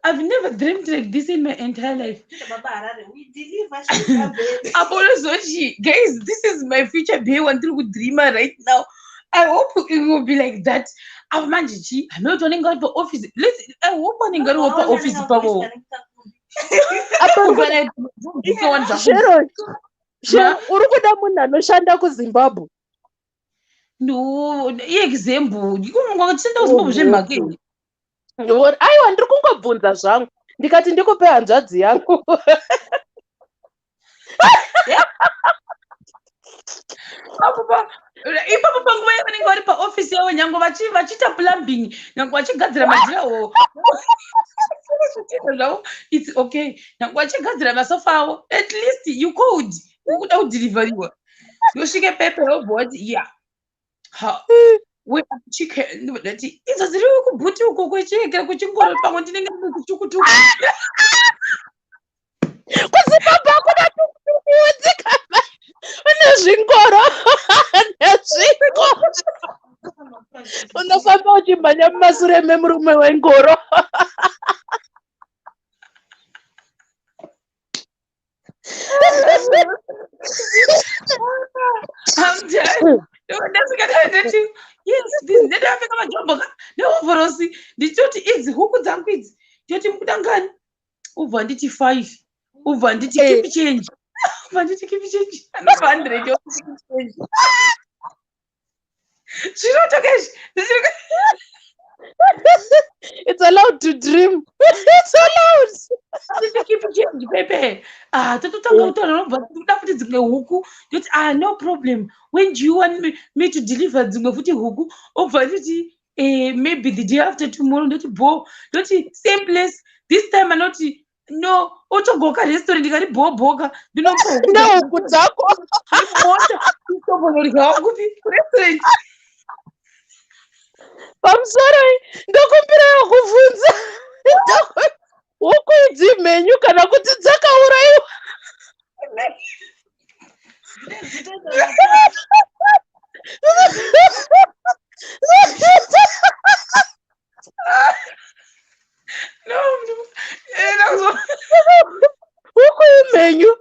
I've never dreamed like this in my entire life. Guys, this is my future dreamer right now. I hope it will be like that. I'm not running out for office. I hope I'm going to office. Shero, urikuda munhu anoshanda kuZimbabwe. No, example. Ndikushanda kuZimbabwe zvemhakeni. Aiwa, ndiri kungobvunza zvangu. Ndikati ndikupe hanzvadzi yangu. Ipapo panguva yavanenge vari paofisi yavo nyange vachiita plumbing nyange vachigadzira madhirawo zvavo it's okay. Now wachigadzira masofa awo. At least you could. Ukuda kudeliverywa. Yosvike pepe yobhoti yeah. Chicken ndati idzo dziri kubhuti uko kwechekera kuchingoro pamwe ndinenge ndine kuchukutuku. KuZimbabwe hakuna tukutuku wedzikaba. Unezvingoro. Nezvingoro. Unofamba uchimhanya mumasure memurume wengoro. I'm telling you. Yes, this ndafika majombo neovhorosi ndichoti idzi huku dzangu idzi ndoti mudangani ubva nditi 5 ubva nditi keep change ubva nditi keep change anobva 100 keep change zvinotokeshi It's allowed to dream. It's allowed. Keep change pepe tototanga kutaura unobva kuda futi dzimwe huku ndoti no problem. When do you want me to deliver dzimwe futi huku obva nditi maybe the day after tomorrow ndoti bo ndoti same place this time anoti no otogoka restaurant ikati bhoboka ndinopa huku nehuku dzako mota isobonorya wangu restaurant pamusoro ndokumbira kuvhunza huku idzi mhenyu kana kuti dzakaurayiwa. Huku imhenyu.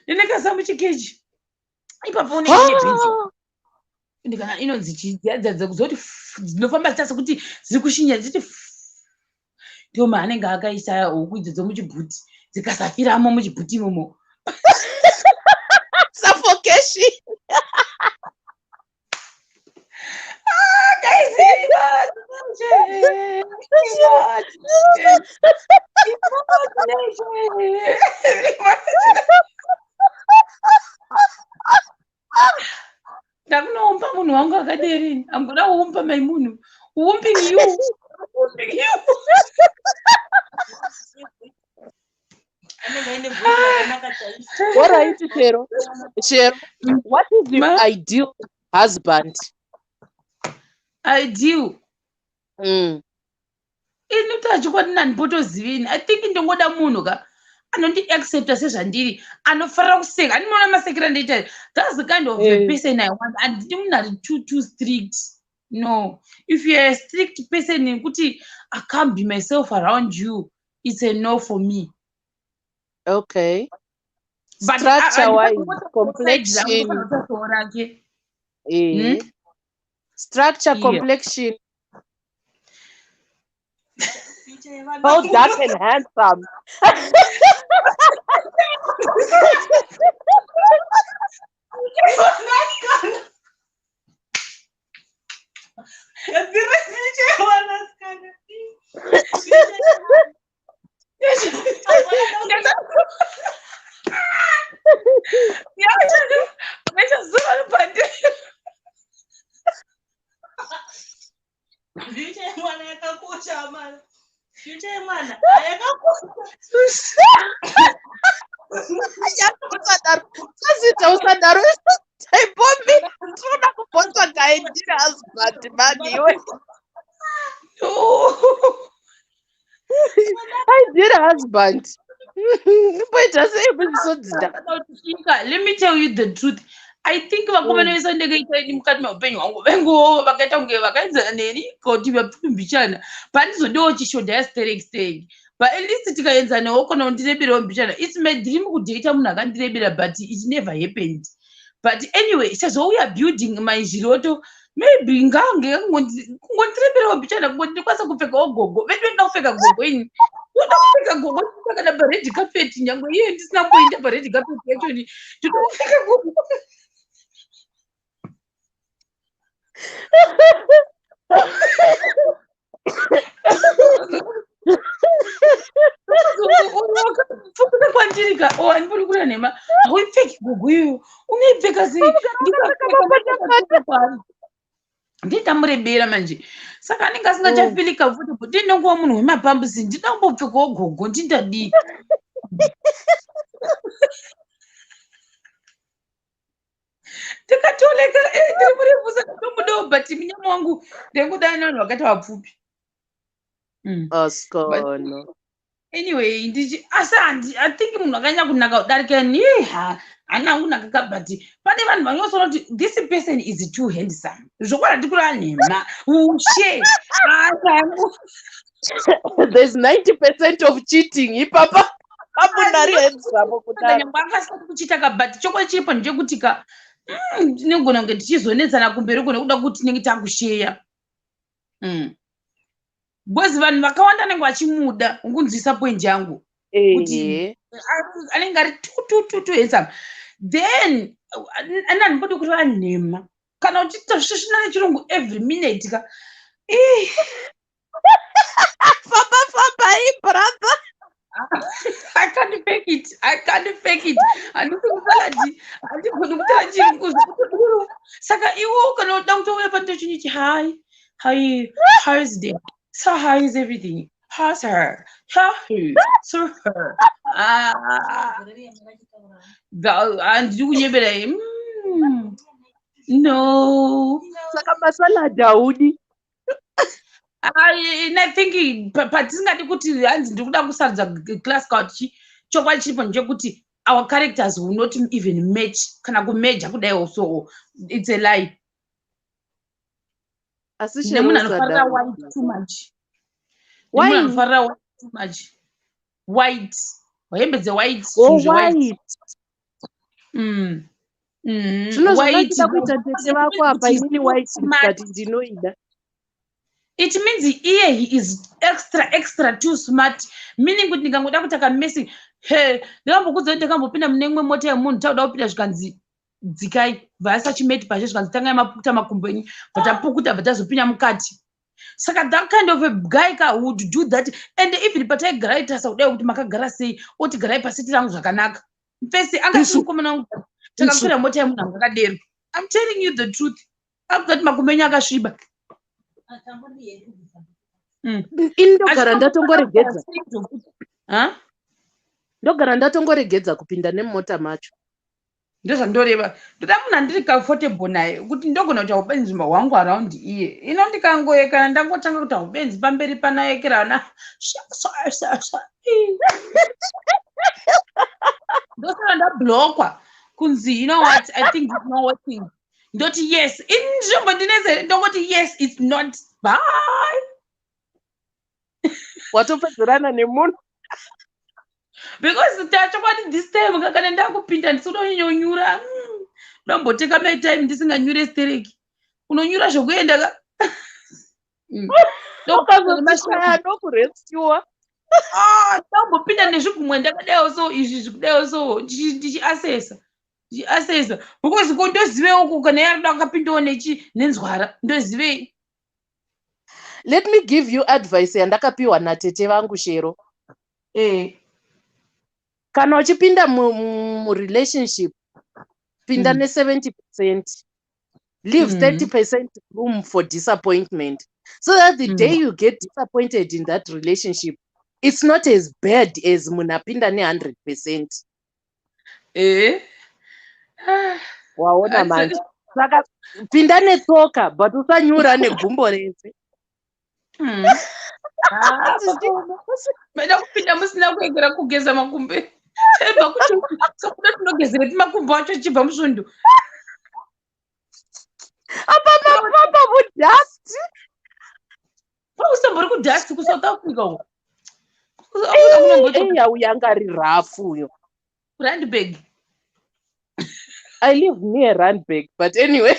ndinekasa muchikeji ipapo unenge bhinzi ndikana inonzi chidzadza kuzoti dzinofamba dzita sekuti dziri kushinya dziti ndiwo maanenge akaisa huku idzo dzomuchibhuti dzikasafiramo muchibhuti imomo Suffocation. ndakunoumba munhu wangu akaderini. I'm gonna umpa my munhu. Umping you. Umping you. What are you to Chero? Chero, what is your ideal husband? Ideal. Inotachikwati nandimbotozivini. I think ndingoda munhu ka anondi accepta sezvandiri anofarira kuseka andinoona masekera ndeita. That's the kind of a person I want. And ndimuna too strict. No. If you're a strict person kuti I can't be myself around you, it's a no for me. Okay. But structure-wise, complexion. Structure, complexion. How dark and handsome. Husband. Let me tell you the truth. I think vakomana vese ndakaita mukati meupenyu hwangu vengowo vakaita kunge vakaenzana neni kuti vapfumbichana pandizodewo chishodha yasterextend but at least tikaenzanawo kana kundireberawo mbichana. It's my dream kudhata munhu akandirebera but it never happened. But anyway, sezvo we are building my zviroto, maybe ngange kungondireberawo mbichana kungondikwanisa kupfekawo gogo. Vedu venda kupfeka gogo ini toda kupfeka gogo kana pared carpet nyangwe iye ndisina kuenda pared carpet yachoni totopfeka gogo. Kwandirika andipuri kuna nhema hauipfeki gogo iyoyo une because nditamurembera manje saka anenge asingachafili comfortable ndinongowa munhu wemapambusi ndida kumbopfekawo gogo ndindadii tikatoleka ndiri murefusa katomudoo but munyama wangu ndekudai nevanhu vakati vapfupi Askono. Anyway, asi I think munhu akanyanya kunaka kudarika ni hana kunaka but pane vanhu vanyosona kuti this person is too handsome. Zvokwadi ndikura nhema ushe. There's 90% of cheating ipapa. Amunari handsome kudaro. Akasati kuchita ka but chokwe chiripo ndechekuti ka ndinogona kunge tichizonetsana kumberi kuno kuda kuti tinenge takusheya. Bozi vanhu vakawanda vanenge vachimuda ungunzwisa point yangu kuti anenge ari tu handsome then anandipoti kuti vanhema kana uchiita zvisvisvina nechirungu every minute ka famba brother. I can't fake it. Andikusalati andigoni kutaura chirungu saka iwo kana uda kutouya pandechinichi how is it? So how is everything? How's her? So her. And you never no. Saka masala Daudi. I think patisingati kuti hanzi ndikuda kusaridza class couch chokwadi chiripo ndechekuti our characters will not even match kana kumeja kudai also it's a lie. Munhu anofarira white too much. Why anofarira white too much? White. Hembe dze-white. White. White. Kuita vako apa inini white but ndinoida. It means he is extra too smart. Meaning kuti ndikangoda kuti akamesi ndakambokudza kuti ndakambopinda mune imwe mota yemunhu tauda kupinda zvikanzi dzikai vasa chimeti pashe zvikanzi tangai mapukuta makumbo enyu vatapukuta vatazopinda mukati. Saka that kind of a guy would do that and even pataigara itasa kudai kuti makagara sei oti garai pasiti rangu zvakanaka. Pese angasimukomana wangu takakwira mota yemunhu anga akadero. I'm telling you the truth. Akuzati makumbo enyu akasviba. Indogara ndatongoregedza. Ndogara ndatongoregedza kupinda nemota macho. Ndozvandoreva ndoda munhu andiri comfortable naye kuti ndogona kuti upenzi hwangu around iye ino ndikangoyekana ndangotanga kuti upenzi pamberi panayekerana ndosara ndablokwa kunzi you know what I think it's not working ndoti yes inzvimbo ndineze ndongoti yes it's not bye watopedzerana nemunhu because tachokwadi this time kakana ndakupinda ndisodonyonyura ndomboteka my time ndisinganyure stereki unonyura zvokuenda ka ndokurescua ndombopinda nezvigumwe ndakadaiwo so izvi zvikudaiwo so ndichiasesa because ko ndozivewo ku kana yaruda akapindawo nenzwara ndozivei. Let me give you advice yandakapiwa natete vangu shero. Kana uchipinda mu-relationship, pinda ne-70%. Leave 30% room for disappointment. So that the day you get disappointed in that relationship, it's not as bad as munapinda ne-100%. Waona manje. Saka pinda netsoka but usanyura negumbo rese. Meda kupinda musina kuegera kugeza makumbe. Eba kuti sokuda tinogezera timakumbo acho chibva musvondo. Apa mapapa mudust. Usambori kudust ku South Africa uko. Uyangari rafu yo. Randburg. I live near Randburg, but anyway,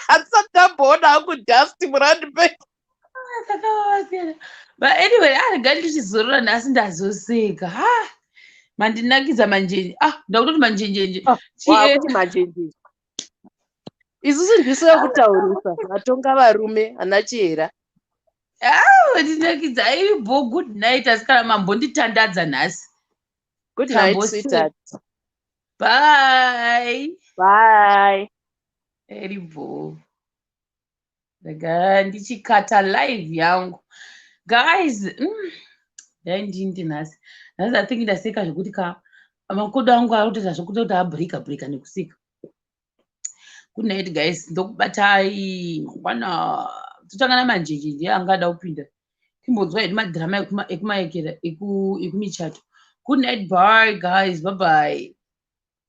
atsatambona kudust muRandburg. But anyway, ndichizorora nhasi ndazoseka. Mandinakidza manjenje. Ndakutoti manjenje. Wakuti manjenje. Isusu ndiso yakutaurisa vatonga varume anachera. Mandinakidza aibo good night asikana mambonditandadza nhasi. Good night sweetheart. Bye. Bye. Terrible. Ndichikata live yangu. Guys, ndindi nhasi I think ndaseka zvekuti makodo angu arikutoita zvekuti kuti abreaka nekusika. Good night guys. Ndokubatai mangwana. Totangana manjeje ndiye angada kupinda. Timbodzwa hedu madhirama ekumichato. Good night, bye guys. Bye bye.